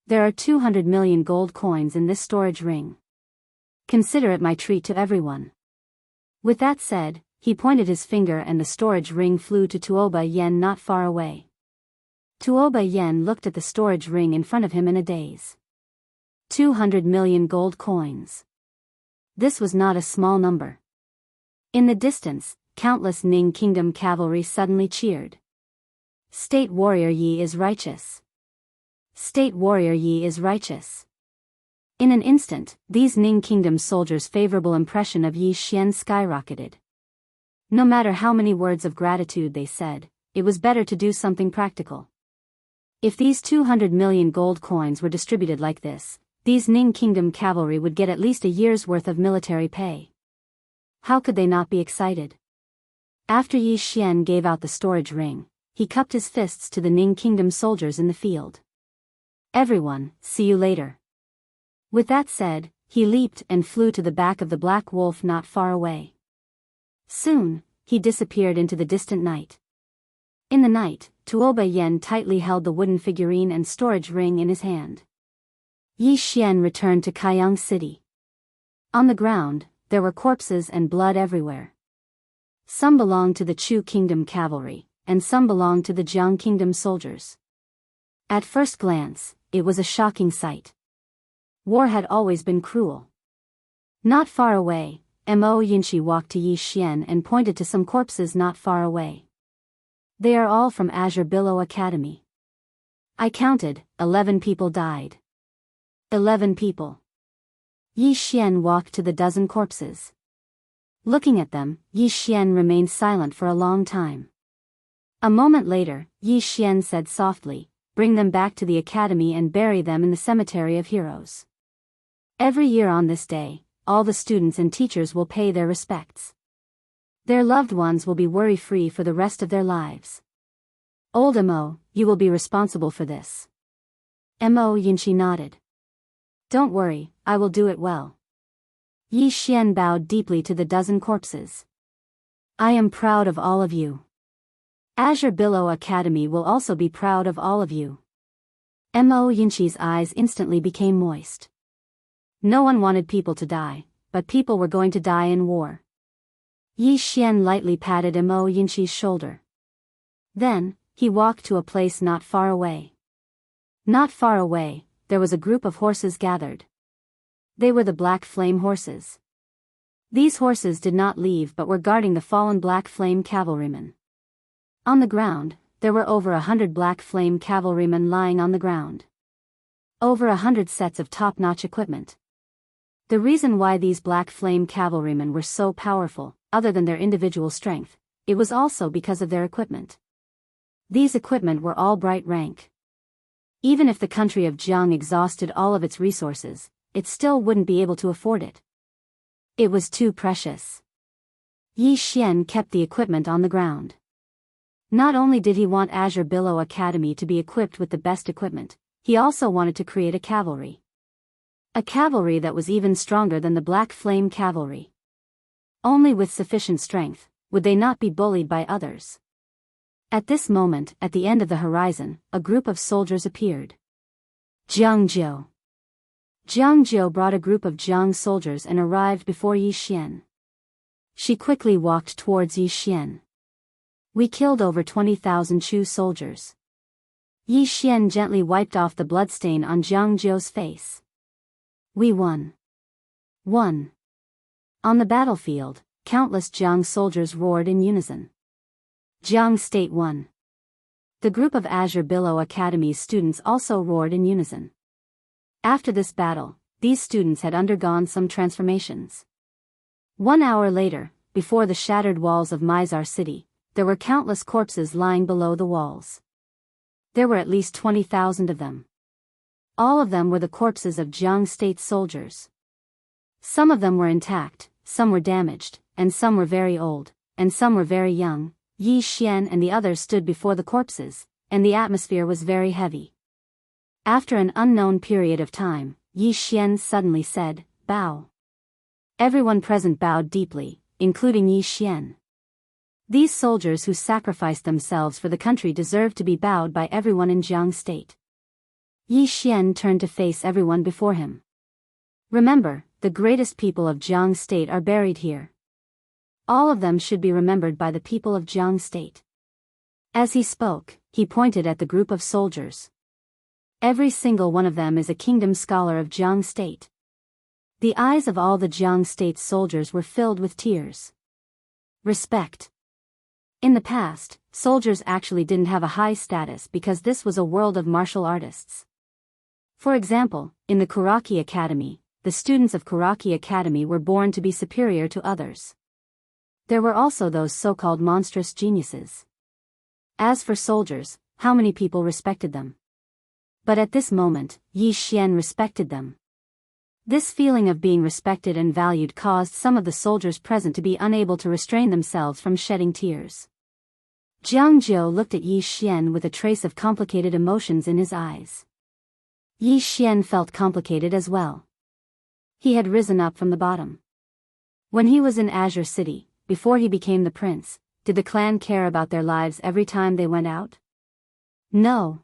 "There are 200 million gold coins in this storage ring. Consider it my treat to everyone." With that said, he pointed his finger and the storage ring flew to Tuoba Yan not far away. Tuoba Yan looked at the storage ring in front of him in a daze. 200 million gold coins. This was not a small number. In the distance, countless Ning Kingdom cavalry suddenly cheered. "State warrior Yi is righteous. State warrior Yi is righteous." In an instant, these Ning Kingdom soldiers' favorable impression of Yi Xian skyrocketed. No matter how many words of gratitude they said, it was better to do something practical. If these 200 million gold coins were distributed like this, these Ning Kingdom cavalry would get at least a year's worth of military pay. How could they not be excited? After Yi Xian gave out the storage ring, he cupped his fists to the Ning Kingdom soldiers in the field. Everyone, see you later. With that said, he leaped and flew to the back of the black wolf not far away. Soon, he disappeared into the distant night. In the night, Tuoba Yen tightly held the wooden figurine and storage ring in his hand. Yi Xian returned to Kaiyang City. On the ground, there were corpses and blood everywhere. Some belonged to the Chu Kingdom cavalry, and some belonged to the Jiang Kingdom soldiers. At first glance, it was a shocking sight. War had always been cruel. Not far away, Mo Yinshi walked to Yi Xian and pointed to some corpses not far away. They are all from Azure Billow Academy. I counted, 11 people died. 11 people. Yi Xian walked to the dozen corpses. Looking at them, Yi Xian remained silent for a long time. A moment later, Yi Xian said softly, "Bring them back to the academy and bury them in the cemetery of heroes. Every year on this day, all the students and teachers will pay their respects. Their loved ones will be worry-free for the rest of their lives. Old Mo, you will be responsible for this." Mo Yinshi nodded. "Don't worry, I will do it well." Yi Xian bowed deeply to the dozen corpses. "I am proud of all of you. Azure Billow Academy will also be proud of all of you." Mo Yinshi's eyes instantly became moist. No one wanted people to die, but people were going to die in war. Yi Xian lightly patted Mo Yinshi's shoulder. Then, he walked to a place not far away. Not far away, there was a group of horses gathered. They were the Black Flame horses. These horses did not leave but were guarding the fallen Black Flame cavalrymen. On the ground, there were over 100 Black Flame cavalrymen lying on the ground. Over 100 sets of top-notch equipment. The reason why these Black Flame cavalrymen were so powerful, other than their individual strength, it was also because of their equipment. These equipment were all bright rank. Even if the country of Jiang exhausted all of its resources, it still wouldn't be able to afford it. It was too precious. Yi Xian kept the equipment on the ground. Not only did he want Azure Billow Academy to be equipped with the best equipment, he also wanted to create a cavalry. A cavalry that was even stronger than the Black Flame cavalry. Only with sufficient strength would they not be bullied by others. At this moment, at the end of the horizon, a group of soldiers appeared. Jianghu. Jianghu brought a group of Jiang soldiers and arrived before Yi Xian. She quickly walked towards Yi Xian. "We killed over 20,000 Chu soldiers." Yi Xian gently wiped off the bloodstain on Jianghu's face. "We won. Won." On the battlefield, countless Jiang soldiers roared in unison. Jiang State won. The group of Azure Billow Academy's students also roared in unison. After this battle, these students had undergone some transformations. 1 hour later, before the shattered walls of Mizar City, there were countless corpses lying below the walls. There were at least 20,000 of them. All of them were the corpses of Jiang State soldiers. Some of them were intact, some were damaged, and some were very old, and some were very young. Yi Xian and the others stood before the corpses, and the atmosphere was very heavy. After an unknown period of time, Yi Xian suddenly said, "Bow." Everyone present bowed deeply, including Yi Xian. These soldiers who sacrificed themselves for the country deserved to be bowed by everyone in Jiang State. Yi Xian turned to face everyone before him. "Remember, the greatest people of Jiang State are buried here. All of them should be remembered by the people of Jiang State." As he spoke, he pointed at the group of soldiers. Every single one of them is a kingdom scholar of Jiang State. The eyes of all the Jiang State soldiers were filled with tears. Respect. In the past, soldiers actually didn't have a high status because this was a world of martial artists. For example, in the Kuraki Academy, the students of Kuraki Academy were born to be superior to others. There were also those so-called monstrous geniuses. As for soldiers, how many people respected them? But at this moment, Yi Xian respected them. This feeling of being respected and valued caused some of the soldiers present to be unable to restrain themselves from shedding tears. Jianghu looked at Yi Xian with a trace of complicated emotions in his eyes. Yi Xian felt complicated as well. He had risen up from the bottom. When he was in Azure City, before he became the prince, did the clan care about their lives every time they went out? No.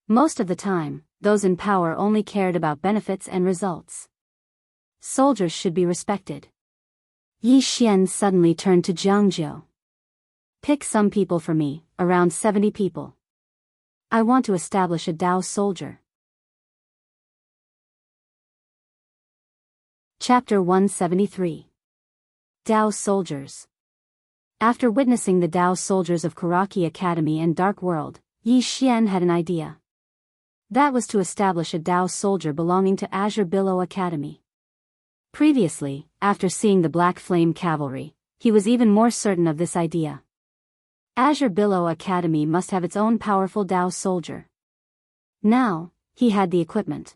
Most of the time, those in power only cared about benefits and results. Soldiers should be respected. Yi Xian suddenly turned to Jianghu. Pick some people for me, around 70 people. I want to establish a Dao soldier. Chapter 173. Dao Soldiers. After witnessing the Dao soldiers of Kuraki Academy and Dark World, Yi Xian had an idea. That was to establish a Dao soldier belonging to Azure Biyao Academy. Previously, after seeing the Black Flame Cavalry, he was even more certain of this idea. Azure Biyao Academy must have its own powerful Dao soldier. Now, he had the equipment.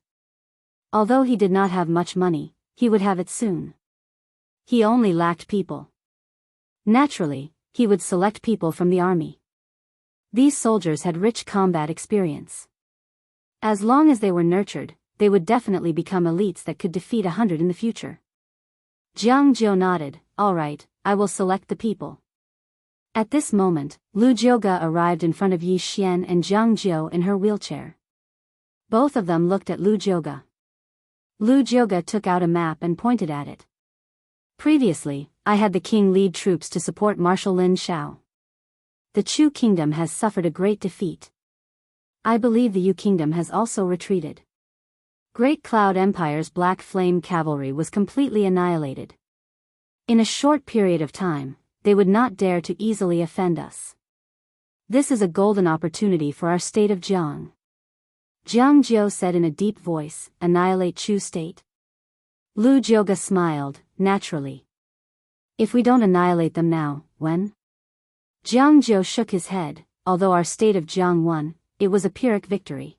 Although he did not have much money, he would have it soon. He only lacked people. Naturally, he would select people from the army. These soldiers had rich combat experience. As long as they were nurtured, they would definitely become elites that could defeat 100 in the future. Jianghu nodded, all right, I will select the people. At this moment, Lu Jioga arrived in front of Yi Xian and Jianghu in her wheelchair. Both of them looked at Lu Jioga. Lu Jioga took out a map and pointed at it. Previously, I had the king lead troops to support Marshal Lin Shao. The Chu kingdom has suffered a great defeat. I believe the Yu kingdom has also retreated. Great Cloud Empire's Black Flame Cavalry was completely annihilated. In a short period of time, they would not dare to easily offend us. This is a golden opportunity for our state of Jiang. Jianghu said in a deep voice, annihilate Chu state. Lu Jioga smiled, naturally. If we don't annihilate them now, when? Jianghu shook his head, although our state of Jiang won, it was a Pyrrhic victory.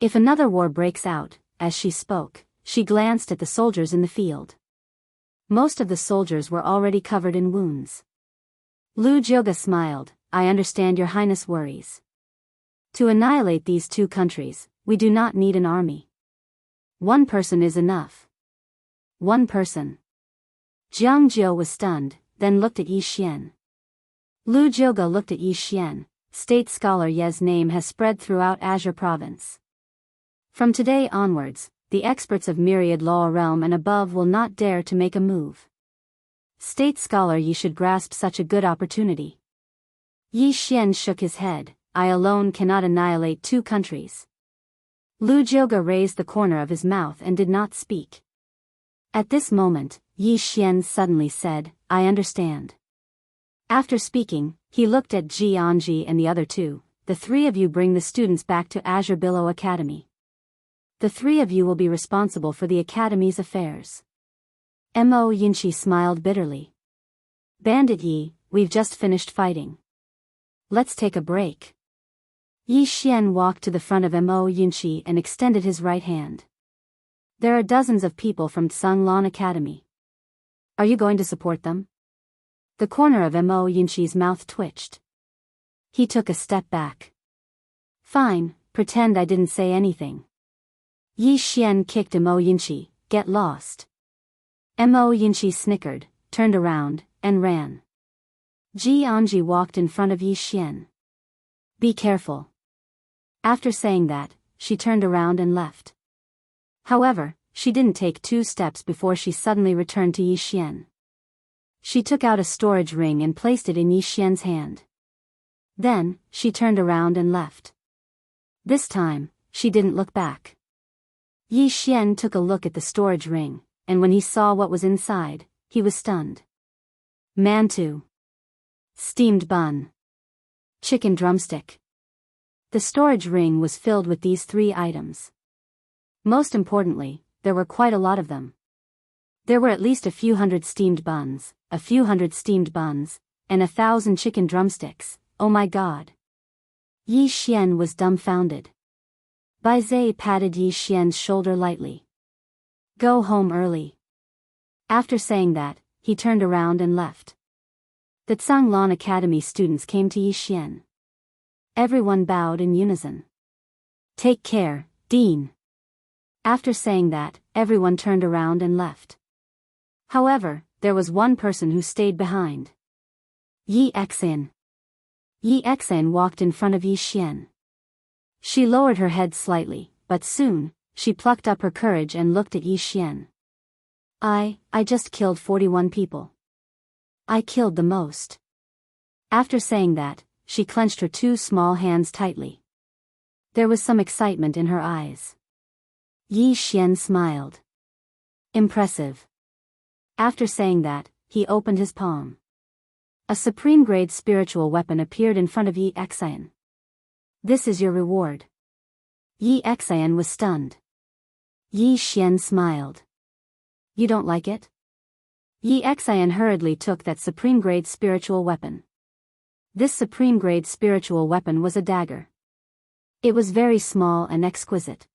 If another war breaks out, as she spoke, she glanced at the soldiers in the field. Most of the soldiers were already covered in wounds. Lu Jioga smiled, I understand your highness worries. To annihilate these two countries, we do not need an army. One person is enough. One person. Jianghu was stunned, then looked at Yi Xian. Lu Jioga looked at Yi Xian. State scholar Ye's name has spread throughout Azure province. From today onwards, the experts of Myriad Law Realm and above will not dare to make a move. State scholar Yi should grasp such a good opportunity. Yi Xian shook his head, I alone cannot annihilate two countries. Lu Jioga raised the corner of his mouth and did not speak. At this moment, Yi Xian suddenly said, I understand. After speaking, he looked at Jianghu and the other two, the three of you bring the students back to Azure Biyao Academy. The three of you will be responsible for the academy's affairs. Mo Yinchi smiled bitterly. Bandit Yi, we've just finished fighting. Let's take a break. Yi Xian walked to the front of Mo Yinchi and extended his right hand. There are dozens of people from Tsanglan Academy. Are you going to support them? The corner of Mo Yinchi's mouth twitched. He took a step back. Fine, pretend I didn't say anything. Yi Xian kicked Mo Yinchi, get lost. Mo Yinchi snickered, turned around, and ran. Jianghu walked in front of Yi Xian. Be careful. After saying that, she turned around and left. However, she didn't take 2 steps before she suddenly returned to Yi Xian. She took out a storage ring and placed it in Yi Xian's hand. Then, she turned around and left. This time, she didn't look back. Yi Xian took a look at the storage ring, and when he saw what was inside, he was stunned. Mantu. Steamed bun. Chicken drumstick. The storage ring was filled with these 3 items. Most importantly, there were quite a lot of them. There were at least a few hundred steamed buns, and 1,000 chicken drumsticks. Oh my God. Yi Xian was dumbfounded. Bai Zhe patted Yi Xian's shoulder lightly. Go home early. After saying that, he turned around and left. The Zhanglan Academy students came to Yi Xian. Everyone bowed in unison. Take care, Dean. After saying that, everyone turned around and left. However, there was one person who stayed behind. Yi Xan. Yi Xan walked in front of Yi Xian. She lowered her head slightly, but soon, she plucked up her courage and looked at Yi Xian. I just killed 41 people. I killed the most. After saying that, she clenched her two small hands tightly. There was some excitement in her eyes. Yi Xian smiled. Impressive. After saying that, he opened his palm. A supreme-grade spiritual weapon appeared in front of Yi Xian. This is your reward. Yi Xian was stunned. Yi Xian smiled. You don't like it? Yi Xian hurriedly took that supreme-grade spiritual weapon. This supreme-grade spiritual weapon was a dagger. It was very small and exquisite.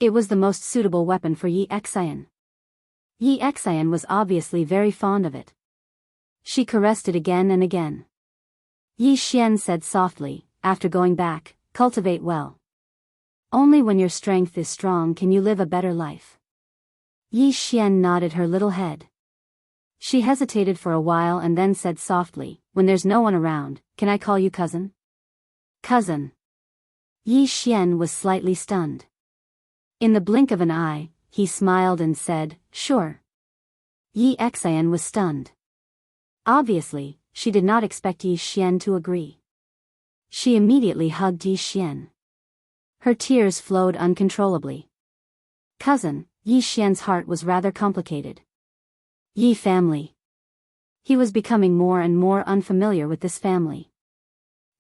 It was the most suitable weapon for Yi Xian. Yi Xian was obviously very fond of it. She caressed it again and again. Yi Xian said softly, after going back, cultivate well. Only when your strength is strong can you live a better life. Yi Xian nodded her little head. She hesitated for a while and then said softly, when there's no one around, can I call you cousin? Cousin. Yi Xian was slightly stunned. In the blink of an eye, he smiled and said, sure. Yi Xian was stunned. Obviously, she did not expect Yi Xian to agree. She immediately hugged Yi Xian. Her tears flowed uncontrollably. Cousin, Yi Xian's heart was rather complicated. Yi family. He was becoming more and more unfamiliar with this family.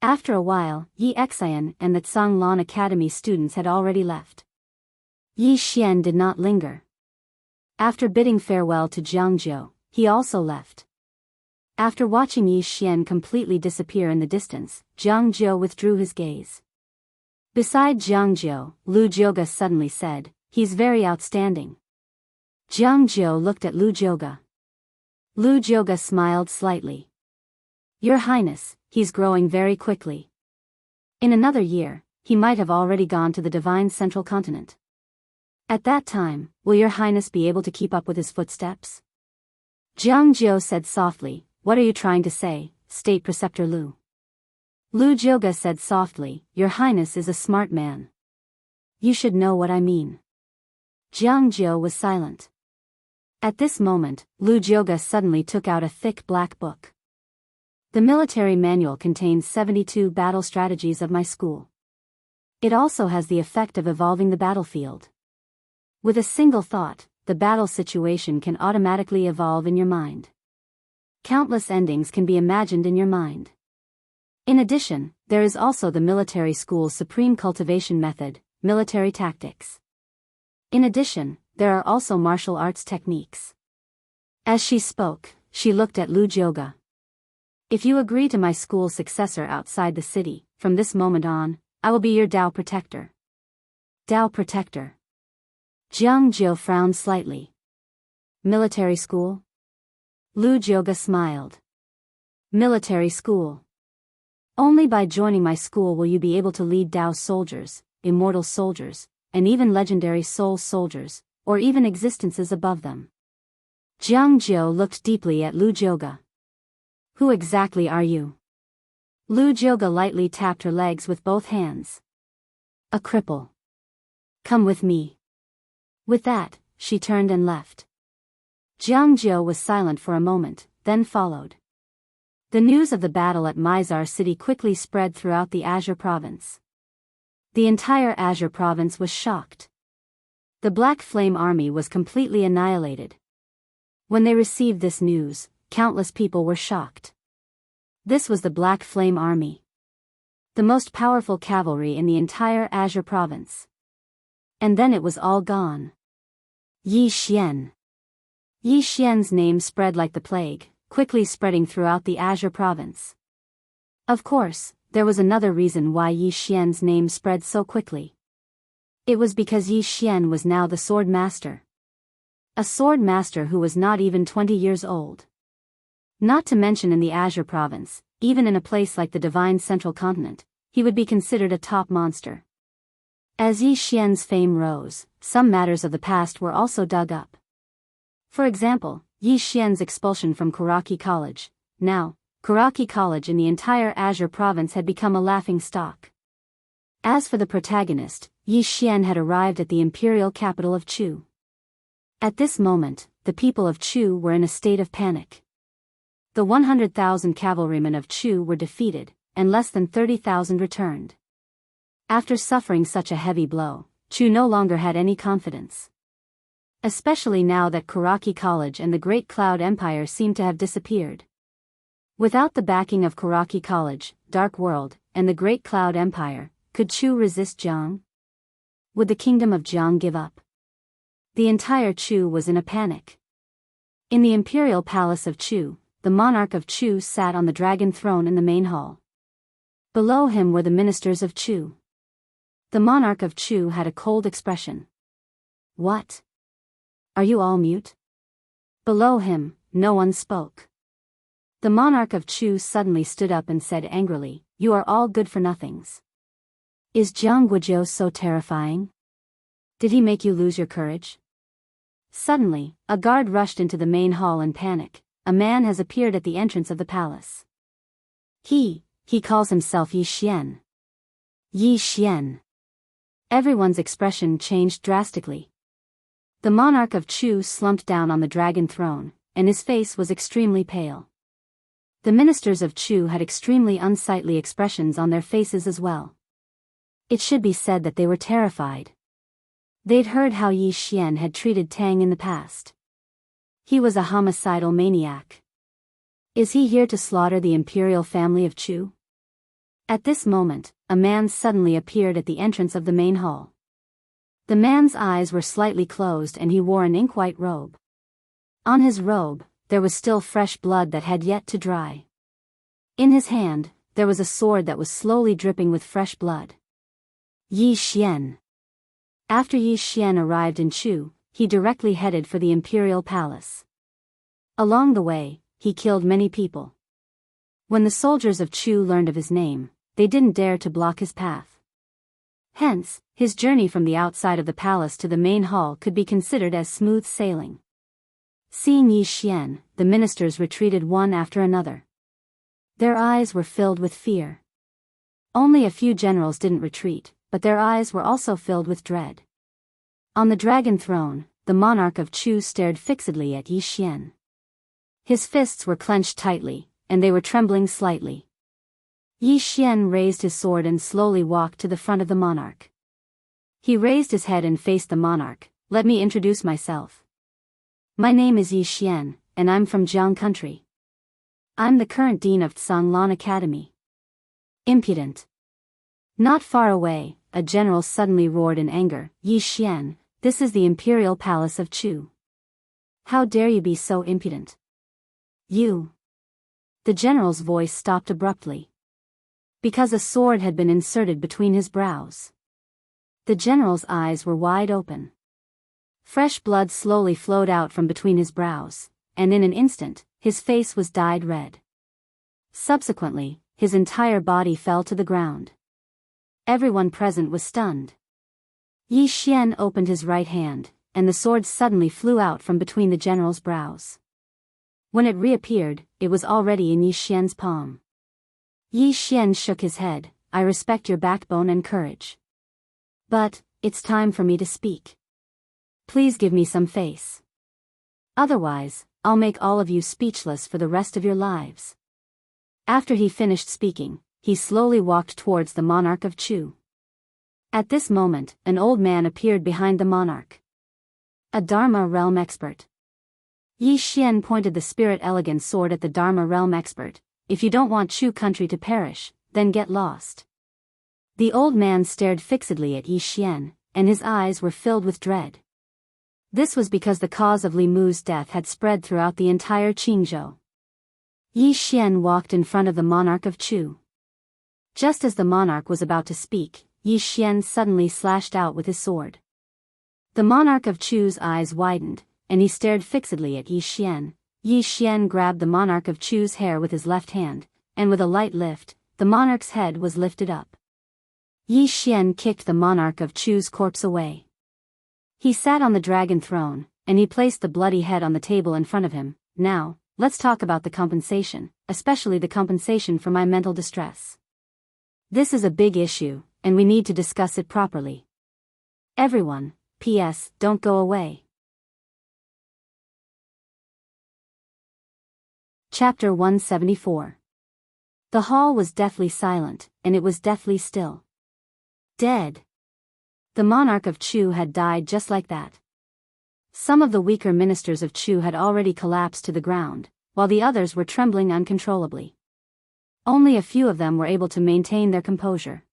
After a while, Yi Xian and the Zhanglan Academy students had already left. Yi Xian did not linger. After bidding farewell to Jianghu, he also left. After watching Yi Xian completely disappear in the distance, Jianghu withdrew his gaze. Beside Jianghu, Lu Jioga suddenly said, he's very outstanding. Jianghu looked at Lu Jioga. Lu Jioga smiled slightly. Your Highness, he's growing very quickly. In another year, he might have already gone to the divine central continent. At that time, will your Highness be able to keep up with his footsteps? Jianghu said softly, what are you trying to say, State Preceptor Lu? Lu Jioga said softly, your Highness is a smart man. You should know what I mean. Jianghu was silent. At this moment, Lu Jioga suddenly took out a thick black book. The military manual contains 72 battle strategies of my school. It also has the effect of evolving the battlefield. With a single thought, the battle situation can automatically evolve in your mind. Countless endings can be imagined in your mind. In addition, there is also the military school's supreme cultivation method, military tactics. In addition, there are also martial arts techniques. As she spoke, she looked at Lu Jioga. If you agree to my school's successor outside the city, from this moment on, I will be your Dao protector. Dao protector. Jianghu frowned slightly. Military school? Lu Jioga smiled. Military school. Only by joining my school will you be able to lead Dao soldiers, immortal soldiers, and even legendary soul soldiers, or even existences above them. Jianghu looked deeply at Lu Jioga. Who exactly are you? Lu Jioga lightly tapped her legs with both hands. A cripple. Come with me. With that, she turned and left. Jianghu was silent for a moment, then followed. The news of the battle at Mizar City quickly spread throughout the Azure Province. The entire Azure Province was shocked. The Black Flame Army was completely annihilated. When they received this news, countless people were shocked. This was the Black Flame Army. The most powerful cavalry in the entire Azure Province. And then it was all gone. Yi Xian. Yi Xian's name spread like the plague, quickly spreading throughout the Azure province. Of course, there was another reason why Yi Xian's name spread so quickly. It was because Yi Xian was now the sword master. A sword master who was not even 20 years old. Not to mention in the Azure province, even in a place like the divine central continent, he would be considered a top monster. As Yi Xian's fame rose, some matters of the past were also dug up. For example, Yi Xian's expulsion from Kuraki College. Now, Kuraki College in the entire Azure province had become a laughing stock. As for the protagonist, Yi Xian had arrived at the imperial capital of Chu. At this moment, the people of Chu were in a state of panic. The 100,000 cavalrymen of Chu were defeated, and less than 30,000 returned. After suffering such a heavy blow, Chu no longer had any confidence. Especially now that Kuraki College and the Great Cloud Empire seemed to have disappeared. Without the backing of Kuraki College, Dark World, and the Great Cloud Empire, could Chu resist Jiang? Would the kingdom of Jiang give up? The entire Chu was in a panic. In the imperial palace of Chu, the monarch of Chu sat on the dragon throne in the main hall. Below him were the ministers of Chu. The monarch of Chu had a cold expression. What? Are you all mute? Below him, no one spoke. The monarch of Chu suddenly stood up and said angrily, "You are all good-for-nothings. Is Jiang Guizhou so terrifying? Did he make you lose your courage?" Suddenly, a guard rushed into the main hall in panic. A man has appeared at the entrance of the palace. He calls himself Yi Xian. Yi Xian. Everyone's expression changed drastically. The monarch of Chu slumped down on the dragon throne, and his face was extremely pale. The ministers of Chu had extremely unsightly expressions on their faces as well. It should be said that they were terrified. They'd heard how Yi Xian had treated Tang in the past. He was a homicidal maniac. Is he here to slaughter the imperial family of Chu? At this moment, a man suddenly appeared at the entrance of the main hall. The man's eyes were slightly closed and he wore an ink-white robe. On his robe, there was still fresh blood that had yet to dry. In his hand, there was a sword that was slowly dripping with fresh blood. Yi Xian. After Yi Xian arrived in Chu, he directly headed for the imperial palace. Along the way, he killed many people. When the soldiers of Chu learned of his name, they didn't dare to block his path. Hence, his journey from the outside of the palace to the main hall could be considered as smooth sailing. Seeing Yi Xian, the ministers retreated one after another. Their eyes were filled with fear. Only a few generals didn't retreat, but their eyes were also filled with dread. On the dragon throne, the monarch of Chu stared fixedly at Yi Xian. His fists were clenched tightly, and they were trembling slightly. Yi Xian raised his sword and slowly walked to the front of the monarch. He raised his head and faced the monarch. "Let me introduce myself. My name is Yi Xian, and I'm from Jiang country. I'm the current dean of Tsanglan Academy." Impudent. Not far away, a general suddenly roared in anger, "Yi Xian, this is the imperial palace of Chu. How dare you be so impudent? You." The general's voice stopped abruptly. Because a sword had been inserted between his brows. The general's eyes were wide open. Fresh blood slowly flowed out from between his brows, and in an instant, his face was dyed red. Subsequently, his entire body fell to the ground. Everyone present was stunned. Yi Xian opened his right hand, and the sword suddenly flew out from between the general's brows. When it reappeared, it was already in Yi Xian's palm. Yi Xian shook his head. "I respect your backbone and courage. But, it's time for me to speak. Please give me some face. Otherwise, I'll make all of you speechless for the rest of your lives." After he finished speaking, he slowly walked towards the monarch of Chu. At this moment, an old man appeared behind the monarch. A Dharma realm expert. Yi Xian pointed the spirit elegant sword at the Dharma realm expert. "If you don't want Chu country to perish, then get lost." The old man stared fixedly at Yi Xian, and his eyes were filled with dread. This was because the cause of Li Mu's death had spread throughout the entire Qingzhou. Yi Xian walked in front of the monarch of Chu. Just as the monarch was about to speak, Yi Xian suddenly slashed out with his sword. The monarch of Chu's eyes widened, and he stared fixedly at Yi Xian. Yi Xian grabbed the monarch of Chu's hair with his left hand, and with a light lift, the monarch's head was lifted up. Yi Xian kicked the monarch of Chu's corpse away. He sat on the dragon throne, and he placed the bloody head on the table in front of him. Now, let's talk about the compensation, especially the compensation for my mental distress. This is a big issue, and we need to discuss it properly. Everyone, P.S. Don't go away. Chapter 174. The hall was deathly silent, and it was deathly still. Dead. The monarch of Chu had died just like that. Some of the weaker ministers of Chu had already collapsed to the ground, while the others were trembling uncontrollably. Only a few of them were able to maintain their composure.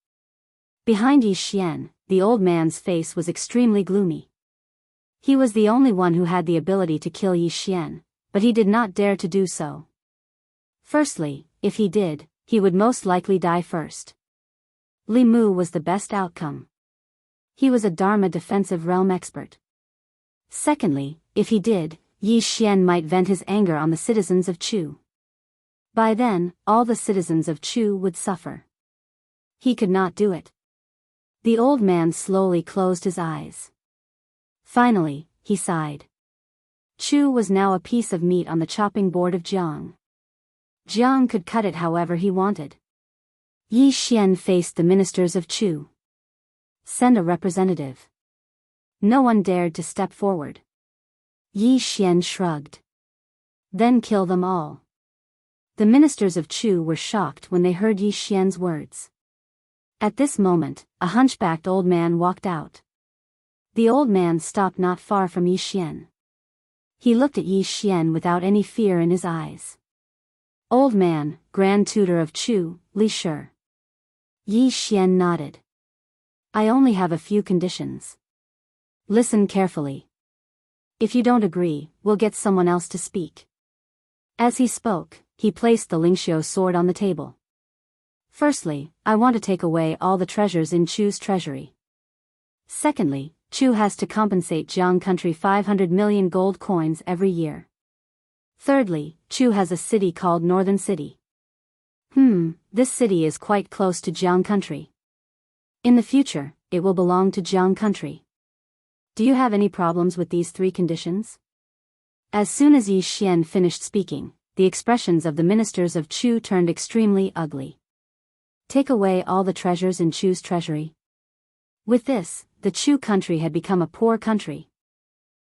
Behind Yi Xian, the old man's face was extremely gloomy. He was the only one who had the ability to kill Yi Xian, but he did not dare to do so. Firstly, if he did, he would most likely die first. Li Mu was the best outcome. He was a Dharma defensive realm expert. Secondly, if he did, Yi Xian might vent his anger on the citizens of Chu. By then, all the citizens of Chu would suffer. He could not do it. The old man slowly closed his eyes. Finally, he sighed. Chu was now a piece of meat on the chopping board of Jiang. Jiang could cut it however he wanted. Yi Xian faced the ministers of Chu. Send a representative. No one dared to step forward. Yi Xian shrugged. Then kill them all. The ministers of Chu were shocked when they heard Yi Xian's words. At this moment, a hunchbacked old man walked out. The old man stopped not far from Yi Xian. He looked at Yi Xian without any fear in his eyes. Old man, Grand Tutor of Chu, Li Shi. Yi Xian nodded. I only have a few conditions. Listen carefully. If you don't agree, we'll get someone else to speak. As he spoke, he placed the Lingxiu sword on the table. Firstly, I want to take away all the treasures in Chu's treasury. Secondly, Chu has to compensate Jiang country 500 million gold coins every year. Thirdly, Chu has a city called Northern City. This city is quite close to Jiang country. In the future, it will belong to Jiang country. Do you have any problems with these three conditions? As soon as Yi Xian finished speaking, the expressions of the ministers of Chu turned extremely ugly. Take away all the treasures in Chu's treasury. With this, the Chu country had become a poor country.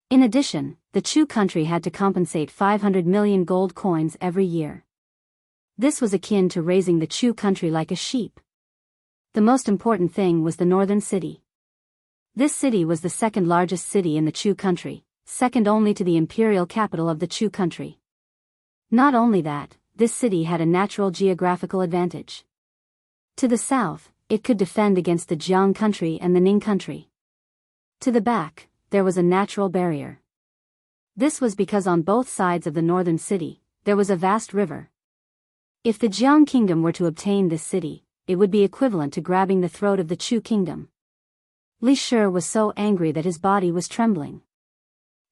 In addition, the Chu country had to compensate 500 million gold coins every year. This was akin to raising the Chu country like a sheep. The most important thing was the northern city. This city was the second largest city in the Chu country, second only to the imperial capital of the Chu country. Not only that, this city had a natural geographical advantage. To the south, it could defend against the Jiang country and the Ning country. To the back, there was a natural barrier. This was because on both sides of the northern city, there was a vast river. If the Jiang kingdom were to obtain this city, it would be equivalent to grabbing the throat of the Chu kingdom. Li Shi was so angry that his body was trembling.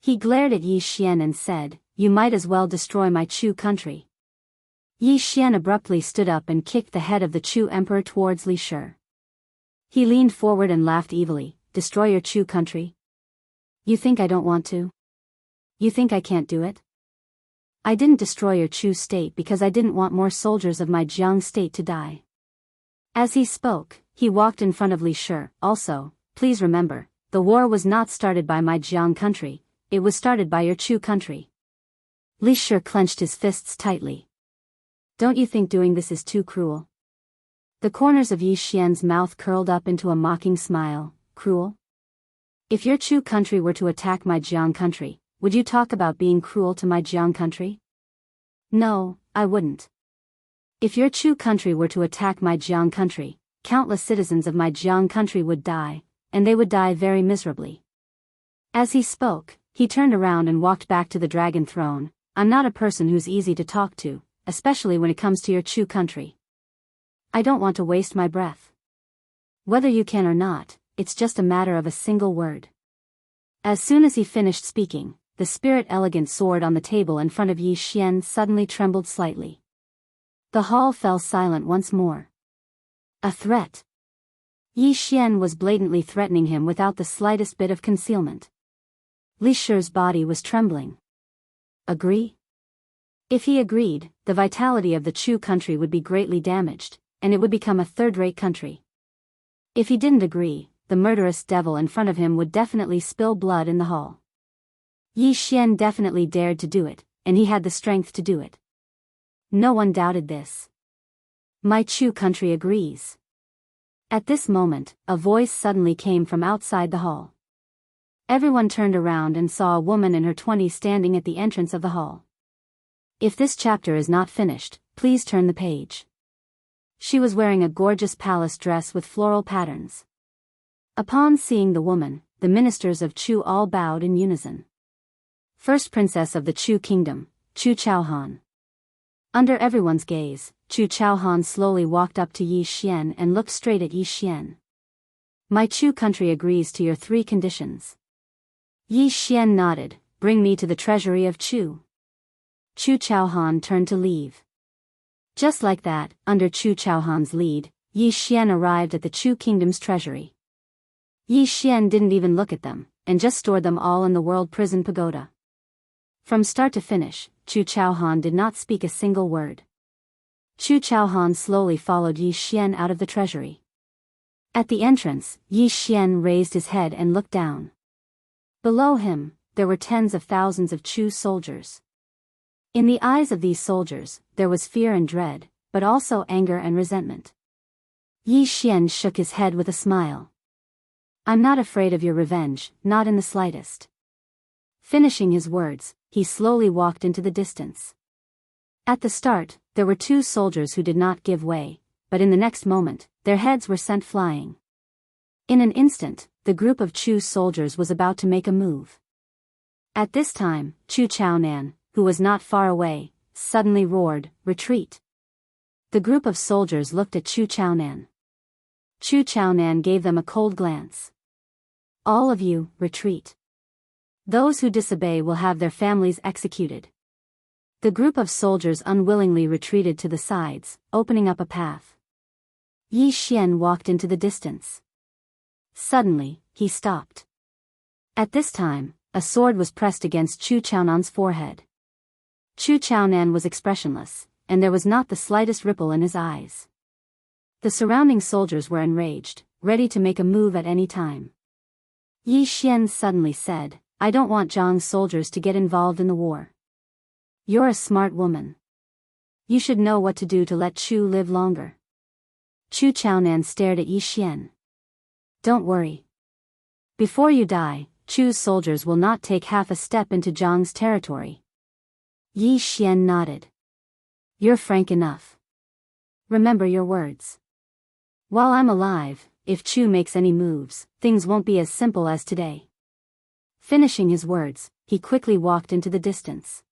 He glared at Yi Xian and said, "You might as well destroy my Chu country." Yi Xian abruptly stood up and kicked the head of the Chu emperor towards Li Shi. He leaned forward and laughed evilly. Destroy your Chu country? You think I don't want to? You think I can't do it? I didn't destroy your Chu state because I didn't want more soldiers of my Jiang state to die. As he spoke, he walked in front of Li Shi. Also, please remember, the war was not started by my Jiang country, it was started by your Chu country. Li Shi clenched his fists tightly. Don't you think doing this is too cruel? The corners of Yi Xian's mouth curled up into a mocking smile. Cruel? If your Chu country were to attack my Jiang country, would you talk about being cruel to my Jiang country? No, I wouldn't. If your Chu country were to attack my Jiang country, countless citizens of my Jiang country would die, and they would die very miserably. As he spoke, he turned around and walked back to the dragon throne. I'm not a person who's easy to talk to, especially when it comes to your Chu country. I don't want to waste my breath. Whether you can or not, it's just a matter of a single word. As soon as he finished speaking, the spirit elegant sword on the table in front of Yi Xian suddenly trembled slightly. The hall fell silent once more. A threat. Yi Xian was blatantly threatening him without the slightest bit of concealment. Li Shi's body was trembling. Agree? If he agreed, the vitality of the Chu country would be greatly damaged, and it would become a third-rate country. If he didn't agree, the murderous devil in front of him would definitely spill blood in the hall. Yi Xian definitely dared to do it, and he had the strength to do it. No one doubted this. My Chu country agrees. At this moment, a voice suddenly came from outside the hall. Everyone turned around and saw a woman in her 20s standing at the entrance of the hall. If this chapter is not finished, please turn the page. She was wearing a gorgeous palace dress with floral patterns. Upon seeing the woman, the ministers of Chu all bowed in unison. First princess of the Chu kingdom, Chu Chaohan. Under everyone's gaze, Chu Chaohan slowly walked up to Yi Xian and looked straight at Yi Xian. My Chu country agrees to your 3 conditions. Yi Xian nodded. Bring me to the treasury of Chu. Chu Chaohan turned to leave. Just like that, under Chu Chaohan's lead, Yi Xian arrived at the Chu kingdom's treasury. Yi Xian didn't even look at them, and just stored them all in the world prison pagoda. From start to finish, Chu Chaohan did not speak a single word. Chu Chaohan slowly followed Yi Xian out of the treasury. At the entrance, Yi Xian raised his head and looked down. Below him, there were tens of thousands of Chu soldiers. In the eyes of these soldiers, there was fear and dread, but also anger and resentment. Yi Xian shook his head with a smile. I'm not afraid of your revenge, not in the slightest. Finishing his words, he slowly walked into the distance. At the start, there were 2 soldiers who did not give way, but in the next moment, their heads were sent flying. In an instant, the group of Chu soldiers was about to make a move. At this time, Chu Chaonan, who was not far away, suddenly roared, "Retreat!" The group of soldiers looked at Chu Chaonan. Chu Chaonan gave them a cold glance. All of you, retreat. Those who disobey will have their families executed. The group of soldiers unwillingly retreated to the sides, opening up a path. Yi Xian walked into the distance. Suddenly, he stopped. At this time, a sword was pressed against Chu Chaonan's forehead. Chu Chaonan was expressionless, and there was not the slightest ripple in his eyes. The surrounding soldiers were enraged, ready to make a move at any time. Yi Xian suddenly said, I don't want Jianghu's soldiers to get involved in the war. You're a smart woman. You should know what to do to let Chu live longer. Chu Chaonan stared at Yi Xian. Don't worry. Before you die, Chu's soldiers will not take half a step into Jianghu's territory. Yi Xian nodded. You're frank enough. Remember your words. While I'm alive, if Chu makes any moves, things won't be as simple as today. Finishing his words, he quickly walked into the distance.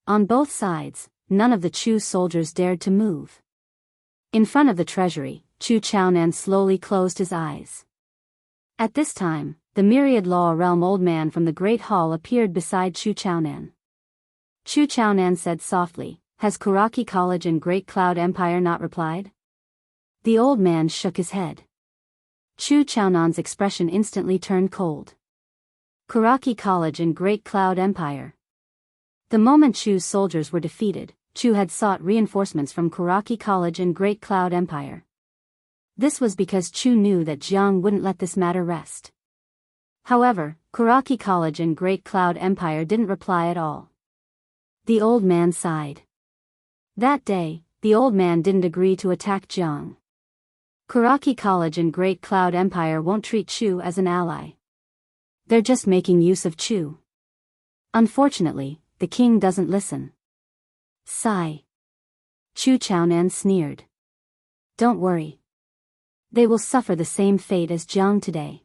On both sides, none of the Chu soldiers dared to move. In front of the treasury, Chu Chaonan slowly closed his eyes. At this time, the myriad law realm old man from the great hall appeared beside Chu Chaonan. Chu Chaonan said softly, Has Kuraki College and Great Cloud Empire not replied? The old man shook his head. Chu Chaonan's expression instantly turned cold. Kuraki College and Great Cloud Empire. The moment Chu's soldiers were defeated, Chu had sought reinforcements from Kuraki College and Great Cloud Empire. This was because Chu knew that Jianghu wouldn't let this matter rest. However, Kuraki College and Great Cloud Empire didn't reply at all. The old man sighed. That day, the old man didn't agree to attack Jianghu. Kuraki College and Great Cloud Empire won't treat Chu as an ally. They're just making use of Chu. Unfortunately, the king doesn't listen. Sigh. Chu Chaonan sneered. Don't worry. They will suffer the same fate as Jianghu today.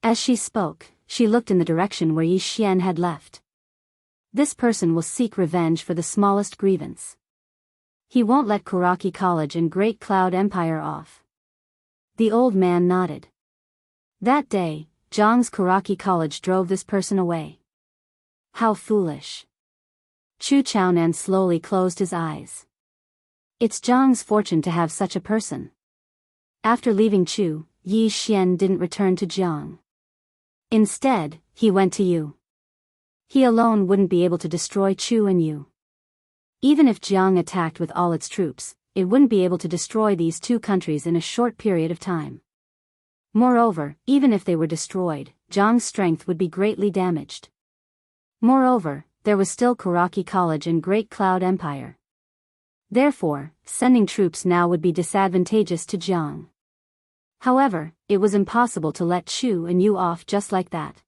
As she spoke, she looked in the direction where Yi Xian had left. This person will seek revenge for the smallest grievance. He won't let Kuraki College and Great Cloud Empire off. The old man nodded. That day, Jianghu's Kuraki College drove this person away. How foolish. Chu Chaonan slowly closed his eyes. It's Jianghu's fortune to have such a person. After leaving Chu, Yi Xian didn't return to Jianghu. Instead, he went to Yu. He alone wouldn't be able to destroy Chu and Yu. Even if Jianghu attacked with all its troops, it wouldn't be able to destroy these two countries in a short period of time. Moreover, even if they were destroyed, Jianghu's strength would be greatly damaged. Moreover, there was still Kuraki College and Great Cloud Empire. Therefore, sending troops now would be disadvantageous to Jianghu. However, it was impossible to let Chu and Yu off just like that.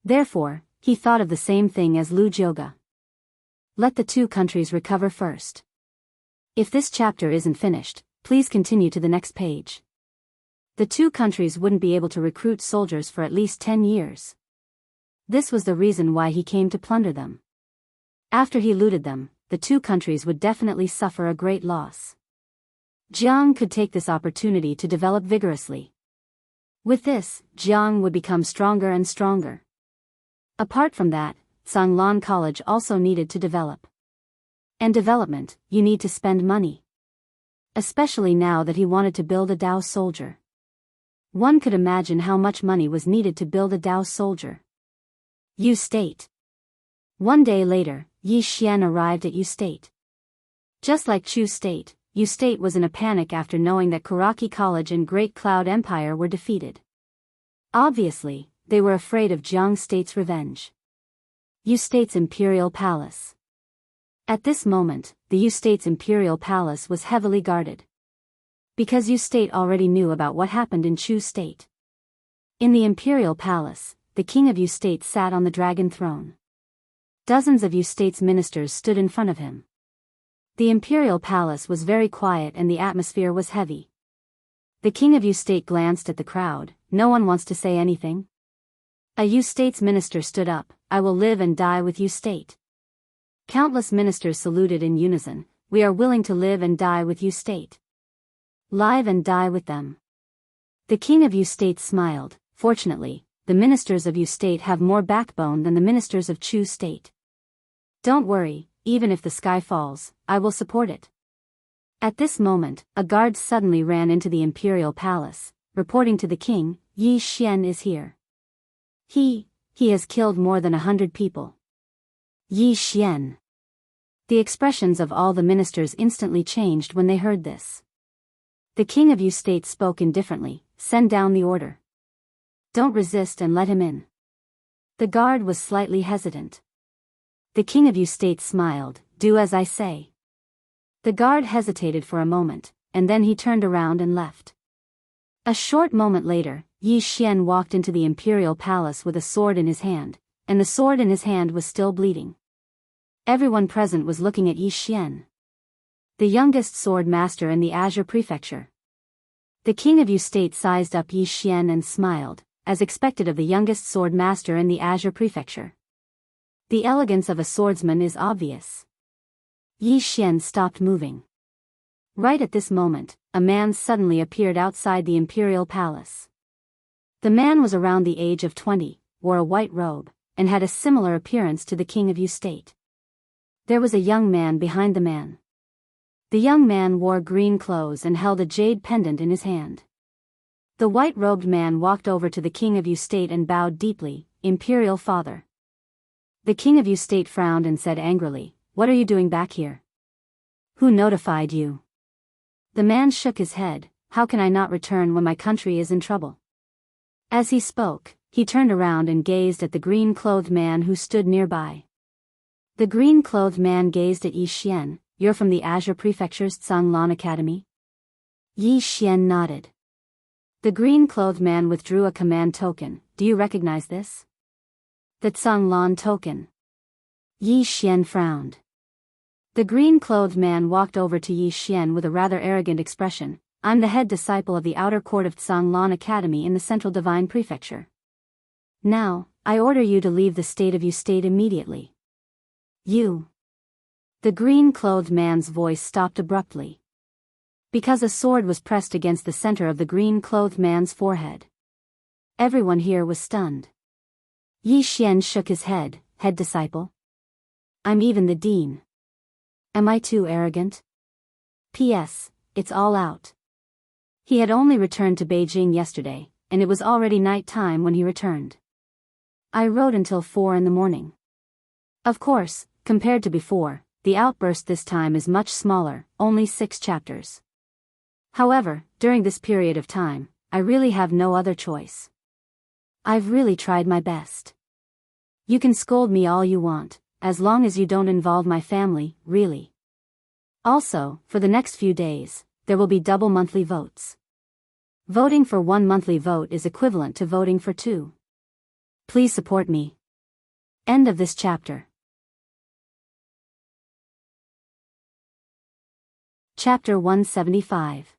Therefore, he thought of the same thing as Lu Jioga. Let the two countries recover first. If this chapter isn't finished, please continue to the next page. The two countries wouldn't be able to recruit soldiers for at least 10 years. This was the reason why he came to plunder them. After he looted them, the two countries would definitely suffer a great loss. Jianghu could take this opportunity to develop vigorously. With this, Jianghu would become stronger and stronger. Apart from that, Zhanglan College also needed to develop. And development, you need to spend money. Especially now that he wanted to build a Dao soldier. One could imagine how much money was needed to build a Dao soldier. Yu State. One day later, Yi Xian arrived at Yu State. Just like Chu State, Yu State was in a panic after knowing that Kuraki College and Great Cloud Empire were defeated. Obviously, they were afraid of Jianghu State's revenge. Yu State's Imperial Palace. At this moment, the Yu State's Imperial Palace was heavily guarded. Because Yu State already knew about what happened in Chu State. In the Imperial Palace, the king of Yu State sat on the dragon throne. Dozens of Yu State's ministers stood in front of him. The Imperial Palace was very quiet and the atmosphere was heavy. The king of Yu State glanced at the crowd. No one wants to say anything. A Yu State's minister stood up. I will live and die with Yu State. Countless ministers saluted in unison. We are willing to live and die with Yu State. Live and die with them. The king of Yu State smiled. Fortunately, the ministers of Yu State have more backbone than the ministers of Chu State. Don't worry, even if the sky falls, I will support it. At this moment, a guard suddenly ran into the Imperial Palace, reporting to the king, Yi Xian is here. He has killed more than 100 people. Yi Xian. The expressions of all the ministers instantly changed when they heard this. The king of Yu State spoke indifferently, send down the order. Don't resist and let him in. The guard was slightly hesitant. The king of Yu State smiled, do as I say. The guard hesitated for a moment, and then he turned around and left. A short moment later, Yi Xian walked into the Imperial Palace with a sword in his hand, and the sword in his hand was still bleeding. Everyone present was looking at Yi Xian, the youngest sword master in the Azure Prefecture. The king of Yu State sized up Yi Xian and smiled, as expected of the youngest sword master in the Azure Prefecture. The elegance of a swordsman is obvious. Yi Xian stopped moving. Right at this moment, a man suddenly appeared outside the Imperial Palace. The man was around the age of 20, wore a white robe, and had a similar appearance to the king of Yu State. There was a young man behind the man. The young man wore green clothes and held a jade pendant in his hand. The white-robed man walked over to the king of Yu State and bowed deeply, Imperial Father. The king of Yu State frowned and said angrily, what are you doing back here? Who notified you? The man shook his head, how can I not return when my country is in trouble? As he spoke, he turned around and gazed at the green-clothed man who stood nearby. The green-clothed man gazed at Yi Xian, you're from the Azure Prefecture's Zhanglan Academy? Yi Xian nodded. The green-clothed man withdrew a command token, do you recognize this? The Zhanglan token. Yi Xian frowned. The green-clothed man walked over to Yi Xian with a rather arrogant expression, I'm the head disciple of the outer court of Zhanglan Academy in the Central Divine Prefecture. Now, I order you to leave the state of Yu state immediately. You. The green-clothed man's voice stopped abruptly. Because a sword was pressed against the center of the green-clothed man's forehead. Everyone here was stunned. Yi Xian shook his head disciple. I'm even the dean. Am I too arrogant? P.S. It's all out. He had only returned to Beijing yesterday, and it was already night time when he returned. I rode until 4 in the morning. Of course, compared to before, the outburst this time is much smaller, only 6 chapters. However, during this period of time, I really have no other choice. I've really tried my best. You can scold me all you want, as long as you don't involve my family, really. Also, for the next few days, there will be double monthly votes. Voting for 1 monthly vote is equivalent to voting for 2. Please support me. End of this chapter. Chapter 175.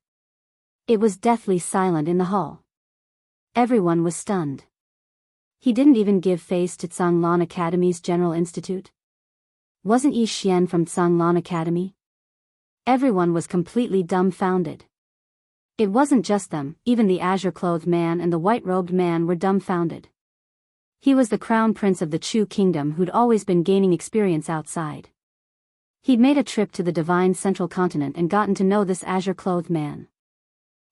It was deathly silent in the hall. Everyone was stunned. He didn't even give face to Tsanglan Academy's General Institute. Wasn't Yi Xian from Tsanglan Academy? Everyone was completely dumbfounded. It wasn't just them, even the azure-clothed man and the white-robed man were dumbfounded. He was the crown prince of the Chu kingdom who'd always been gaining experience outside. He'd made a trip to the divine central continent and gotten to know this azure-clothed man.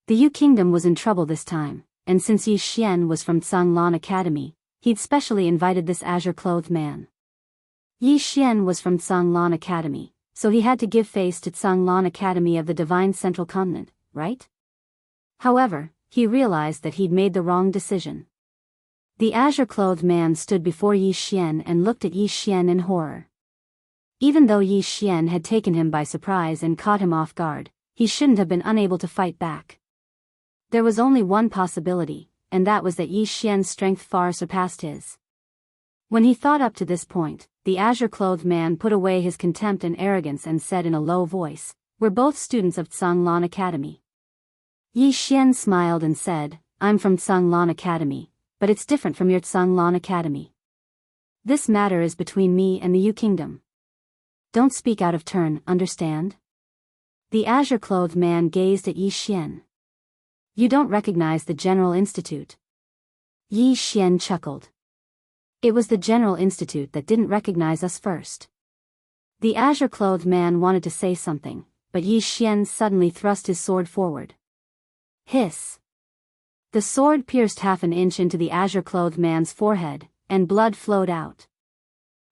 The Yu kingdom was in trouble this time, and since Yi Xian was from Tsanglan Academy, he'd specially invited this azure-clothed man. Yi Xian was from Tsanglan Academy, so he had to give face to Tsanglan Academy of the divine central continent, right? However, he realized that he'd made the wrong decision. The azure-clothed man stood before Yi Xian and looked at Yi Xian in horror. Even though Yi Xian had taken him by surprise and caught him off guard, he shouldn't have been unable to fight back. There was only one possibility, and that was that Yi Xian's strength far surpassed his. When he thought up to this point, the azure-clothed man put away his contempt and arrogance and said in a low voice, "We're both students of Tsanglan Academy." Yi Xian smiled and said, "I'm from Tsanglan Academy, but it's different from your Tsanglan Academy. This matter is between me and the Yu kingdom. Don't speak out of turn, understand?" The azure-clothed man gazed at Yi Xian. "You don't recognize the General Institute?" Yi Xian chuckled. "It was the General Institute that didn't recognize us first." The azure-clothed man wanted to say something, but Yi Xian suddenly thrust his sword forward. Hiss! The sword pierced half an inch into the azure-clothed man's forehead, and blood flowed out.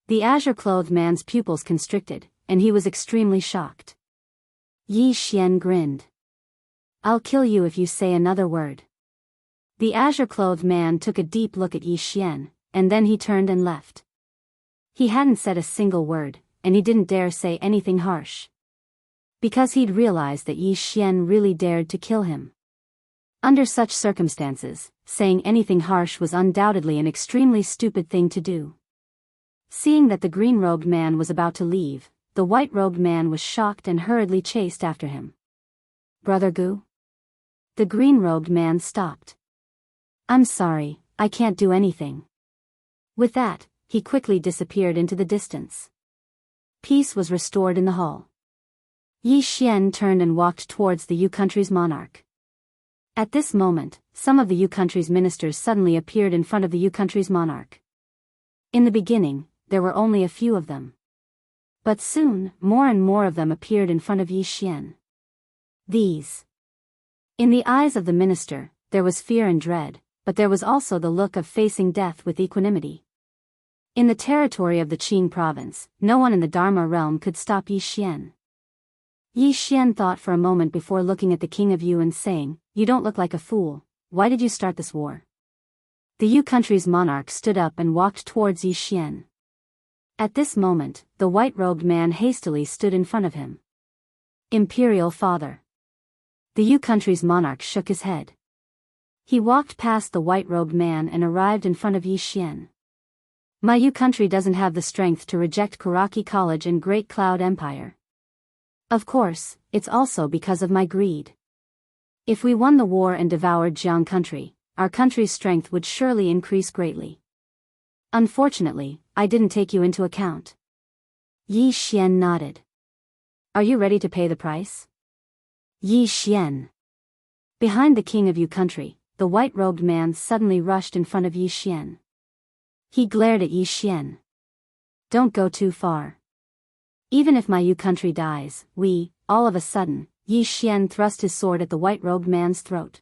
The azure-clothed man's pupils constricted, and he was extremely shocked. Yi Xian grinned. "I'll kill you if you say another word." The azure-clothed man took a deep look at Yi Xian, and then he turned and left. He hadn't said a single word, and he didn't dare say anything harsh. Because he'd realized that Yi Xian really dared to kill him. Under such circumstances, saying anything harsh was undoubtedly an extremely stupid thing to do. Seeing that the green-robed man was about to leave, the white-robed man was shocked and hurriedly chased after him. "Brother Gu?" The green-robed man stopped. "I'm sorry, I can't do anything." With that, he quickly disappeared into the distance. Peace was restored in the hall. Yi Xian turned and walked towards the Yu country's monarch. At this moment, some of the Yu country's ministers suddenly appeared in front of the Yu country's monarch. In the beginning, there were only a few of them. But soon, more and more of them appeared in front of Yi Xian. These. In the eyes of the minister, there was fear and dread, but there was also the look of facing death with equanimity. In the territory of the Qing province, no one in the Dharma realm could stop Yi Xian. Yi Xian thought for a moment before looking at the king of Yu and saying, "You don't look like a fool, why did you start this war?" The Yu country's monarch stood up and walked towards Yi Xian. At this moment, the white-robed man hastily stood in front of him. "Imperial father." The Yu country's monarch shook his head. He walked past the white-robed man and arrived in front of Yi Xian. "My Yu country doesn't have the strength to reject Kuraki College and Great Cloud Empire. Of course, it's also because of my greed. If we won the war and devoured Jiang country, our country's strength would surely increase greatly. Unfortunately, I didn't take you into account. Yi Xian nodded. Are you ready to pay the price? Yi Xian. Behind the king of Yu country, the white-robed man suddenly rushed in front of Yi Xian. He glared at Yi Xian. Don't go too far. Even if my Yu country dies, all of a sudden, Yi Xian thrust his sword at the white-robed man's throat.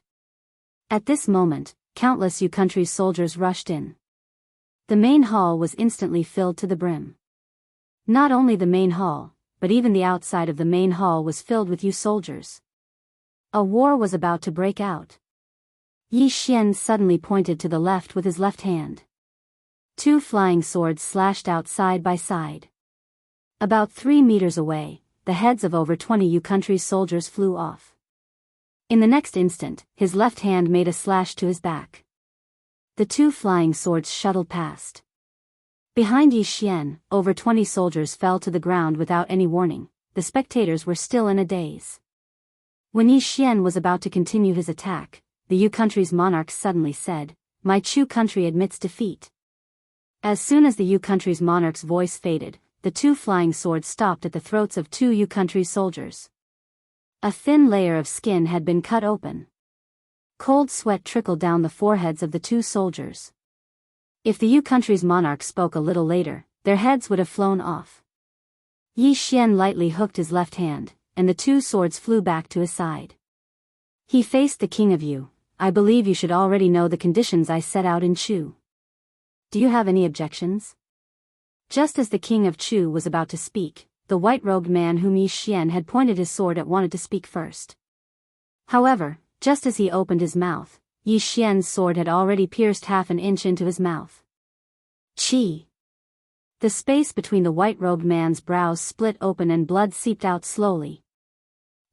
At this moment, countless Yu country's soldiers rushed in. The main hall was instantly filled to the brim. Not only the main hall, but even the outside of the main hall was filled with Yu soldiers. A war was about to break out. Yi Xian suddenly pointed to the left with his left hand. Two flying swords slashed out side by side. About 3 meters away, the heads of over 20 Yu country's soldiers flew off. In the next instant, his left hand made a slash to his back. The two flying swords shuttled past. Behind Yi Xian, over 20 soldiers fell to the ground without any warning. The spectators were still in a daze. When Yi Xian was about to continue his attack, the Yu country's monarch suddenly said, "My Chu country admits defeat." As soon as the Yu country's monarch's voice faded, the two flying swords stopped at the throats of 2 Yu country's soldiers. A thin layer of skin had been cut open. Cold sweat trickled down the foreheads of the 2 soldiers. If the Yu country's monarch spoke a little later, their heads would have flown off. Yi Xian lightly hooked his left hand, and the 2 swords flew back to his side. He faced the king of Yu. I believe you should already know the conditions I set out in Chu. Do you have any objections? Just as the king of Chu was about to speak, the white-robed man whom Yi Xian had pointed his sword at wanted to speak first. However, just as he opened his mouth, Yi Xian's sword had already pierced half an inch into his mouth. Chi! The space between the white-robed man's brows split open and blood seeped out slowly.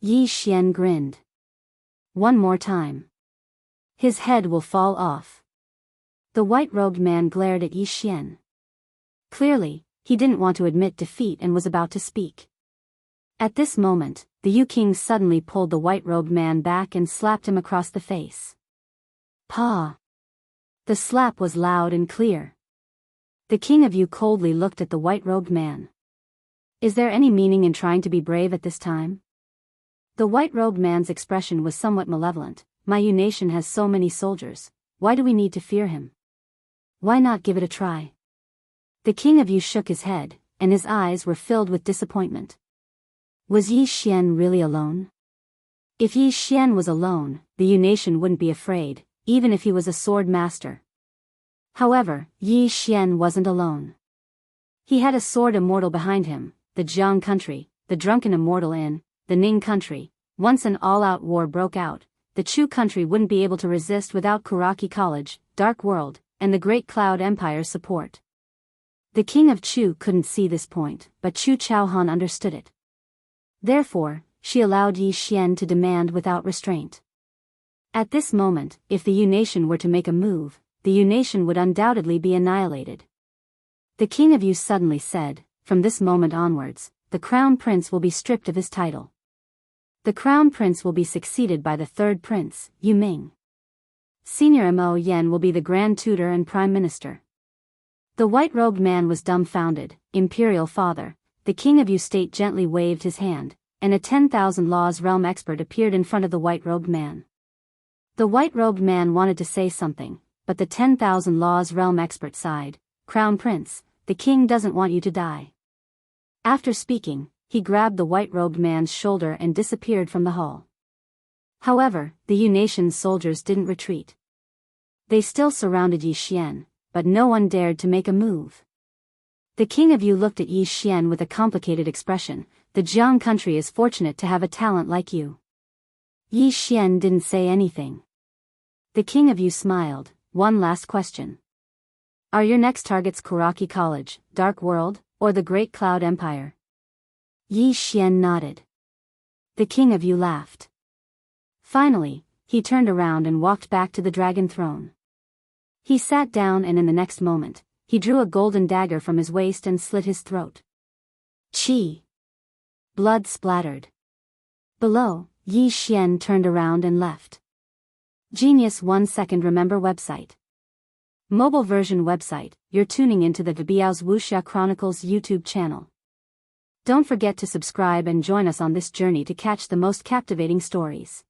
Yi Xian grinned. One more time. His head will fall off. The white-robed man glared at Yi Xian. Clearly, he didn't want to admit defeat and was about to speak. At this moment, the Yu king suddenly pulled the white-robed man back and slapped him across the face. Pa! The slap was loud and clear. The king of Yu coldly looked at the white-robed man. Is there any meaning in trying to be brave at this time? The white-robed man's expression was somewhat malevolent. My Yu nation has so many soldiers. Why do we need to fear him? Why not give it a try? The king of Yu shook his head, and his eyes were filled with disappointment. Was Yi Xian really alone? If Yi Xian was alone, the Yu nation wouldn't be afraid, even if he was a sword master. However, Yi Xian wasn't alone. He had a sword immortal behind him, the Jianghu country, the drunken immortal in the Ning country. Once an all-out war broke out, the Chu country wouldn't be able to resist without Kuraki College, Dark World, and the Great Cloud Empire's support. The king of Chu couldn't see this point, but Chu Chaohan understood it. Therefore, she allowed Yi Xian to demand without restraint. At this moment, if the Yu nation were to make a move, the Yu nation would undoubtedly be annihilated. The king of Yu suddenly said, "From this moment onwards, the crown prince will be stripped of his title. The crown prince will be succeeded by the third prince, Yu Ming. Senior Mo Yen will be the grand tutor and prime minister." The white-robed man was dumbfounded. Imperial father, the king of Yu state gently waved his hand, and a 10,000 laws realm expert appeared in front of the white-robed man. The white-robed man wanted to say something, but the 10,000 laws realm expert sighed. "Crown prince, the king doesn't want you to die." After speaking, he grabbed the white-robed man's shoulder and disappeared from the hall. However, the Yu nation's soldiers didn't retreat. They still surrounded Yi Xian, but no one dared to make a move. The king of Yu looked at Yi Xian with a complicated expression. The Jiang country is fortunate to have a talent like you. Yi Xian didn't say anything. The king of Yu smiled. One last question. Are your next targets Kuraki College, Dark World, or the Great Cloud Empire? Yi Xian nodded. The king of Yu laughed. Finally, he turned around and walked back to the dragon throne. He sat down and in the next moment, he drew a golden dagger from his waist and slit his throat. Chi! Blood splattered. Below, Yi Xian turned around and left. Genius 1 second remember website. mobile version website, you're tuning into the Biyao's Wuxia Chronicles YouTube channel. Don't forget to subscribe and join us on this journey to catch the most captivating stories.